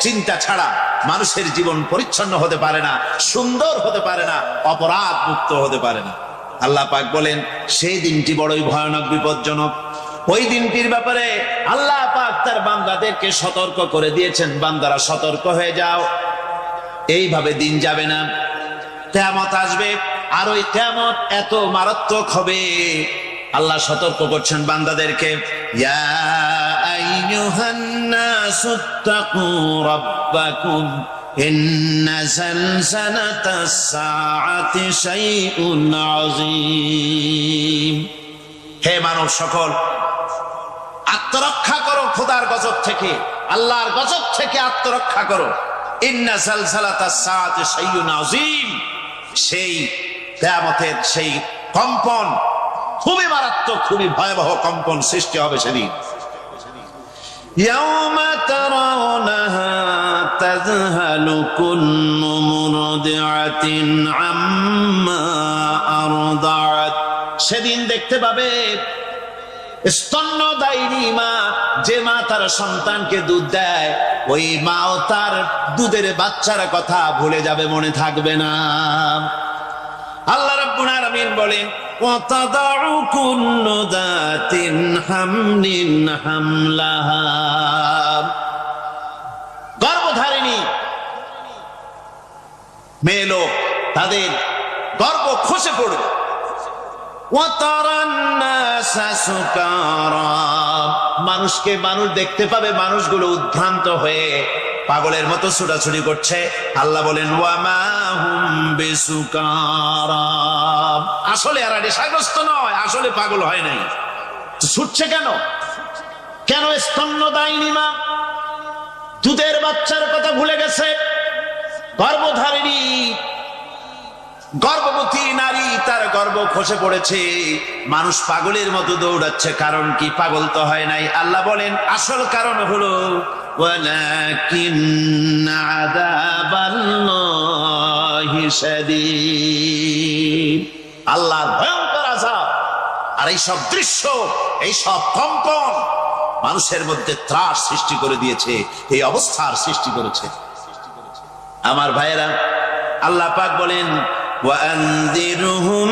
চিন্তা ছাড়া মানুষের জীবন পরিচ্ছন্ন হতে পারে না, সুন্দর হতে পারে না, অপরাধ মুক্ত হতে পারে না। আল্লাহ পাক বলেন সেই দিনটি বড়ই ভয়ানক, বিপজ্জনক। ওই দিনটির ব্যাপারে আল্লাহ পাক তার বান্দাদেরকে সতর্ক করে দিয়েছেন, বান্দারা সতর্ক হয়ে যাও, এইভাবে দিন যাবে না, কিয়ামত আসবে। আর ওই কিয়ামত এত মারাত্মক হবে, আল্লাহ সতর্ক করছেন বান্দাদেরকে, ইয়া আইয়ুহান নাসুত্তাকু রাব্বাকুম ইন্না যালজালাতাস সাআতি শাইউন আযীম। হে মানব সকল, আত্মরক্ষা করো খোদার গজব থেকে, আল্লাহর গজব থেকে আত্মরক্ষা করো। ইন্না যালজালাতাস সাআতি শাইউন আযীম, সেই কিয়ামতের সেই কম্পন খুবই মারাত্মক, খুবই ভয়াবহ কম্পন সৃষ্টি হবে সেদিন। ইয়াউমা তারাউনাহা তাযহালু কুল্লু মুরদিআতিন আম্মা আরদাআত, সেদিন দেখতে পাবে স্তন্যদায়িনী মা, যে মা তার সন্তানকে দুধ দেয়, ওই মাও তার দুধের বাচ্চার কথা ভুলে যাবে, মনে থাকবে না। আল্লাহ রাব্বুল আলামিন বলেন ওয়াতাদাউ কুল্লু যাতিন হামলিন হামলাহা, গর্ভধারিণী মেয়ে লোক তাদের গর্ভ খসে পড়বে। ওয়াতারান নাসা সুকারা, মানুষকে মানুষ দেখতে পাবে, মানুষগুলো উদ্ভ্রান্ত হয়ে পাগলের মতো ছুটাছুটি করছে। আল্লাহ বলেন ওয়ামা হুম বিসুকারা, আসলে এরা নেশাগ্রস্ত নয়, আসলে পাগল হয় নাই। ছুটছে কেন? কেন? স্তন্যদায়িনী মা দুধের বাচ্চার কথা ভুলে গেছে। গর্ভধারিণী গর্ভবতী নারী, তার গর্ভ খসে পড়েছে, মানুষ পাগলের মতো দৌড়াচ্ছে। কারণ কি? পাগল তো হয় নাই। আল্লাহ বলেন আসল কারণ হলো ওয়ালাকিন্না আযাবাল্লাহি শাদীদ, আল্লাহর ভয়ঙ্কর আযাব। আর এই সব দৃশ্য, এই সব কম্পন মানুষের মধ্যে ত্রাস সৃষ্টি করে দিয়েছে, এই অবস্থার সৃষ্টি করেছে। আমার ভাইয়েরা, আল্লাহ পাক বলেন وأنذرهم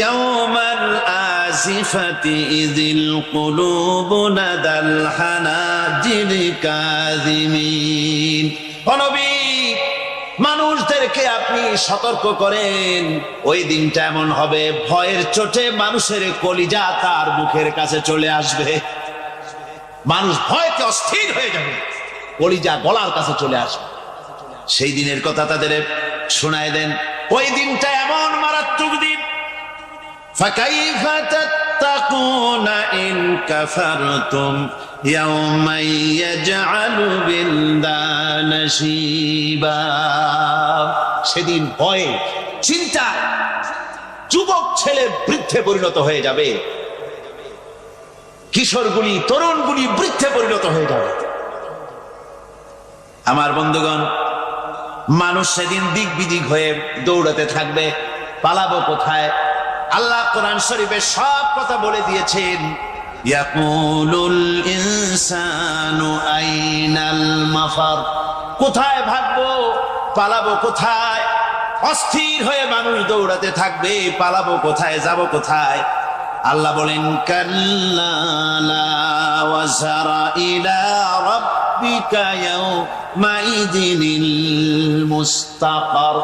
يوم الآزفة إذ القلوب لدى الحناجر كاظمين। নবী, মানুষদেরকে আপনি সতর্ক করেন, ওই দিনটা এমন হবে, ভয়ের চোটে মানুষের কলিজা তার মুখের কাছে চলে আসবে। মানুষ ভয়তে অস্থির হয়ে যাবে, কলিজা গলার কাছে চলে আসবে। সেই দিনের কথা তাদের শোনায় দেন। ওই দিনটা এমন মারাত্মক দিন, ফাকাইফা তাত্তাকুনা ইন কাফারতুম ইয়াওমান ইয়াজআলু বিলদানা শিবা। সেদিন ভয়ে চিন্তায় যুবক ছেলে বৃদ্ধে পরিণত হয়ে যাবে, কিশোরগুলি তরুণগুলি বৃদ্ধে পরিণত হয়ে যাবে। আমার বন্ধুগণ, মানুষ সেদিন দিক বিদিক হয়ে দৌড়াতে থাকবে, পালাবো কোথায়? আল্লাহ কোরআন শরীফে সব কথা বলে দিয়েছেন। ইয়াকুলুল ইনসানু আইনাল মাফার, কোথায় ভাগবো, পালাবো কোথায়? অস্থির হয়ে মানুষ দৌড়াতে থাকবে, পালাবো কোথায়, যাব কোথায়? আল্লাহ বলেন কাল্লা লা ওয়াজারা ইলা রাব্বিকা ইয়াওমাইযিনিল মুস্তাকার,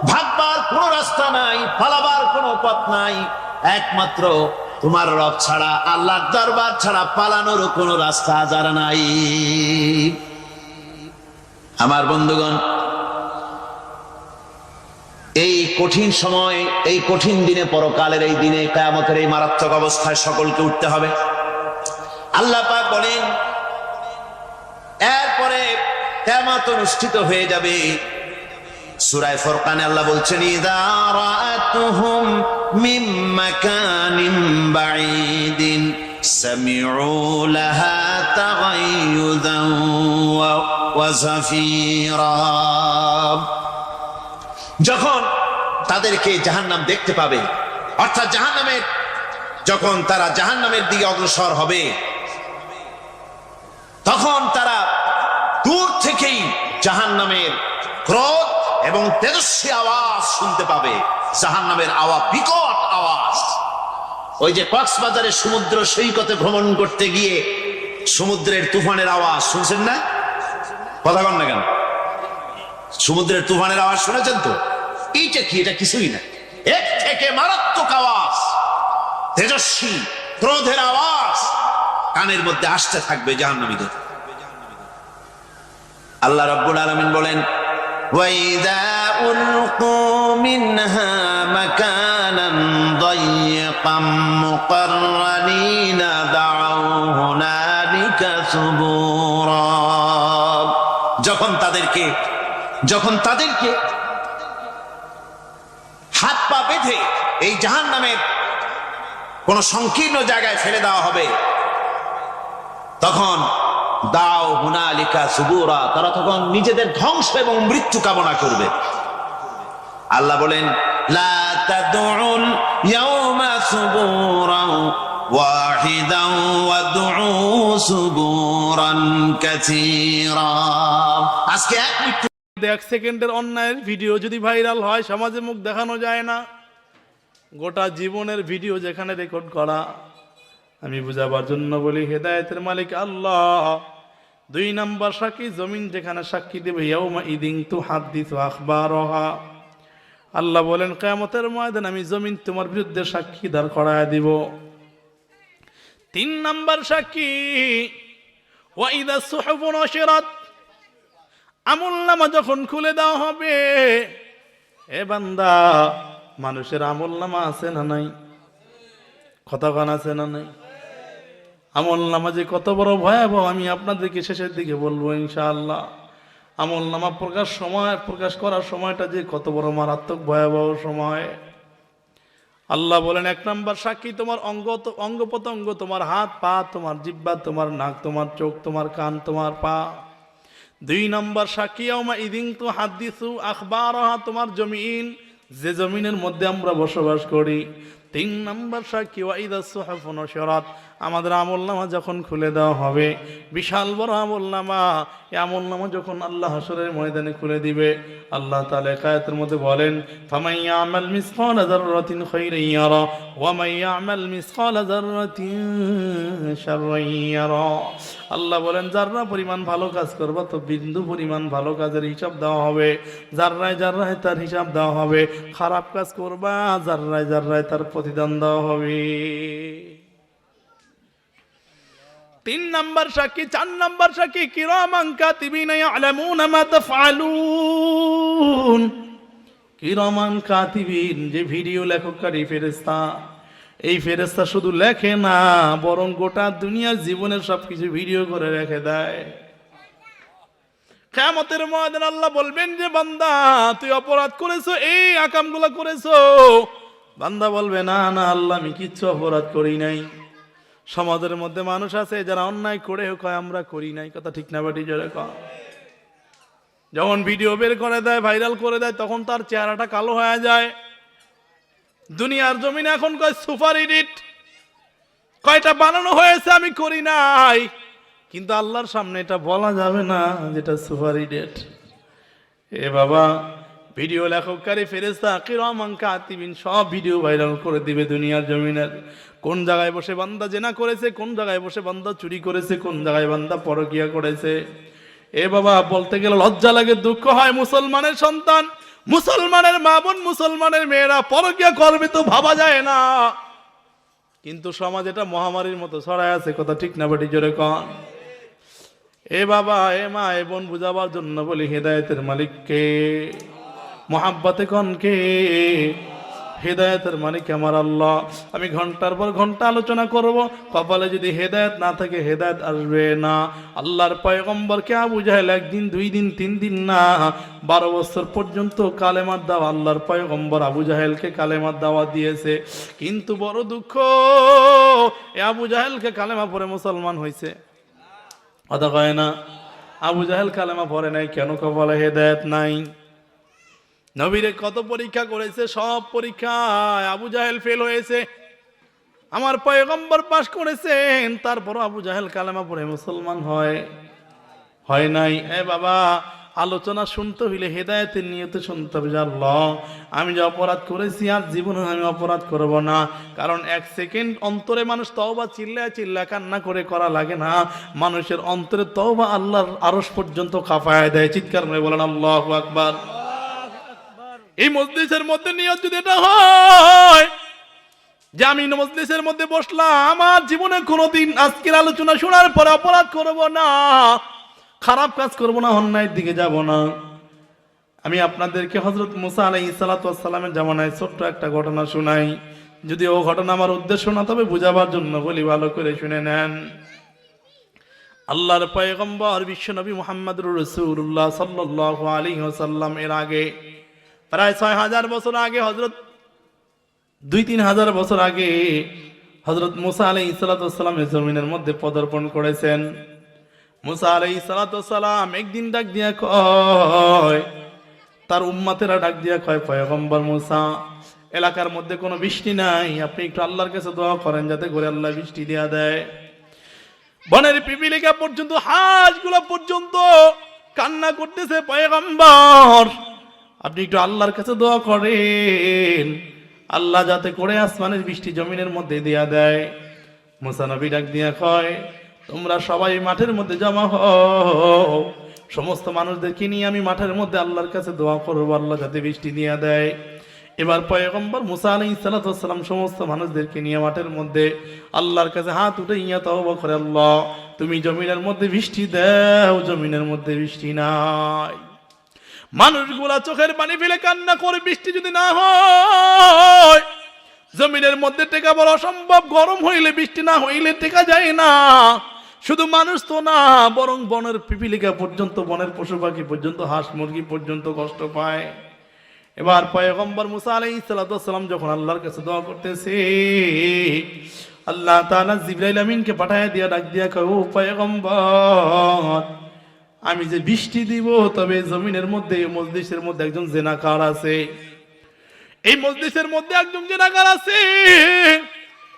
ভাগবার কোনো রাস্তা নাই, পালাবার কোনো পথ নাই, একমাত্র তোমার রব ছাড়া, আল্লাহর দরবার ছাড়া পালানোর কোনো রাস্তা যার নাই। আমার বন্ধুগণ, এই কঠিন সময়, এই কঠিন দিনে, পরকালের এই দিনে, কিয়ামতের এই মারাত্মক অবস্থায় সকলকে উঠতে হবে। আল্লাহ পাক বলেন এরপরে কিয়ামত অনুষ্ঠিত হয়ে যাবে, সূরা ফুরকানে আল্লাহ বলছেন ইযা রাআতুহুম মিন মাকানিন বাঈদিন সামি'ু লাহা তাগায়ুযান ওয়া যাফীরা। যখন তাদেরকে জাহান্নাম দেখতে পাবে, অর্থাৎ জাহান্নামের যখন তারা জাহান্নামের দিকে অগ্রসর হবে, তখন তারা দূর থেকেই জাহান্নামের ক্রোধ এবং তেজস্বী আওয়াজ শুনতে পাবে। জাহান্নামের আওয়াজ, বিকট আওয়াজ। ওই যে কক্সবাজারে সমুদ্র সৈকতে ভ্রমণ করতে গিয়ে সমুদ্রের তুফানের আওয়াজ শুনছেন না? কথা বল না কেন? সমুদ্রের তুফানের আওয়াজ শুনেছেন তো? এইটা কি? এটা কিছুই না, এর থেকে মারাত্মক আওয়াজ, তেজস্বী ক্রোধের আওয়াজ কানের মধ্যে আসতে থাকবে জাহান্নামীদের। আল্লাহ রাব্বুল আলামিন বলেন ওয়াইদা উলকু মিনহা মাকানান দায়্যিকাম মুকাররানিনা দাউ হুনালিকা সুবুরা। যখন তাদেরকে হাত পা বেঁধে এই জাহান্নামের কোন সংকীর্ণ জায়গায় ফেলে দেওয়া হবে, তখন দাও হুনালিকা সুবুরা, তারা তখন নিজেদের ধ্বংস এবং মৃত্যু কামনা করবে। আল্লাহ বলেন লা তাদউল ইয়াওমা সুবুরান ওয়াহিদান ওয়াদউ সুবুরান কাসীরা। আজকে এক সেকেন্ডের অন্যায়ের ভিডিও যদি ভাইরাল হয়, সমাজে মুখ দেখানো যায় না, গোটা জীবনের ভিডিও যেখানে রেকর্ড করা। আমি বুঝাবার জন্য বলি, হেদায়েতের মালিক আল্লাহ। 2 নম্বর সাক্ষী জমিন যেখানে সাক্ষী দেবে, ইয়াউমা ইদিন তুহাদ্দিসু আখবারহা। আল্লাহ বলেন কিয়ামতের ময়দানে আমি জমিন তোমার বিরুদ্ধে সাক্ষী দাঁড় করায় দিব। 3 নম্বর সাক্ষী ওয়া ইযা সুহুফু নশিরাত, আমলনামা যখন খুলে দেওয়া হবে। এ বান্দা, মানুষের আমলনামা আছে না নাই? কতক্ষণ আছে না নাই? আমলনামা যে কত বড় ভয়াবহ আমি আপনাদেরকে শেষের দিকে বলবো ইনশাআল্লাহ। আমলনামা প্রকাশ করার সময়টা যে কত বড় মারাত্মক ভয়াবহ সময়। আল্লাহ বলেন 1 নম্বর সাক্ষী তোমার অঙ্গ প্রত্যঙ্গ, তোমার হাত পা, তোমার জিহ্বা, তোমার নাক, তোমার চোখ, তোমার কান, তোমার পা। 2 নম্বর সাক্ষী ইয়াউমা ইদিন তুহাদ্দিসু আখবারহা, তোমার জমিন, যে জমিনের মধ্যে আমরা বসবাস করি। 3 নম্বর সাক্ষী ওয়া ইযা সুহুফু নশিরাত, আমাদের আমলনামা যখন খুলে দেওয়া হবে, বিশাল বড় আমলনামা। এই আমলনামা যখন আল্লাহ হাসরের ময়দানে খুলে দিবে, আল্লাহ তাআলা আয়াতের মধ্যে বলেন ফামান ইয়ামাল মিসকালা যাররাতিন খায়রান ইয়ারা ওয়া মান ইয়ামাল মিসকালা যাররাতিন শাররান ইয়ারা। আল্লাহ বলেন যাররা পরিমাণ ভালো কাজ করবে তো বিন্দু পরিমাণ ভালো কাজের হিসাব দেওয়া হবে, যাররায় যাররায় তার হিসাব দেওয়া হবে। খারাপ কাজ করবা, যাররায় যাররায় তার প্রতিদান দেওয়া হবে। 3 নম্বর সাক্ষী। 4 নম্বর সাক্ষী কিরামান কাতিবিনা ইয়ালামুনা মা তাফআলুন। কিরামান কাতিবিন, যে ভিডিও লেখককারী ফেরেশতা। এই ফেরেশতা শুধু লেখে না, বরং গোটা দুনিয়ার জীবনের সবকিছু ভিডিও করে রেখে দেয়। কিয়ামতের ময়দানে আল্লাহ বলবেন যে বান্দা তুই অপরাধ করেছো, এই আকামগুলো করেছো। বান্দা বলবে না না আল্লাহ, আমি কিচ্ছু অপরাধ করি নাই। সমাজের মধ্যে মানুষ আছে যারা অন্যায় করে কয় আমরা করি নাই। কথা ঠিক না বাটি? জোরে কয়। যখন ভিডিও বের করে দেয়, ভাইরাল করে দেয়, তখন তার চেহারাটা কালো হয়ে যায়। দুনিয়ার জমিনে এখন কয় সুপার এডিট, কয়টা বানানো হয়েছে আমি করি নাই, কিন্তু আল্লাহর সামনে এটা বলা যাবে না যেটা সুপার এডিট। এ বাবা, ভিডিও লেখককারী ফেরেশতা কিরামান কাতিবিন সব ভিডিও ভাইরাল করে দিবে দুনিয়ার জমিনের। কোন জায়গায় বসে বান্দা জেনা করেছে, কোন জায়গায় বসে বান্দা চুরি করেছে, কোন জায়গায় বান্দা পরকিয়া করেছে। এ বাবা, বলতে গেলে লজ্জা লাগে, দুঃখ হয়। মুসলমানের সন্তান, মুসলমানের মা বোন, মুসলমানের মেয়েরা পরকিয়া করবে তো ভাবা যায় না, কিন্তু সমাজ এটা মহামারীর মতো ছড়ায় আছে। কথা ঠিক না বাটি? জোরে কন। এ বাবা, এ মা, এ বোন, বুঝাবার জন্য বলি হেদায়েতের মালিককে, মোহাব্বতে কনকে, হেদায়েতের মালিক আমার আল্লাহ। আমি ঘন্টার পর ঘন্টা আলোচনা করব, কপালে যদি হেদায়েত না থাকে হেদায়েত আসবে না। আল্লাহর পয়গম্বরকে আবু জাহেল একদিন, 2 দিন, 3 দিন না, 12 বছর পর্যন্ত কালেমার দাওয়া, আল্লাহর পয়গম্বর আবু জাহেলকে কালেমার দাওয়া দিয়েছে। কিন্তু বড় দুঃখ, এ আবু জাহেলকে কালেমা পড়ে মুসলমান হয়েছে, কথা কয় না? আবু জাহেল কালেমা পড়ে নাই কেন? কপালে হেদায়েত নাই। নবীরে কত পরীক্ষা করেছে, সব পরীক্ষায় আবু জাহেল ফেল হয়েছে। আমার পয়গম্বর পাশ করেছেন, তারপর আবু জাহেল কালেমা পড়ে মুসলমান হয় নাই। এ বাবা, আলোচনা শুনতে হইলে হেদায়েতের নিয়তে শুনতে হবে যে আল্লাহ, আমি যে অপরাধ করেছি আর জীবনে আমি অপরাধ করব না। কারণ 1 সেকেন্ড অন্তরে মানুষ তওবা চিল্লা কান্না করে করা লাগে না, মানুষের অন্তরে তওবা আল্লাহর আরশ পর্যন্ত কাঁপায় দেয়। চিৎকার করে বলেন আল্লাহু আকবার। এই মজলিসের মধ্যে নিয়ত যদি এটা হয় যে আমি মজলিসের মধ্যে বসলাম, আমার জীবনে কোনোদিন আজকের আলোচনা শোনার পরে অপরাধ করব না, খারাপ কাজ করব না, অন্যায়ের দিকে যাব না। আমি আপনাদেরকে হযরত মুসা আলাইহিস সালাতু ওয়াস সালামের জামানায় ছোট্ট একটা ঘটনা শোনাই। যদি ও ঘটনা আমার উদ্দেশ্য না, তবে বুঝাবার জন্য বলি, ভালো করে শুনে নেন। আল্লাহর পয়গম্বর বিশ্বনবী মুহাম্মদুর রাসূলুল্লাহ সাল্লাল্লাহু আলাইহি ওয়াসাল্লাম এর আগে প্রায় 6000 বছর আগে, হযরত 2-3 হাজার বছর আগে হযরত মুসা আলাইহিস সালাতু ওয়াস সালাম এই জমিনের মধ্যে পদার্পণ করেছেন। মুসা আলাইহিস সালাতু ওয়াস সালাম একদিন ডাক দিয়া কয়, তার উম্মতেরা ডাক দিয়া কয়, পয়গম্বর মুসা, এলাকার মধ্যে কোনো বৃষ্টি নাই, আপনি একটু আল্লাহর কাছে দোয়া করেন যাতে করে আল্লাহ বৃষ্টি দিয়া দেয়। বনের পিপিলিকা পর্যন্ত, হাঁসগুলো পর্যন্ত কান্না করতেছে, পয়গম্বর আপনি একটু আল্লাহর কাছে দোয়া করেন আল্লাহ যাতে করে আসমানের বৃষ্টি জমিনের মধ্যে দিয়া দেয়। মুসা নবী ডাক দিয়া কয়, তোমরা সবাই মাঠের মধ্যে জমা হও, সমস্ত মানুষদেরকে নিয়ে আমি মাঠের মধ্যে আল্লাহর কাছে দোয়া করবো আল্লাহ যাতে বৃষ্টি দিয়া দেয়। এবার পয়গম্বর মুসা আলাইহিস সালাতু ওয়াস সালাম সমস্ত মানুষদেরকে নিয়ে মাঠের মধ্যে আল্লাহর কাছে হাত উঠে ইয়া তওবা করে, আল্লাহ তুমি জমিনের মধ্যে বৃষ্টি দাও, জমিনের মধ্যে বৃষ্টি নাই। মানুষগুলা চোখের পানি ফেলে কান্না করে, বৃষ্টি যদি না হয় জমিনের মধ্যে টেকা বড় অসম্ভব, গরম হইলে বৃষ্টি না হইলে টেকা যায় না। শুধু মানুষ তো না, বরং বনের পিপিলিকা পর্যন্ত, বনের পশু পাখি পর্যন্ত, হাঁস মুরগি পর্যন্ত কষ্ট পায়। এবার পয়গম্বর মুসা আলাইহিস সালাতু ওয়াস সালাম যখন আল্লাহর কাছে দোয়া করতেছে, আল্লাহ তাআলা জিবরাইল আমিনকে পাঠায় দিয়া ডাক দিয়া কয়, ও পয়গম্বর, আমি যে বৃষ্টি দিব, তবে জমিনের মধ্যে, মজলিসের মধ্যে একজন জেনাকার আছে, এই মজলিসের মধ্যে একজন জেনাকার আছে,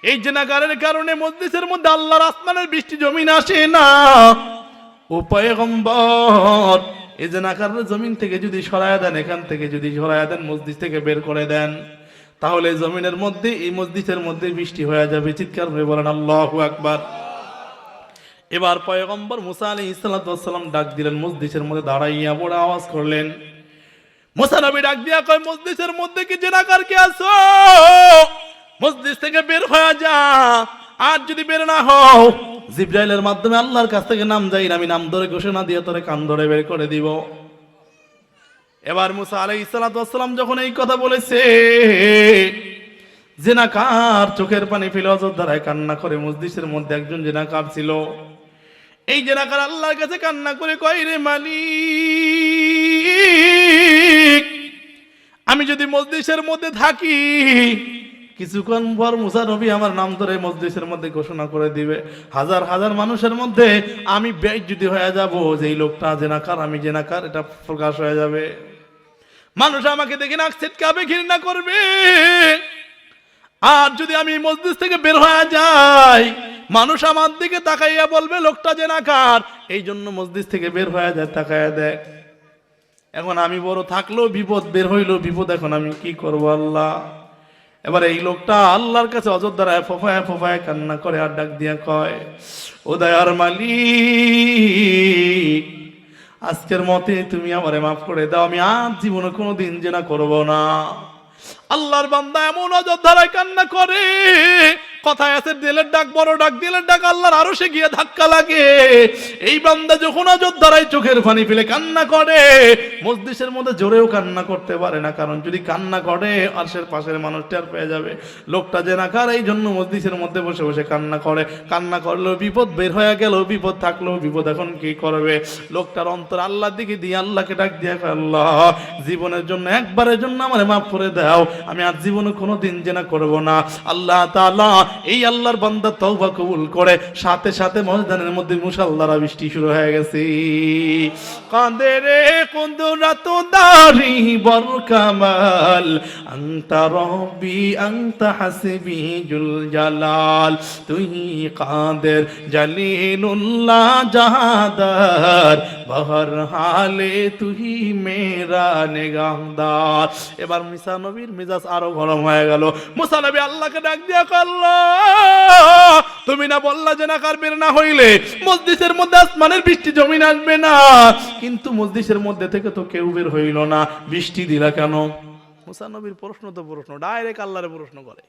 এই জেনাকারের কারণে মজলিসের মধ্যে আল্লাহর আসমানের বৃষ্টি জমিন আসে না। ও পয়গম্বর, এই জেনাকারের জমিন থেকে যদি সরায়া দেন, এখান থেকে যদি সরায়া দেন, মজলিস থেকে বের করে দেন, তাহলে জমিনের মধ্যে, এই মজলিসের মধ্যে বৃষ্টি হয়ে যাবে। চিৎকার করে বলেন আল্লাহু আকবার। এবার পয়গম্বর মুসা আলাইহিস সালাতু ওয়াস সালাম ডাক দিলেন, মজলিসের মধ্যে দাঁড়াইয়া বড় আওয়াজ করলেন। মুসা নবী ডাক দিয়া কয়, মজলিসের মধ্যে কি জেনাকার কে আছো? মজলিস থেকে বের হয়ে যা, আর যদি বের না হও, জিবরাইলের মাধ্যমে আল্লাহর কাছ থেকে নাম যাই, আমি নাম ধরে ঘোষণা দিয়ে তোরে কান ধরে বের করে দিব। এবার মুসা আলাইহিস সালাতু ওয়াস সালাম যখন এই কথা বলেছে, জেনাকার চোখের পানি ফেলে অযোধ্যায় কান্না করে। মজলিসের মধ্যে একজন জেনাকার ছিল, এই জেনাকার আল্লাহর কাছে কান্না করে কয়, রে মালিক, আমি যদি মজলিসের মধ্যে থাকি, কিছুক্ষণ পর মুসা নবী আমার নাম ধরে মজলিসের মধ্যে ঘোষণা করে দিবে, হাজার হাজার মানুষের মধ্যে আমি বেইজ্জতি হয়ে যাব, যে এই লোকটা জেনাকার, আমি জেনাকার, এটা প্রকাশ হয়ে যাবে। মানুষ আমাকে দেখে নাক ছিটকাবে, ঘৃণা করবে। আর যদি আমি মজলিস থেকে বের হয়ে যাই, মানুষ আমার দিকে তাকাইয়া বলবে লোকটা জেনাকার, এই জন্য মজলিস থেকে বের হয়ে যায়, তাকাইয়া দেখ। এখন আমি বড় থাকলেও বিপদ, বের হইলেও বিপদ, এখন আমি কি করব আল্লাহ? এবার এই লোকটা আল্লাহর কাছে অযোধ্যায় ফোফায় ফোফায় কান্না করে, আর ডাক দিয়া কয়, ও দয়ার মালিক, আজকের মতে তুমি আমারে মাফ করে দাও, আমি আর জীবনে কোনোদিন জেনা করব না। আল্লাহর বান্দা এমন অযোধ্যায় কান্না করে, কথায় আছে দিলের ডাক বড় ডাক, দিলের ডাক আল্লাহর আরশে গিয়ে ধাক্কা লাগে। এই বান্দা যখন অযোধ্যায় চোখের পানি ফেলে কান্না করে, মজলিসের মধ্যে জোরেও কান্না করতে পারে না, কারণ যদি কান্না করে আরশের পাশের মানুষটা আর পেয়ে যাবে। লোকটা যে নাকার, এই জন্য মজলিসের মধ্যে বসে বসে কান্না করে। কান্না করলেও বিপদ, বের হয়ে গেল বিপদ, থাকলেও বিপদ। এখন কি করবে? লোকটার অন্তর আল্লাহর দিকে দিয়ে আল্লাহকে ডাক দিয়ে, আল্লাহ জীবনের জন্য একবারের জন্য আমারে মাফ করে দাও, আমি আর জীবনে কোনোদিন জেনা করব না। আল্লাহ তাআলা এই আল্লাহর বান্দা তওবা কবুল করে, সাথে সাথে ময়দানের মধ্যে মুশাল্লারা বৃষ্টি শুরু হয়ে গেছে। কাঁদে রে কুদরত দারি বর কামাল, আনতা রব্বি আনতা হাসবি জুল জালাল, তুই কাদের জালিলুল্লাহ জাহাদার, বহর হালে তুই মেরা নিগাহদার। এবার মুসা নবীর মেজাজ আরো গরম হয়ে গেল। মুসা নবী আল্লাহকে ডাক দিয়া, আল্লাহ তুমি না বললা যে না কারবের না হইলে মজলিসের মধ্যে আসমানের বৃষ্টি জমিন আসবে না, কিন্তু মজলিসের মধ্যে থেকে তো কেউ বের হইল না, বৃষ্টি দিলা কেন? মুসা নবীর প্রশ্ন তো প্রশ্ন, ডাইরেক্ট আল্লাহরে প্রশ্ন করে।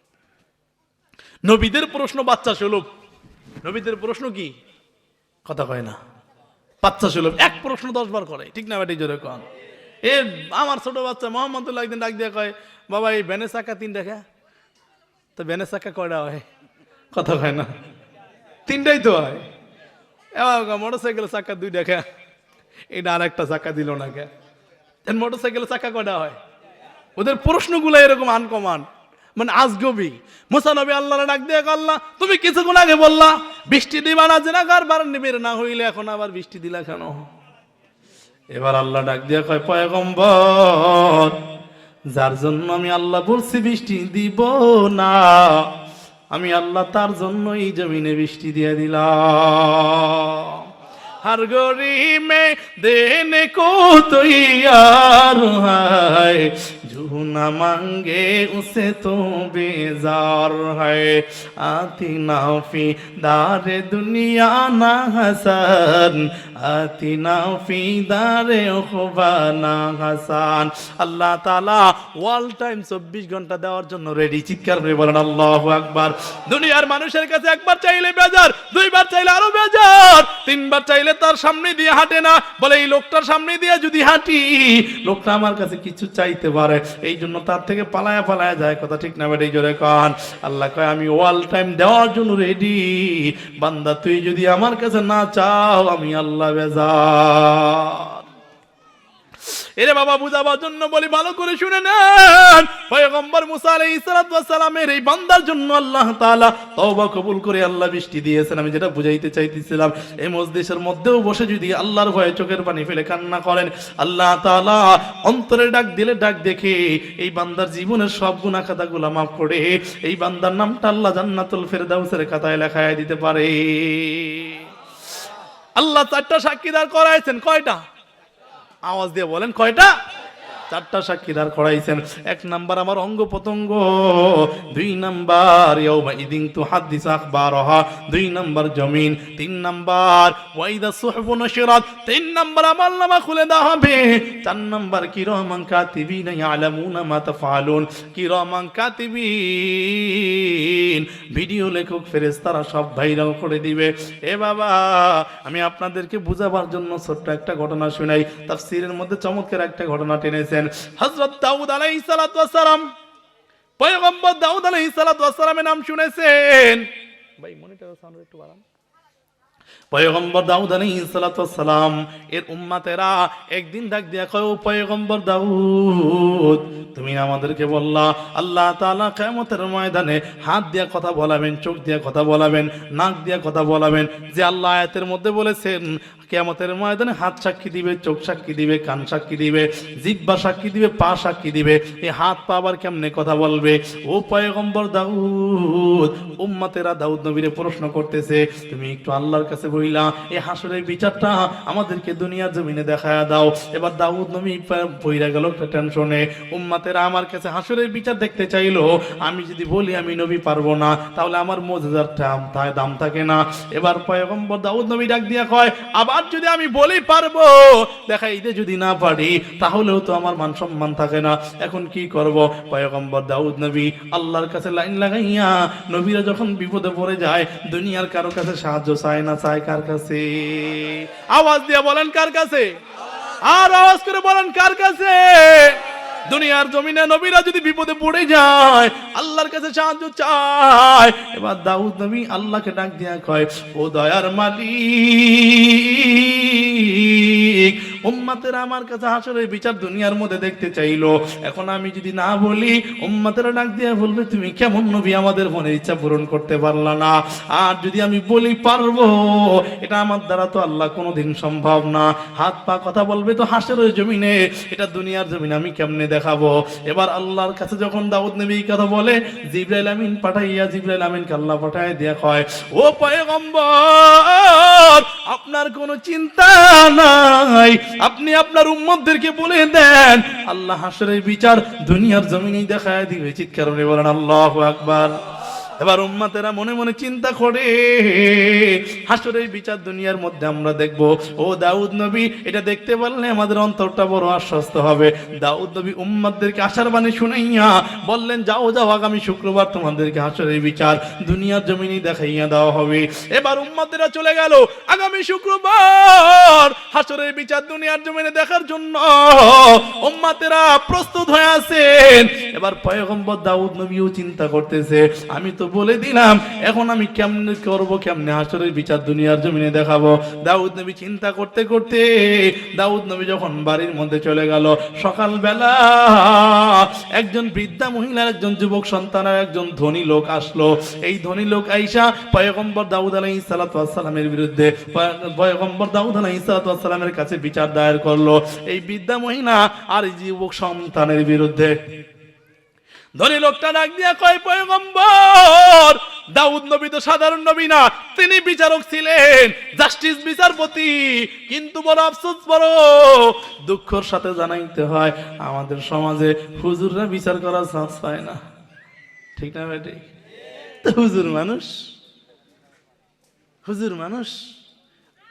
নবীদের প্রশ্ন বাচ্চা সুলভ, নবীদের প্রশ্ন কি কথা কয় না, বাচ্চা সুলভ। এক প্রশ্ন 10 বার করে, ঠিক না বেটি? জোরে কন। এ আমার ছোট বাচ্চা মোহাম্মদুল্লাহ একদিন ডাক দিয়ে কয়, বাবা এই ভ্যানের চাকা 3 দেখা, তো ভ্যানের চাকা কয়টা হয়? কথা কয় না, 3টাই তো হয়। এবার মোটর সাইকেলের চাকা 2 দেখা, এটা আর একটা চাকা দিল না কে? মোটর সাইকেলের চাকা কয়টা হয়? ওদের প্রশ্নগুলো এরকম আনকমান, মানে আজগবি। মুসা নবী আল্লাহর ডাক দিয়ে, আল্লাহ তুমি কিছুক্ষণ আগে বললা বৃষ্টি দিবা না, যে না কারবার নিবের না হইলে, এখন আবার বৃষ্টি দিলা কেন? এবার আল্লাহ ডাক দিয়ে কয়, পয়গম্বর যার জন্য আমি আল্লাহ বলছি বৃষ্টি দিব না, আমি আল্লাহ তার জন্য এই জমিনে বৃষ্টি দিয়ে দিলাম। हर गोरी में देने को तैयार है, जो न मांगे उसे तो बेजार है, आती नाफी दारे दुनिया ना हसन, आती नाफी दारे उखबा ना हसन। আল্লাহ তাআলা ওয়াল টাইম 24 ঘন্টা দেওয়ার জন্য রেডি। চিৎকার করে বলেন আল্লাহু আকবার। দুনিয়ার মানুষের কাছে একবার চাইলে বেজার, 2 বার চাইলে আরো বেজার, 3 বার চাইলে তার সামনে দিয়ে হাঁটে না, বলে এই লোকটার সামনে দিয়ে যদি হাঁটি লোকটা আমার কাছে কিছু চাইতে পারে, এই জন্য তার থেকে পালায়া পালায়া যায়। কথা ঠিক না বেটি? জোরে কান। আল্লাহ কয় আমি ওয়াল টাইম দেওয়ার জন্য রেডি, বান্দা তুই যদি আমার কাছে না চাও আমি আল্লাহ বেজার। এরে বাবা বুঝাবার জন্য বলি, ভালো করে শুনে নেন। পয়গম্বর মুসা আলাইহিস সালাতু ওয়াস সালামের এই বান্দার জন্য আল্লাহ তাআলা তওবা কবুল করে আল্লাহ বৃষ্টি দিয়েছেন। আমি যেটা বুঝাইতে চাইতেছিলাম, এই মজলিসের মধ্যেও বসে যদি আল্লাহর ভয়ে চোখের পানি ফেলে কান্না করেন, আল্লাহ তাআলা অন্তরে ডাক দিলে ডাক দেখে এই বান্দার জীবনের সব গুনাহ খাতাগুলো মাফ করে এই বান্দার নামটা আল্লাহ জান্নাতুল ফেরদাউসের খাতায় লেখায় দিতে পারে। আল্লাহ 4টা সাক্ষী দাঁড় করাইছেন। কয়টা? আওয়াজ দিয়ে বলেন কয়টা? 4টা সাক্ষী দাঁড় করাইছেন। 1 নাম্বার আমার অঙ্গ প্রত্যঙ্গ, 2 নাম্বার ইয়াউমা ইদিন তুহাদ্দিসু আখবারহা, 2 নাম্বার জমিন, 3 নাম্বার ওয়াইদা সুহফু নশরাত, 3 নাম্বার আমলনামা খুলে দেওয়া হবে, 4 নাম্বার কিরামান কাতিবিন ইয়ালামুনা মা তাফআলুন, কিরামান কাতিবিন ভিডিও লেখক ফেরেশতারা সব ভাইরাল করে দিবে। এ বাবা আমি আপনাদেরকে বুঝাবার জন্য ছোট্ট একটা ঘটনা শোনাই। তাফসীরের মধ্যে চমৎকার একটা ঘটনা টেনেছেন। হযরত দাউদ আলাইহিস সালাতু ওয়াস সালাম, পয়গম্বর দাউদ আলাইহিস সালাতু ওয়াস সালামের নাম শুনেছেন? ভাই মনিটর সাউন্ড একটু বাড়ান। পয়গম্বর দাউদ আলাইহিস সালাতু ওয়াস সালাম এর উম্মতেরা একদিন ডাক দিয়া কয়, ও পয়গম্বর দাউদ তুমি আমাদেরকে বললা আল্লাহ তাআলা কিয়ামতের ময়দানে হাত দিয়া কথা বলাবেন, চোখ দিয়া কথা বলাবেন, নাক দিয়া কথা বলাবেন, যে আল্লাহ আয়াতের মধ্যে বলেছেন কিয়ামতের ময়দানে হাত সাক্ষী দিবে, চোখ সাক্ষী দিবে, কান সাক্ষী দিবে, জিহ্বা সাক্ষী দিবে, পা সাক্ষী দিবে। এই হাত পা আবার কেমনে কথা বলবে? ও পয়গম্বর দাউদ, উম্মতেরা দাউদ নবীরে প্রশ্ন করতেছে, তুমি একটু আল্লাহর কাছে কাছে বইলা এই হাসরের বিচারটা আমাদেরকে দুনিয়ার জমিনে দেখায়া দাও। এবার দাউদ নবী পইরা গেল একটা টেনশনে, উম্মতেরা আমার কাছে হাসরের বিচার দেখতে চাইলো, আমি যদি বলি আমি নবী পারবো না তাহলে আমার মুজিজার দাম থাকে না। এবার পয়গম্বর দাউদ নবী ডাক দিয়া কয়, আবার যদি আমি বলি পারবো, দেখাইতে যদি না পারি তাহলেও তো আমার মান সম্মান থাকে না, এখন কি করব? পয়গম্বর দাউদ নবী আল্লাহর কাছে লাইন লাগাইয়া, নবীরা যখন বিপদে পড়ে যায় দুনিয়ার কারো কাছে সাহায্য চায় না, চায় কার কাছে? আওয়াজ দিয়ে বলেন কার কাছে? আর আওয়াজ করে বলেন কার কাছে? দুনিয়ার জমিনে নবীরা যদি বিপদে পড়ে যায় আল্লাহর কাছে সাহায্য চায়। এবার দাউদ নবী আল্লাহকে ডাক দিয়া কয়, ও দয়ার মালিক, উম্মতেরা আমার কাছে হাসরের বিচার দুনিয়ার মধ্যে দেখতে চাইলো, এখন আমি যদি না বলি উম্মতেরা ডাক দিয়া বলবে তুমি কেমন নবী, আমাদের মনের ইচ্ছা পূরণ করতে পারলা না। আর যদি আমি বলি পারবো, এটা আমার দ্বারা তো আল্লাহ কোনোদিন সম্ভব না, হাত পা কথা বলবে তো হাসরের জমিনে, এটা দুনিয়ার জমিনে আমি কেমনে দেখাবো? এবার আল্লাহর কাছে যখন দাউদ নবী কথা বলে, জিবরাইল আমিন পাঠাইয়া, জিবরাইল আমিনকে আল্লাহ পাঠায় দিয়া কয়, ও পয়গম্বর আপনার কোনো চিন্তা নাই, আপনি আপনার উম্মতদেরকে বলে দেন আল্লাহ হাসরের বিচার দুনিয়ার জমিনেই দেখায় দিবে। চিৎকার করে বলেন আল্লাহু আকবার। এবার উম্মতেরা মনে মনে চিন্তা করে, হাসরের বিচার দুনিয়ার মধ্যে আমরা দেখব। ও দাউদ নবী, এটা দেখতে পারলে আমাদের অন্তরটা বড় আশ্বস্ত হবে। দাউদ নবী উম্মতদেরকে আশার বাণী শুনাইয়া বললেন, যাও যাও, আগামী শুক্রবার তোমাদেরকে হাসরের বিচার দুনিয়ার জমিনেই দেখাইয়া দেওয়া হবে। এবার উম্মতেরা চলে গেল আগামী শুক্রবার হাসরের বিচার দুনিয়ার জমিনে দেখার জন্য। উম্মতেরা প্রস্তুত হয়ে আছেন। এবার পয়গম্বর দাউদ নবীও চিন্তা করতেছে, আমি তো বলে দিলাম, এখন আমি কেমনে করব, কেমনে হাসরের বিচার দুনিয়ার জমিনে দেখাবো? দাউদ নবী চিন্তা করতে করতে দাউদ নবী যখন বাড়ির মধ্যে চলে গেল, সকালবেলা একজন বৃদ্ধা মহিলার, একজন যুবক সন্তান আর একজন ধনী লোক আসলো। এই ধনী লোক আইসা পয়গম্বর দাউদ আলাইহিস সালাতু ওয়াস সালামের বিরুদ্ধে, পয়গম্বর দাউদ আলাইহিস সালাতু ওয়াস সালামের কাছে বিচার দায়ের করলো এই বৃদ্ধা মহিলা আর এই যুবক সন্তানের বিরুদ্ধে। ধনী লোকটা ডাক দিয়া কয়, পয়গম্বর দাউদ নবী তো সাধারণ নবী না, তিনি বিচারক ছিলেন, জাস্টিস বিচারপতি, কিন্তু বড় আফসোস, বড় দুঃখের সাথে জানাইতে হয় আমাদের সমাজে হুজুররা বিচার করার চান্স পায় না। ঠিক না বেটি? হুজুর মানুষ, হুজুর মানুষ